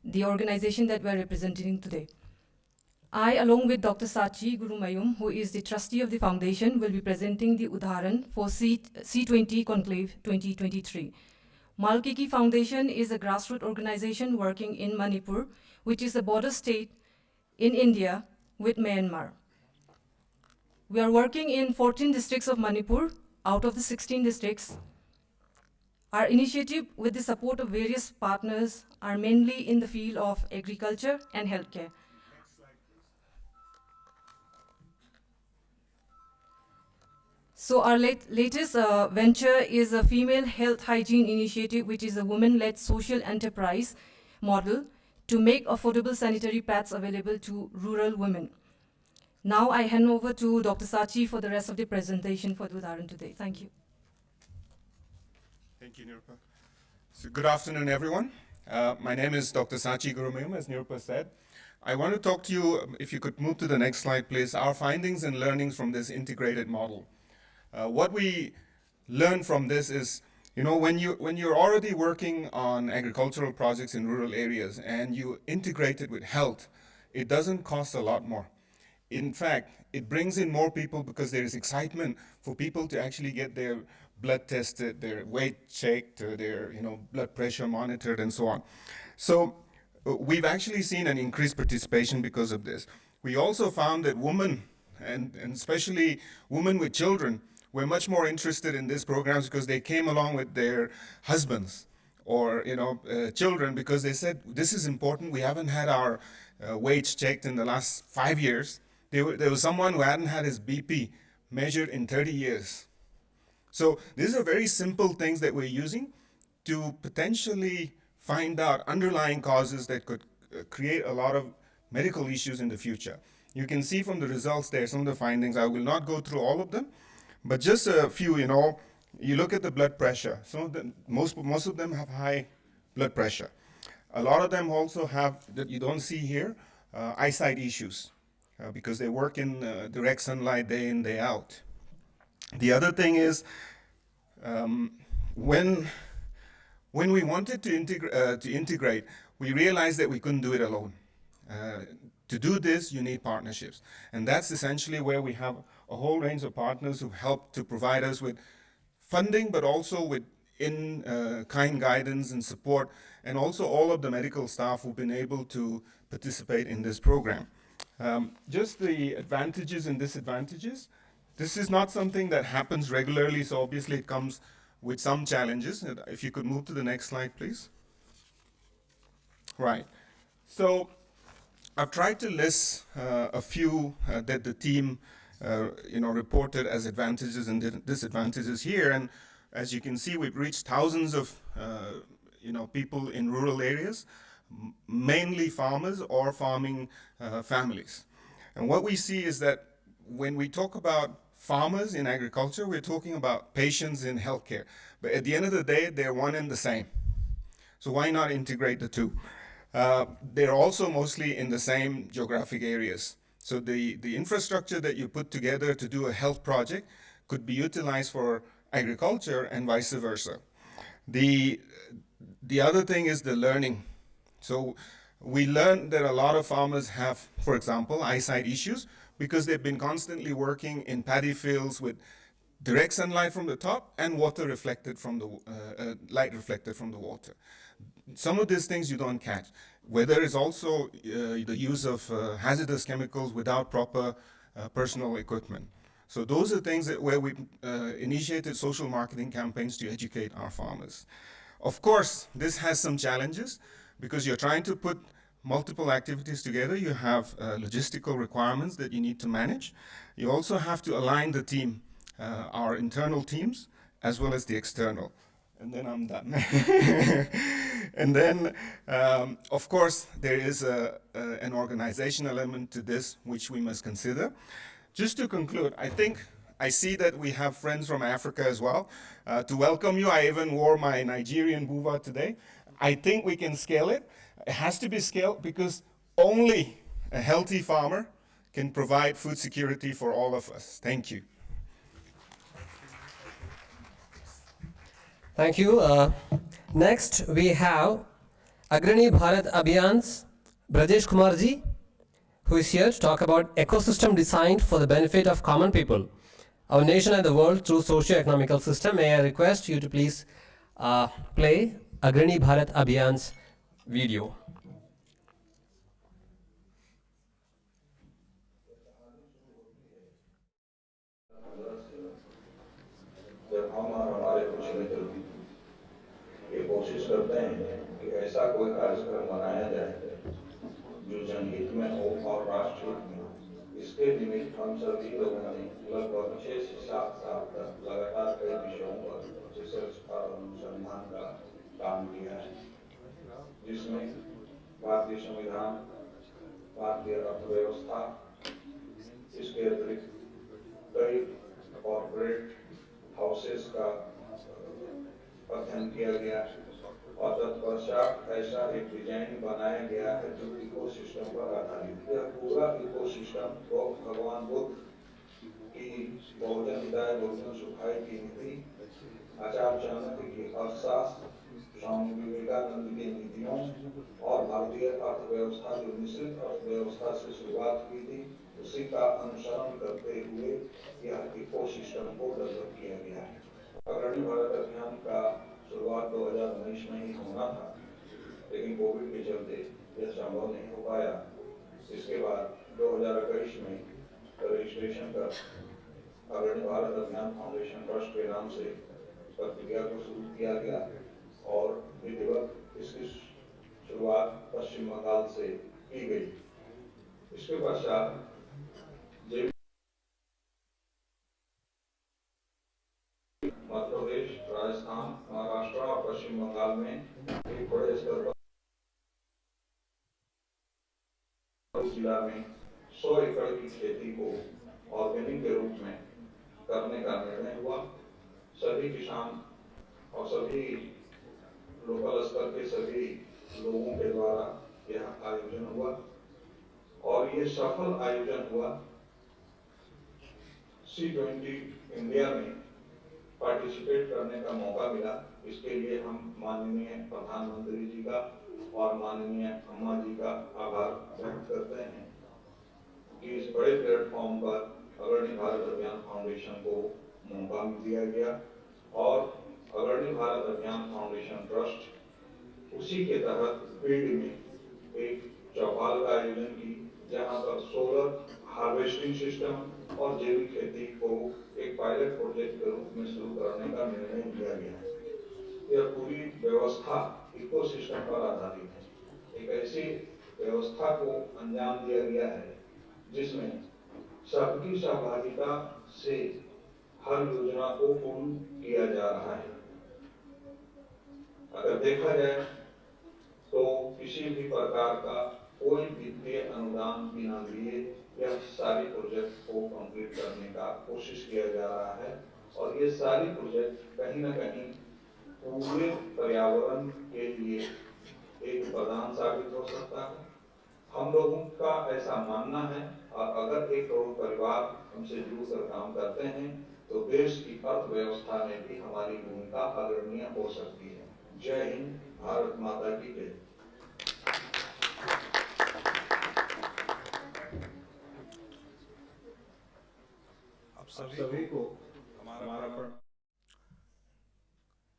the organization that we are representing today. I, along with Dr. Sachi Gurumayum, who is the trustee of the foundation, will be presenting the Udaharan for C20 Conclave 2023. Maul Keki Foundation is a grassroots organization working in Manipur, which is a border state in India with Myanmar. We are working in 14 districts of Manipur out of the 16 districts. Our initiative, with the support of various partners, are mainly in the field of agriculture and healthcare. So our latest venture is a female health hygiene initiative, which is a women-led social enterprise model to make affordable sanitary pads available to rural women. Now I hand over to Dr. Sachi for the rest of the presentation for the Udaharan today. Thank you. Thank you, Nirupa. So good afternoon, everyone. My name is Dr. Sachi Gurumayum, as Nirupa said. I want to talk to you, if you could move to the next slide, please, our findings and learnings from this integrated model. What we learned from this is, you know, when you're already working on agricultural projects in rural areas and you integrate it with health, it doesn't cost a lot more. In fact, it brings in more people because there is excitement for people to actually get their blood tested, their weight checked, their blood pressure monitored, and so on. So we've actually seen an increased participation because of this. We also found that women, and especially women with children, were much more interested in these programs because they came along with their husbands or children, because they said, this is important. We haven't had our weights checked in the last 5 years. There was someone who hadn't had his BP measured in 30 years. So these are very simple things that we're using to potentially find out underlying causes that could create a lot of medical issues in the future. You can see from the results there some of the findings. I will not go through all of them, but just a few. You look at the blood pressure. Some of them, most of them have high blood pressure. A lot of them also have, that you don't see here, eyesight issues. Because they work in direct sunlight day in, day out. The other thing is, when we wanted to integrate, we realized that we couldn't do it alone. To do this, you need partnerships. And that's essentially where we have a whole range of partners who help to provide us with funding, but also with in-kind guidance and support, and also all of the medical staff who've been able to participate in this program. Just the advantages and disadvantages. This is not something that happens regularly, so obviously it comes with some challenges. If you could move to the next slide, please. Right. So I've tried to list a few that the team reported as advantages and disadvantages here. And as you can see, we've reached thousands of people in rural areas, mainly farmers or farming families. And what we see is that when we talk about farmers in agriculture, we're talking about patients in healthcare. But at the end of the day, they're one and the same. So why not integrate the two? They're also mostly in the same geographic areas. So the infrastructure that you put together to do a health project could be utilized for agriculture and vice versa. The other thing is the learning. So we learned that a lot of farmers have, for example, eyesight issues because they've been constantly working in paddy fields with direct sunlight from the top and water reflected from the light reflected from the water. Some of these things you don't catch. Weather is also the use of hazardous chemicals without proper personal equipment. So those are things where we initiated social marketing campaigns to educate our farmers. Of course, this has some challenges because you're trying to put multiple activities together. You have logistical requirements that you need to manage. You also have to align the team, our internal teams, as well as the external. And then I'm done. And then, of course, there is an organizational element to this, which we must consider. Just to conclude, I see that we have friends from Africa as well. To welcome you, I even wore my Nigerian buva today. I think we can scale it. It has to be scaled because only a healthy farmer can provide food security for all of us. Thank you. Thank you. Next, we have Agrani Bharat Abhiyan's Brajesh Kumarji, who is here to talk about ecosystem designed for the benefit of common people, our nation and the world through socio-economical system. May I request you to please play Agrani Bharat Abhiyan's video. जब हम और हमारे कुछ मित्र ये कोशिश करते हैं कि ऐसा कोई कार्यक्रम बनाया जाए जो जनहित में हो और राष्ट्रहित में, इसके निमित्त हम सभी लोगों ने लगभग 6 से 7 साल तक लगातार कई विषयों पर रिसर्च और अनुसंधान का काम किया है, जिसमें भारतीय संविधान, भारतीय अर्थव्यवस्था, इसके अतिरिक्त कई कॉर्पोरेट हाउसेस का अध्ययन किया गया और तत्पश्चात ऐसा एक डिजाइन बनाया गया है जो इकोसिस्टम पर आधारित। यह पूरा इकोसिस्टम तो भगवान बुद्ध की बहुजन हिताय बहुजन सुखाय की नीति, आचार्य चाणक्य की अर्थशास्त्र, स्वामी विवेकानंद की नीतियों और भारतीय अर्थव्यवस्था जो मिश्रित अर्थव्यवस्था से शुरुआत हुई थी, उसी का अनुसरण करते हुए यह इकोसिस्टम को डेवलप किया गया है। अग्रणी भारत अभियान का शुरुआत 2019 में ही होना था, लेकिन कोविड के चलते यह संभव नहीं हो पाया। इसके बाद 2021 में रजिस्ट्रेशन कर अग्रणी भारत अभियान फाउंडेशन ट्रस्ट के नाम से प्रक्रिया को शुरू किया गया और विधिवत इसकी शुरुआत पश्चिम बंगाल से की गई। इसके पश्चात मध्य प्रदेश, राजस्थान, महाराष्ट्र और पश्चिम बंगाल में एक बड़े स्तर पर जिला में 100 एकड़ की खेती को ऑर्गेनिक के रूप में करने का निर्णय हुआ। सभी किसान और सभी लोकल स्तर के सभी लोगों के द्वारा यह आयोजन हुआ और ये सफल आयोजन हुआ। C20 इंडिया में पार्टिसिपेट करने का मौका मिला। इसके लिए हम माननीय प्रधानमंत्री जी का और माननीय अम्मा जी का आभार व्यक्त करते हैं कि इस बड़े प्लेटफॉर्म पर अग्रणी भारत अभियान फाउंडेशन को मौका दिया गया और अग्रणी भारत अभियान फाउंडेशन ट्रस्ट उसी के तहत फील्ड में एक चौपाल का आयोजन की, जहां पर सोलर हार्वेस्टिंग सिस्टम और जैविक खेती को एक पायलट प्रोजेक्ट के रूप में शुरू करने का निर्णय लिया गया है। यह पूरी व्यवस्था इकोसिस्टम पर आधारित है। एक ऐसी व्यवस्था को अंजाम दिया गया है जिसमें सबकी सहभागिता से हर योजना को पूर्ण किया जा रहा है। अगर देखा जाए तो किसी भी प्रकार का कोई वित्तीय अनुदान बिना लिए यह सारे प्रोजेक्ट को कंप्लीट करने का कोशिश किया जा रहा है और ये सारी प्रोजेक्ट कहीं न कहीं पूरे पर्यावरण के लिए एक वरदान साबित हो सकता है। हम लोगों का ऐसा मानना है और अगर 1 करोड़ परिवार हमसे जुड़कर काम करते हैं तो देश की अर्थव्यवस्था में भी हमारी भूमिका अग्रणीय हो सकती है। जय हिंद, भारत माता की जय। आप सभी को हमारा प्रणाम।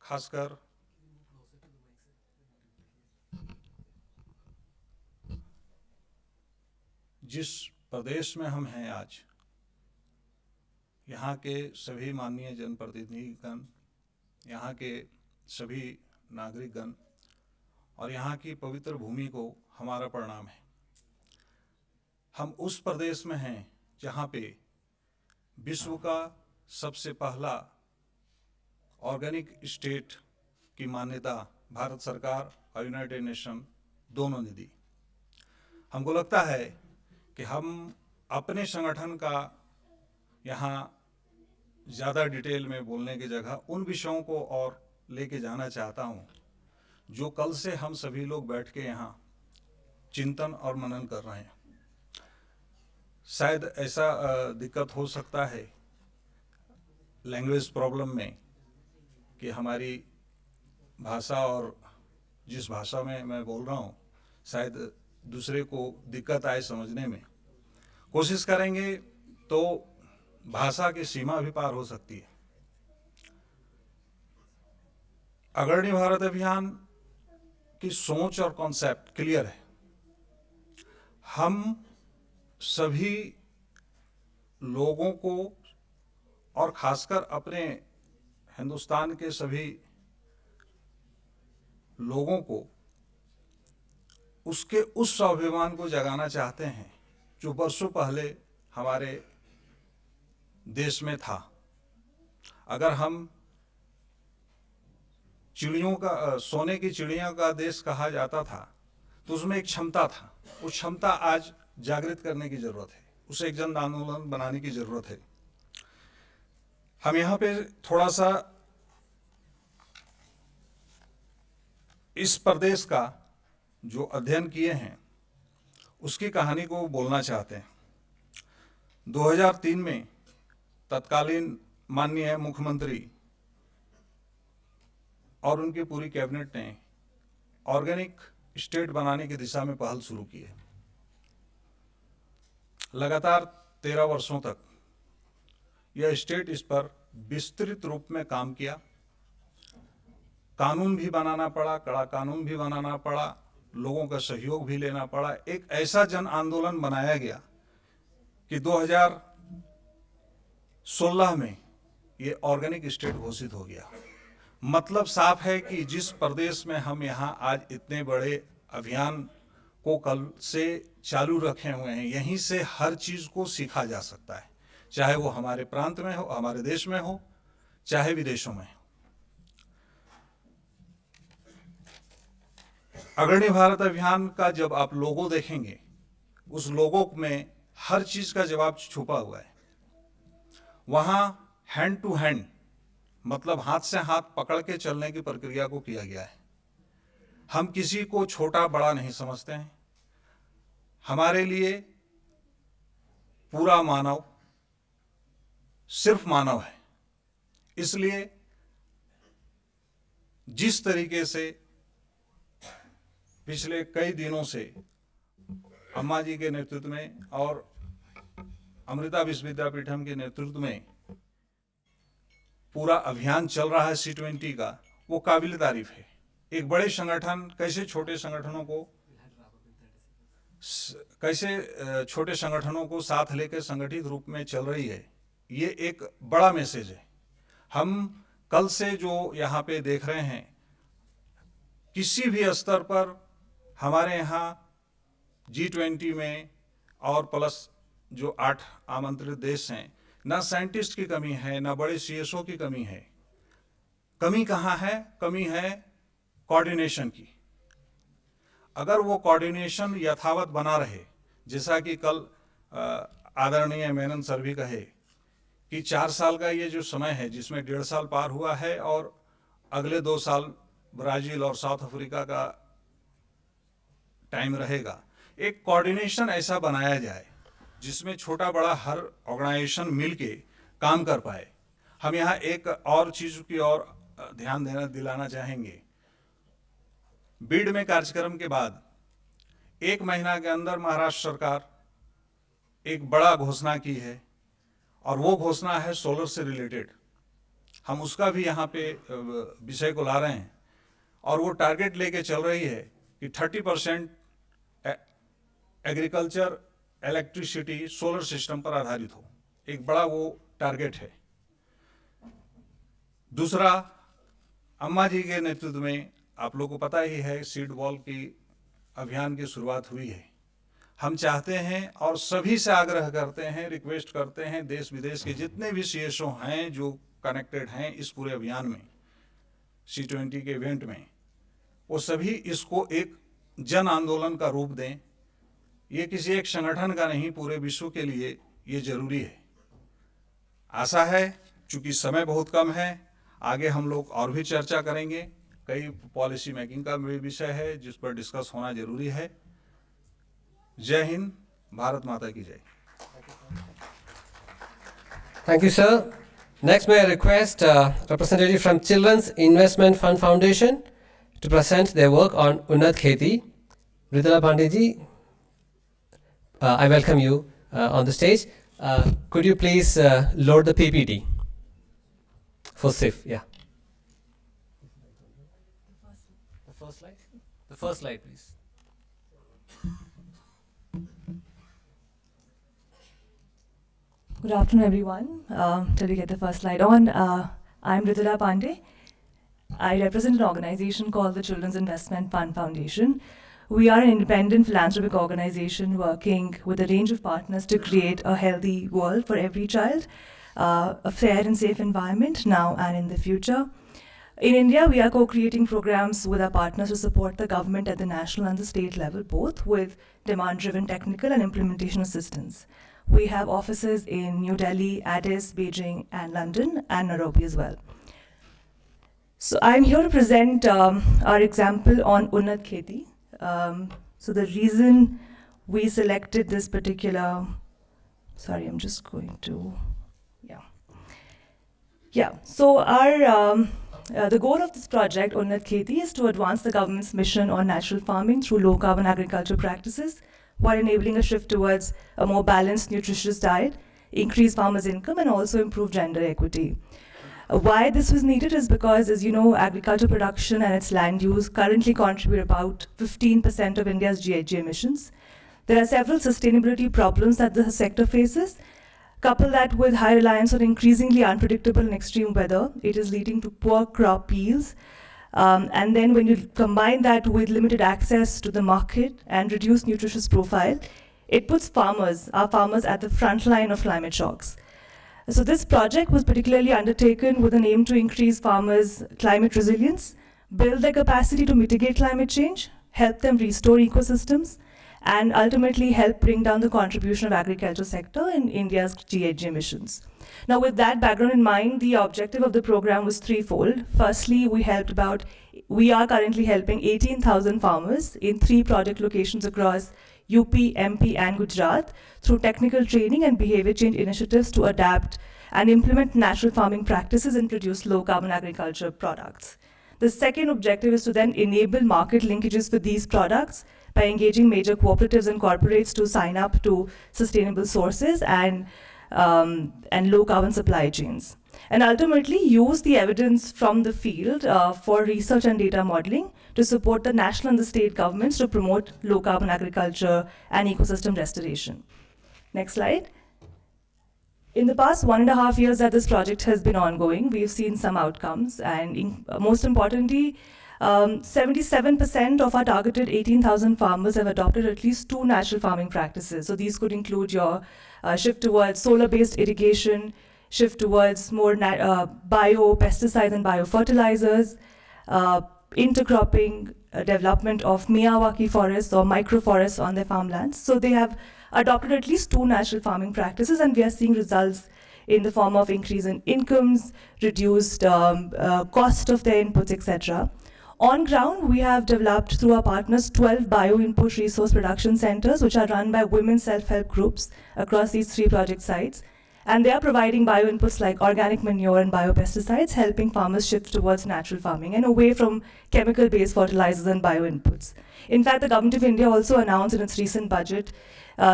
खासकर जिस प्रदेश में हम हैं आज, यहाँ के सभी माननीय जनप्रतिनिधिगण, यहाँ के सभी नागरिकगण और यहाँ की पवित्र भूमि को हमारा प्रणाम है। हम उस प्रदेश में हैं जहाँ पे विश्व का सबसे पहला ऑर्गेनिक स्टेट की मान्यता भारत सरकार और यूनाइटेड नेशन दोनों ने दी। हमको लगता है कि हम अपने संगठन का यहाँ ज़्यादा डिटेल में बोलने की जगह उन विषयों को और लेके जाना चाहता हूँ जो कल से हम सभी लोग बैठ के यहाँ चिंतन और मनन कर रहे हैं। शायद ऐसा दिक्कत हो सकता है लैंग्वेज प्रॉब्लम में कि हमारी भाषा और जिस भाषा में मैं बोल रहा हूँ शायद दूसरे को दिक्कत आए समझने में। कोशिश करेंगे तो भाषा की सीमा भी पार हो सकती है। अग्रणी भारत अभियान की सोच और कॉन्सेप्ट क्लियर है। हम सभी लोगों को और खासकर अपने हिंदुस्तान के सभी लोगों को उसके उस स्वाभिमान को जगाना चाहते हैं जो वर्षों पहले हमारे देश में था। अगर हम चिड़ियों का सोने की चिड़ियों का देश कहा जाता था तो उसमें एक क्षमता था। उस क्षमता आज जागृत करने की जरूरत है, उसे एक जन आंदोलन बनाने की जरूरत है। हम यहाँ पे थोड़ा सा इस प्रदेश का जो अध्ययन किए हैं उसकी कहानी को बोलना चाहते हैं। 2003 में तत्कालीन माननीय मुख्यमंत्री और उनकी पूरी कैबिनेट ने ऑर्गेनिक स्टेट बनाने की दिशा में पहल शुरू की है। लगातार 13 वर्षों तक यह स्टेट इस पर विस्तृत रूप में काम किया। कानून भी बनाना पड़ा, कड़ा कानून भी बनाना पड़ा, लोगों का सहयोग भी लेना पड़ा। एक ऐसा जन आंदोलन बनाया गया कि 2016 में ये ऑर्गेनिक स्टेट घोषित हो गया। मतलब साफ है कि जिस प्रदेश में हम यहाँ आज इतने बड़े अभियान को कल से चालू रखे हुए हैं, यहीं से हर चीज को सीखा जा सकता है, चाहे वो हमारे प्रांत में हो, हमारे देश में हो, चाहे विदेशों में हो। अग्रणी भारत अभियान का जब आप लोगो देखेंगे, उस लोगो में हर चीज का जवाब छुपा हुआ है। वहां हैंड टू हैंड, मतलब हाथ से हाथ पकड़ के चलने की प्रक्रिया को किया गया है। हम किसी को छोटा बड़ा नहीं समझते हैं। हमारे लिए पूरा मानव सिर्फ मानव है। इसलिए जिस तरीके से पिछले कई दिनों से अम्मा जी के नेतृत्व में और अमृता विश्वविद्यापीठम के नेतृत्व में पूरा अभियान चल रहा है C20 का, वो काबिल तारीफ है। एक बड़े संगठन कैसे छोटे संगठनों को साथ लेकर संगठित रूप में चल रही है, ये एक बड़ा मैसेज है। हम कल से जो यहाँ पे देख रहे हैं, किसी भी स्तर पर हमारे यहाँ G20 में और प्लस जो 8 आमंत्रित देश हैं, ना साइंटिस्ट की कमी है, ना बड़े CSO की कमी है। कमी कहाँ है? कमी है कोऑर्डिनेशन की। अगर वो कोऑर्डिनेशन यथावत बना रहे, जैसा कि कल आदरणीय मेनन सर भी कहे कि 4 साल का ये जो समय है, जिसमें 1.5 साल पार हुआ है और अगले 2 साल ब्राजील और साउथ अफ्रीका का टाइम रहेगा, एक कोऑर्डिनेशन ऐसा बनाया जाए जिसमें छोटा बड़ा हर ऑर्गेनाइजेशन मिलके काम कर पाए। हम यहाँ एक और चीज की ओर ध्यान दिलाना चाहेंगे। बीड में कार्यक्रम के बाद 1 महीना के अंदर महाराष्ट्र सरकार एक बड़ा घोषणा की है, और वो घोषणा है सोलर से रिलेटेड। हम उसका भी यहाँ पे विषय को ला रहे हैं, और वो टारगेट लेके चल रही है कि 30% एग्रीकल्चर इलेक्ट्रिसिटी सोलर सिस्टम पर आधारित हो। एक बड़ा वो टारगेट है। दूसरा, अम्मा जी के नेतृत्व में आप लोगों को पता ही है, सीड बॉल की अभियान की शुरुआत हुई है। हम चाहते हैं और सभी से आग्रह करते हैं, रिक्वेस्ट करते हैं, देश विदेश के जितने भी CSO हैं जो कनेक्टेड हैं इस पूरे अभियान में, C20 के इवेंट में, वो सभी इसको एक जन आंदोलन का रूप दें। ये किसी एक संगठन का नहीं, पूरे विश्व के लिए ये जरूरी है। आशा है, चूंकि समय बहुत कम है, आगे हम लोग और भी चर्चा करेंगे। कई पॉलिसी मेकिंग का भी विषय है जिस पर डिस्कस होना जरूरी है। जय हिंद, भारत माता की जय। Thank you, sir. Next, may I request a representative from Children's Investment Fund Foundation to present their work on Unnat Kheti. Ritala Pandeyji, I welcome you on the stage. Could you please load the PPT for SIF? Yeah. The first slide, please. Good afternoon, everyone. Till we get the first slide on, I'm Ritala Pandey. I represent an organization called the Children's Investment Fund Foundation. We are an independent philanthropic organization working with a range of partners to create a healthy world for every child, a fair and safe environment now and in the future. In India, we are co-creating programs with our partners to support the government at the national and the state level, both with demand-driven technical and implementation assistance. We have offices in New Delhi, Addis, Beijing, and London, and Nairobi as well. So I'm here to present our example on Unnat Kheti. So the reason we selected this particular, sorry, I'm just going to, so our, the goal of this project, Unnat Kheti, is to advance the government's mission on natural farming through low-carbon agriculture practices while enabling a shift towards a more balanced, nutritious diet, increase farmers' income, and also improve gender equity. Why this was needed is because, as you know, agriculture production and its land use currently contribute about 15% of India's GHG emissions. There are several sustainability problems that the sector faces. Couple that with high reliance on increasingly unpredictable and extreme weather, it is leading to poor crop yields. And then when you combine that with limited access to the market and reduced nutritious profile, it puts our farmers at the front line of climate shocks. So this project was particularly undertaken with an aim to increase farmers' climate resilience, build their capacity to mitigate climate change, help them restore ecosystems, and ultimately help bring down the contribution of agriculture sector in India's GHG emissions. Now, with that background in mind, the objective of the program was threefold. Firstly, we are currently helping 18,000 farmers in 3 project locations across UP, MP, and Gujarat through technical training and behavior change initiatives to adapt and implement natural farming practices and produce low-carbon agriculture products. The second objective is to then enable market linkages for these products by engaging major cooperatives and corporates to sign up to sustainable sources and low-carbon supply chains. And ultimately use the evidence from the field for research and data modeling to support the national and the state governments to promote low-carbon agriculture and ecosystem restoration. Next slide. In the past 1.5 years that this project has been ongoing, we've seen some outcomes, and most importantly, 77% of our targeted 18,000 farmers have adopted at least 2 natural farming practices. So these could include your shift towards solar-based irrigation, shift towards more bio-pesticides and biofertilizers, intercropping, development of Miyawaki forests or microforests on their farmlands. So they have adopted at least 2 natural farming practices, and we are seeing results in the form of increase in incomes, reduced cost of their inputs, etc. On ground, we have developed through our partners 12 bio-input resource production centers, which are run by women self-help groups across these 3 project sites. And they are providing bio-inputs like organic manure and biopesticides, helping farmers shift towards natural farming and away from chemical-based fertilizers and bio-inputs. In fact, the Government of India also announced in its recent budget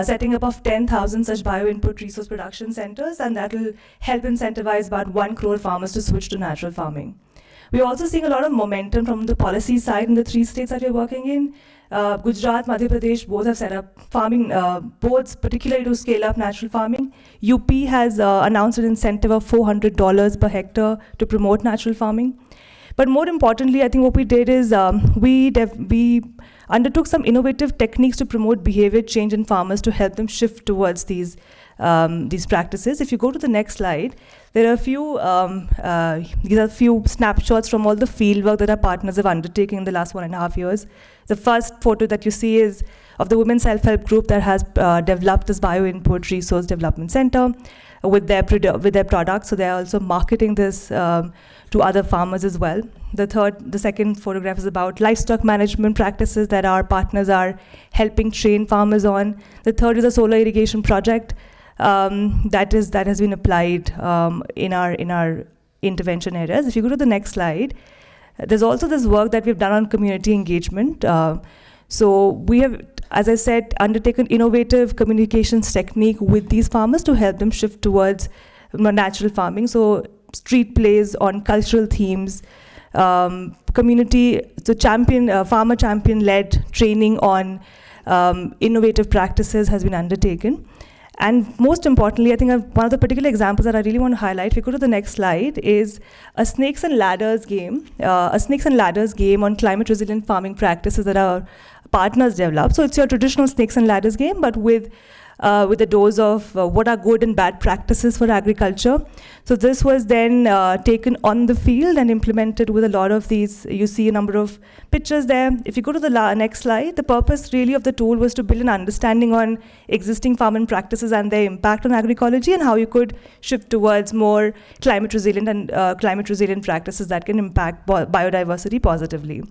setting up of 10,000 such bio-input resource production centers, and that will help incentivize about 1 crore farmers to switch to natural farming. We're also seeing a lot of momentum from the policy side in the 3 states that we're working in. Gujarat, Madhya Pradesh both have set up farming boards, particularly to scale up natural farming. UP has announced an incentive of $400 per hectare to promote natural farming. But more importantly, I think what we did is we undertook some innovative techniques to promote behavior change in farmers to help them shift towards these practices. If you go to the next slide, there are these are a few snapshots from all the field work that our partners have undertaken in the last 1.5 years. The first photo that you see is of the Women Self-Help Group that has developed this Bio-Input Resource Development Center with their products. So they're also marketing this to other farmers as well. The second photograph is about livestock management practices that our partners are helping train farmers on. The third is a solar irrigation project that has been applied in our intervention areas. If you go to the next slide, there's also this work that we've done on community engagement. So we have, as I said, undertaken innovative communications technique with these farmers to help them shift towards natural farming. So street plays on cultural themes, farmer champion-led training on innovative practices has been undertaken. And most importantly, I think one of the particular examples that I really want to highlight, if you go to the next slide, is a snakes and ladders game on climate resilient farming practices that our partners developed. So it's your traditional snakes and ladders game, but with with a dose of what are good and bad practices for agriculture. So this was then taken on the field and implemented with a lot of these. You see a number of pictures there. If you go to the next slide, the purpose really of the tool was to build an understanding on existing farming practices and their impact on agroecology and how you could shift towards more climate resilient practices that can impact biodiversity positively.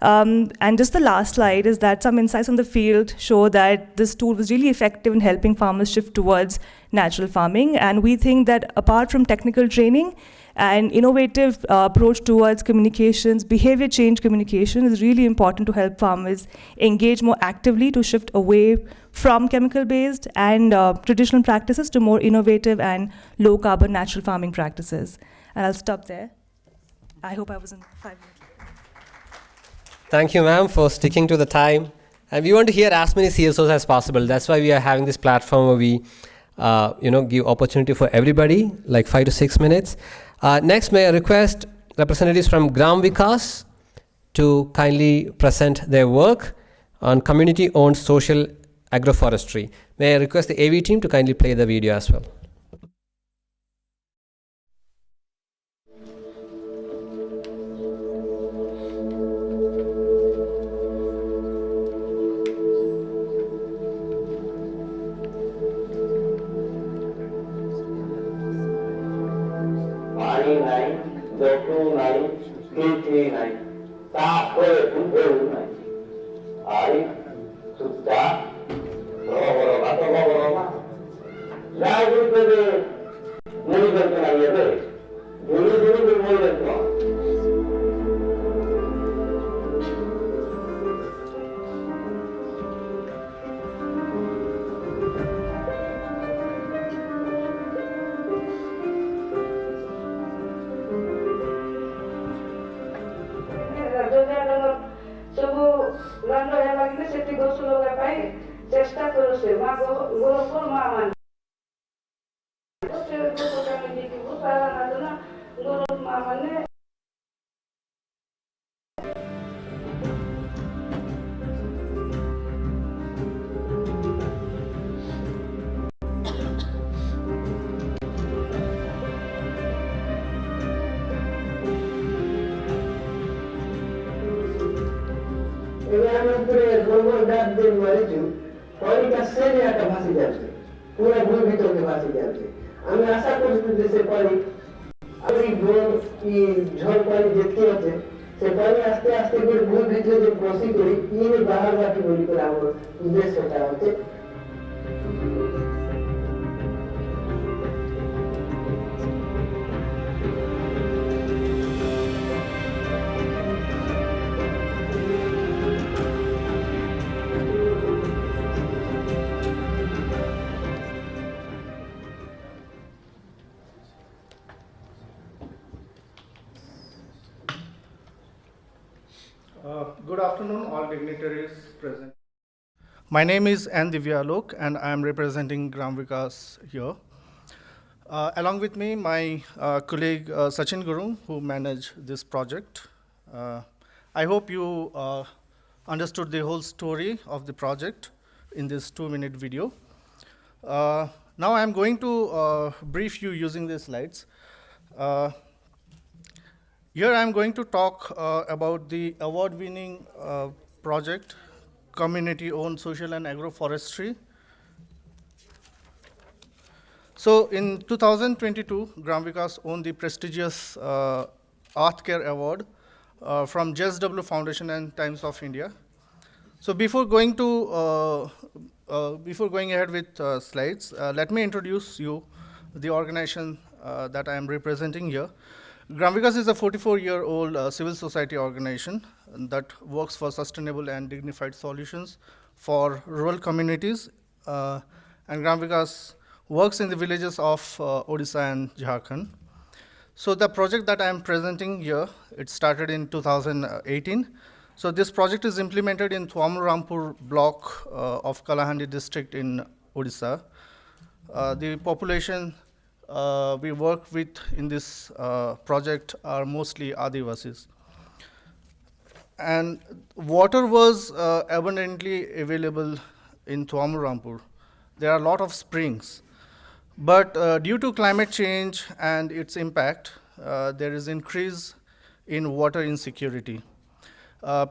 And just the last slide is that some insights on the field show that this tool was really effective in helping farmers shift towards natural farming. And we think that apart from technical training, an innovative approach towards communications, behavior change communication is really important to help farmers engage more actively to shift away from chemical-based and traditional practices to more innovative and low-carbon natural farming practices. And I'll stop there. I hope I was in 5 minutes. Thank you, ma'am, for sticking to the time. And we want to hear as many CSOs as possible. That's why we are having this platform where we give opportunity for everybody, like 5 to 6 minutes. Next, may I request representatives from Gram Vikas to kindly present their work on community-owned social agroforestry. May I request the AV team to kindly play the video as well. Good afternoon, all dignitaries present. My name is N. Divyalok, and I am representing Gram Vikas here. Along with me, my colleague Sachin Guru, who managed this project. I hope you understood the whole story of the project in this 2-minute video. Now I'm going to brief you using these slides. Here I'm going to talk about the award-winning project, Community-Owned Social and Agroforestry. So in 2022, Gram Vikas won the prestigious Earth Care Award from JSW Foundation and Times of India. So before going ahead with slides, let me introduce you the organization that I am representing here. Gram Vikas is a 44-year-old civil society organization that works for sustainable and dignified solutions for rural communities. And Gram Vikas works in the villages of Odisha and Jharkhand. So the project that I am presenting here, it started in 2018. So this project is implemented in Rampur block of Kalahandi district in Odisha. The population we work with in this project are mostly Adivasis. And water was abundantly available in Rampur. there are a lot of springs. But due to climate change and its impact, there is increase in water insecurity.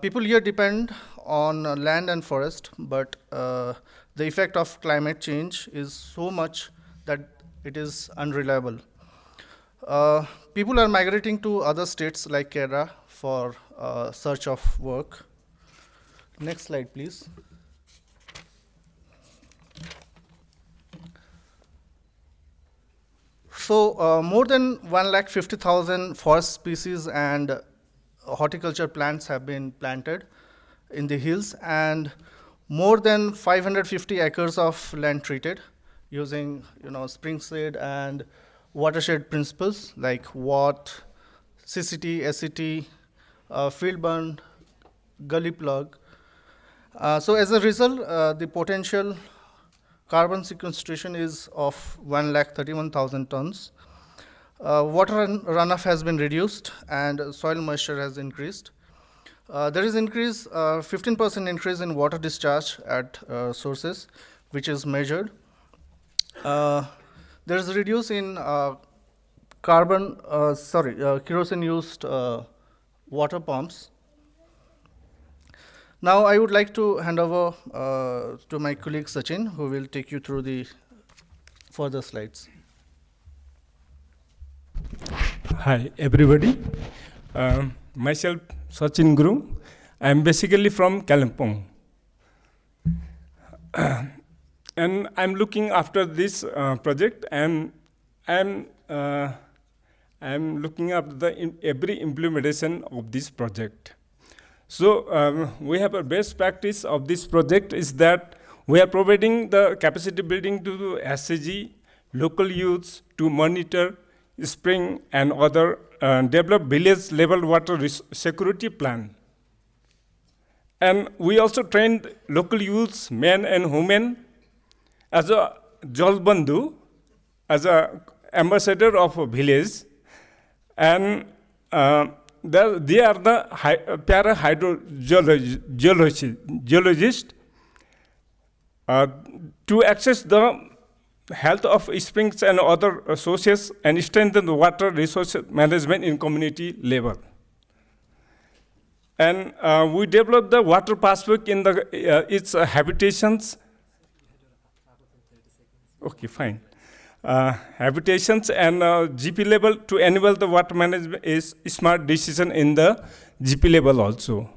People here depend on land and forest, but the effect of climate change is so much that it is unreliable. People are migrating to other states like Kerala for search of work. Next slide, please. So more than 150,000 forest species and horticulture plants have been planted in the hills, and more than 550 acres of land treated using springside and watershed principles like WAT, CCT, SCT, field burn, gully plug. So as a result, the potential carbon sequestration is of 131,000 tons. Water runoff has been reduced and soil moisture has increased. There is 15% increase in water discharge at sources, which is measured. There is a reduce in kerosene used water pumps. Now I would like to hand over to my colleague Sachin, who will take you through the further slides. Hi everybody, myself Sachin Guru. I am basically from Kalimpong, and I'm looking after this project, and I'm looking after every implementation of this project. So we have a best practice of this project is that we are providing the capacity building to SCG, local youths to monitor spring and other develop village level water security plan. And we also trained local youths, men and women, as a Jal Bandhu, as a ambassador of a village, and they are the para hydrogeologists to access the health of springs and other sources and strengthen the water resource management in community level. And we developed the water passbook in its habitations. Okay, fine. Habitations and GP level to enable the water management is smart decision in the GP level also.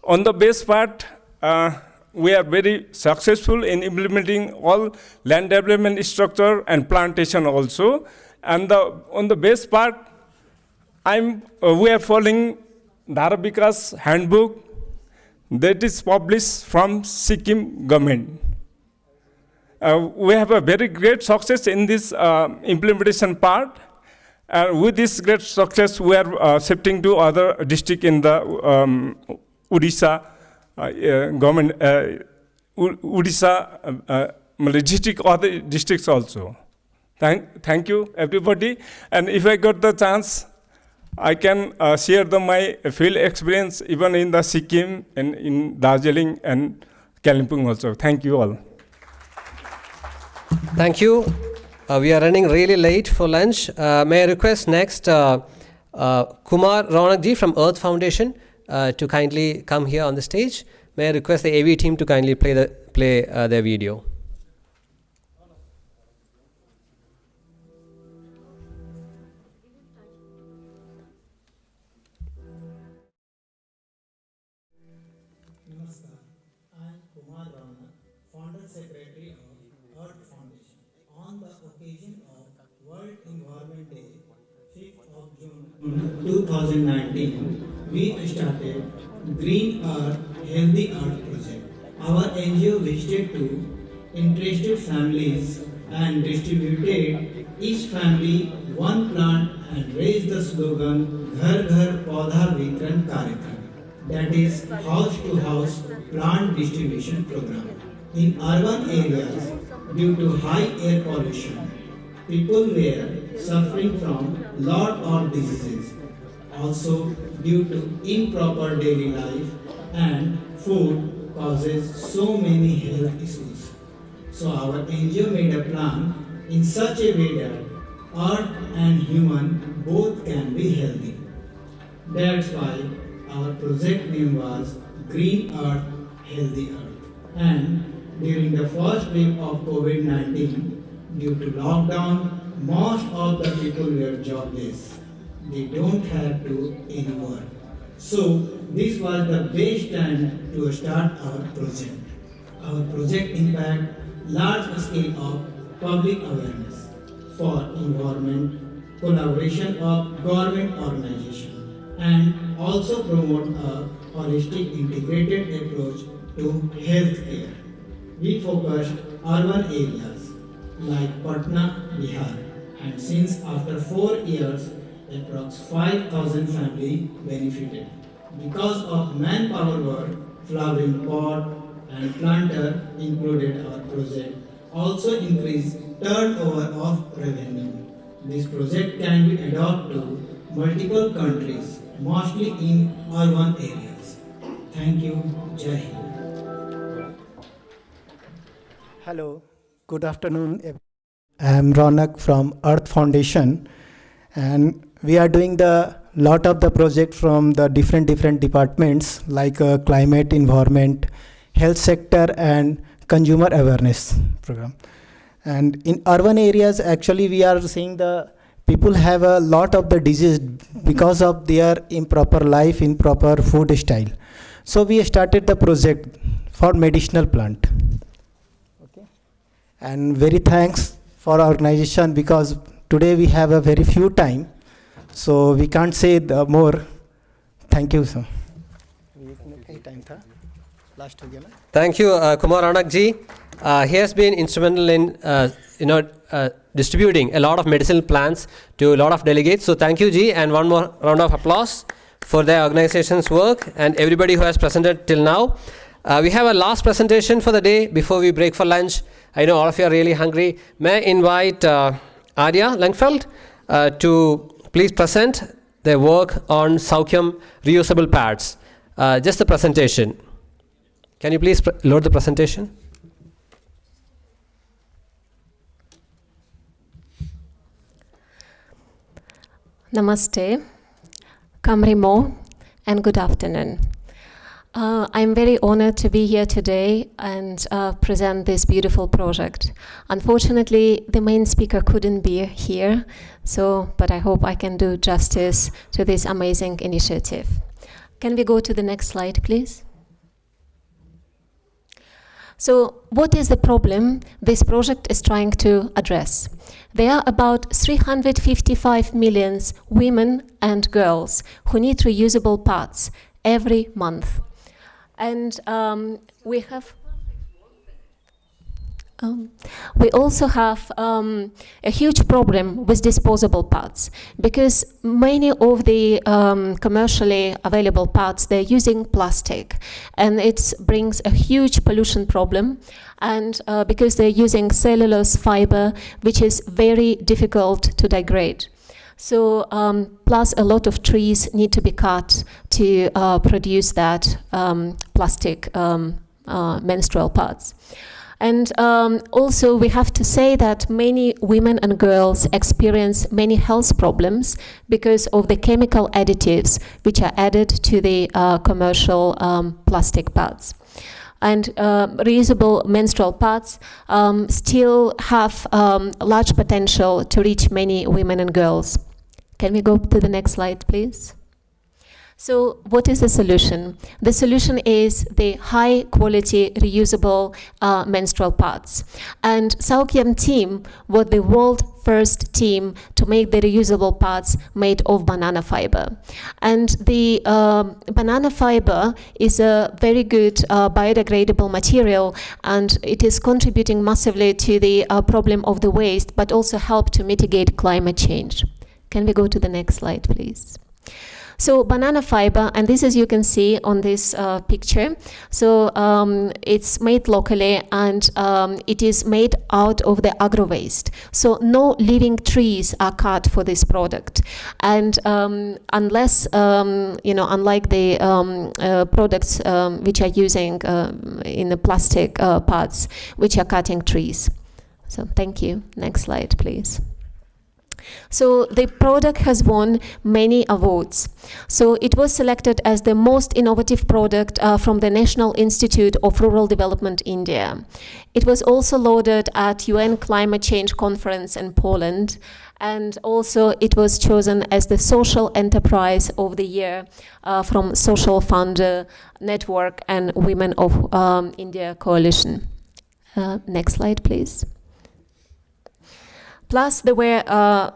On the base part, we are very successful in implementing all land development structure and plantation also. And on the base part, we are following Dharabika's handbook that is published from Sikkim government. We have a very great success in this implementation part. With this great success, we are shifting to other district in the Odisha government, Odisha district, other districts also. Thank you, everybody. And if I got the chance, I can share my field experience even in the Sikkim and in Darjeeling and Kalimpong also. Thank you all. Thank you. We are running really late for lunch. May I request next Kumar Raunakji from Earth Foundation to kindly come here on the stage. May I request the AV team to kindly play their video. Namaskar. I am Kumar Rana, Founder Secretary of Earth Foundation. On the occasion of World Environment Day, 5th of June 2019, we started Green Earth, Healthy Earth project. Our NGO visited to interested families and distributed each family one plant and raised the slogan Ghar Ghar Paudha Vitran Karyakram, that is house to house plant distribution program. In urban areas, due to high air pollution, people were suffering from lot of diseases. Also, due to improper daily life and food causes so many health issues. So our NGO made a plan in such a way that earth and human both can be healthy. That's why our project name was Green Earth, Healthy Earth. And during the first wave of COVID-19, due to lockdown, most of the people were jobless. They don't have to any work. So this was the best time to start our project. Our project impact large scale of public awareness for environment, collaboration of government organization, and also promote a holistic integrated approach to healthcare. We focused urban areas like Patna, Bihar, and since after 4 years, approx 5,000 families benefited. Because of manpower work, flowering pot and planter included our project, also increased turnover of revenue. This project can be adopted to multiple countries, mostly in urban areas. Thank you. Jai Hind. Hello, good afternoon. I am Ronak from Earth Foundation, and we are doing the lot of the project from the different departments like climate, environment, health sector, and consumer awareness program. And in urban areas, actually, we are seeing the people have a lot of the disease because of their improper life, improper food style. So we started the project for medicinal plant. Okay. And very thanks for our organization, because today we have a very few time, so we can't say the more. Thank you, sir. Thank you, Kumar Anak ji. He has been instrumental in distributing a lot of medicinal plants to a lot of delegates. So thank you, ji, and one more round of applause for their organization's work and everybody who has presented till now. We have a last presentation for the day before we break for lunch. I know all of you are really hungry. May I invite Arya Langfeld to please present their work on Saukyam reusable pads. Just the presentation. Can you please load the presentation? Namaste, Kamrimo, and good afternoon. I'm very honored to be here today and present this beautiful project. Unfortunately, the main speaker couldn't be here, but I hope I can do justice to this amazing initiative. Can we go to the next slide, please? So what is the problem this project is trying to address? There are about 355 million women and girls who need reusable pads every month. And we also have a huge problem with disposable pads, because many of the commercially available pads, they're using plastic, and it brings a huge pollution problem, and because they're using cellulose fiber, which is very difficult to degrade. So plus a lot of trees need to be cut to produce that plastic menstrual pads. And also we have to say that many women and girls experience many health problems because of the chemical additives which are added to the commercial plastic pads. And reusable menstrual pads still have large potential to reach many women and girls. Can we go to the next slide, please? So what is the solution? The solution is the high quality reusable menstrual pads. And Saukyam team was the world first team to make the reusable pads made of banana fiber. And the banana fiber is a very good biodegradable material, and it is contributing massively to the problem of the waste, but also help to mitigate climate change. Can we go to the next slide, please? So banana fiber, and this as you can see on this picture, so it's made locally, and it is made out of the agro waste. So no living trees are cut for this product, and unless unlike the products which are using in the plastic parts, which are cutting trees. So thank you. Next slide, please. So the product has won many awards. So it was selected as the most innovative product from the National Institute of Rural Development, India. It was also lauded at UN Climate Change Conference in Poland, and also it was chosen as the Social Enterprise of the Year from Social Fund Network and Women of India Coalition. Next slide, please. Plus, there were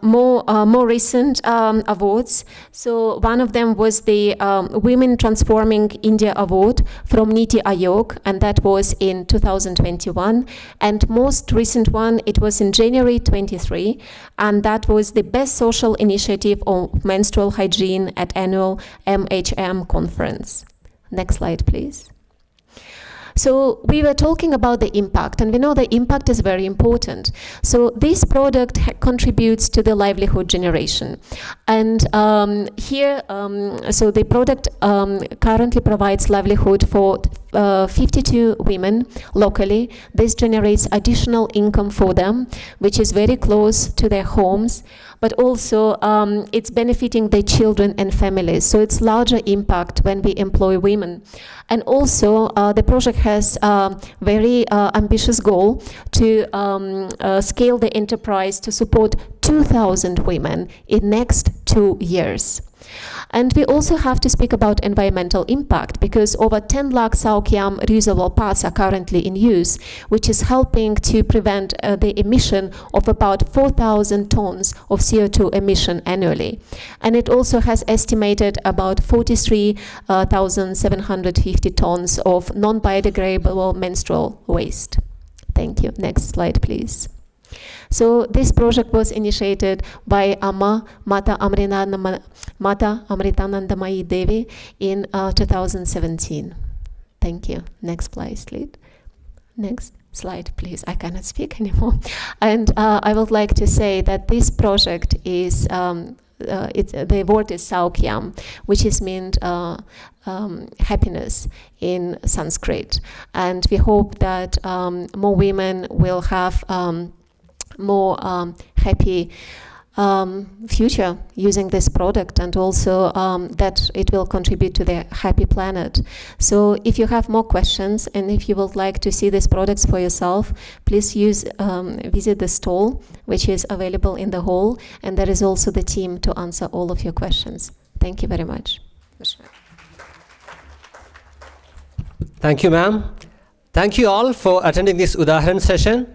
more recent awards. So one of them was the Women Transforming India Award from Niti Aayog, and that was in 2021. And most recent one, it was in January 23, and that was the Best Social Initiative on Menstrual Hygiene at annual MHM conference. Next slide, please. So we were talking about the impact, and we know the impact is very important. So this product contributes to the livelihood generation. And here, so the product currently provides livelihood for 52 women locally. This generates additional income for them, which is very close to their homes, but also it's benefiting their children and families. So it's larger impact when we employ women. And also the project has a very ambitious goal to scale the enterprise to support 2,000 women in next 2 years. And we also have to speak about environmental impact, because over 10 lakh Saukyam reusable parts are currently in use, which is helping to prevent the emission of about 4,000 tons of CO2 emission annually. And it also has estimated about 43,750 tons of non-biodegradable menstrual waste. Thank you. Next slide, please. So this project was initiated by Mata Amritanandamayi Devi in 2017. Thank you. Next slide, please. Next slide, please. I cannot speak anymore. And I would like to say that this project is, the word is Saukyam, which is meant happiness in Sanskrit. And we hope that more women will have more happy future using this product, and also that it will contribute to the happy planet. So if you have more questions, and if you would like to see these products for yourself, please visit the stall, which is available in the hall, and there is also the team to answer all of your questions. Thank you very much. Thank you, ma'am. Thank you all for attending this Udaharan session.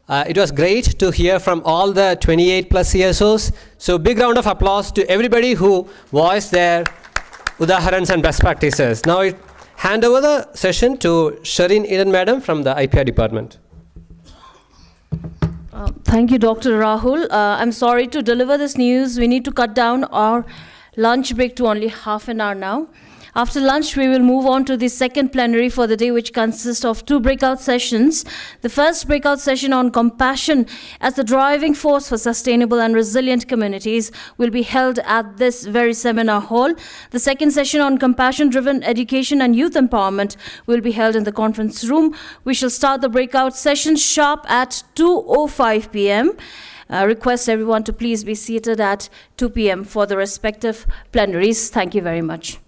It was great to hear from all the 28 plus CSOs. So big round of applause to everybody who voiced their Udaharans and best practices. Now I hand over the session to Shareen Eden madam from the IPR department. Thank you, Dr. Rahul. I'm sorry to deliver this news. We need to cut down our lunch break to only half an hour now. After lunch, we will move on to the second plenary for the day, which consists of 2 breakout sessions. The first breakout session on compassion as the driving force for sustainable and resilient communities will be held at this very seminar hall. The second session on compassion-driven education and youth empowerment will be held in the conference room. We shall start the breakout session sharp at 2:05 p.m. Request everyone to please be seated at 2 p.m. for the respective plenaries. Thank you very much.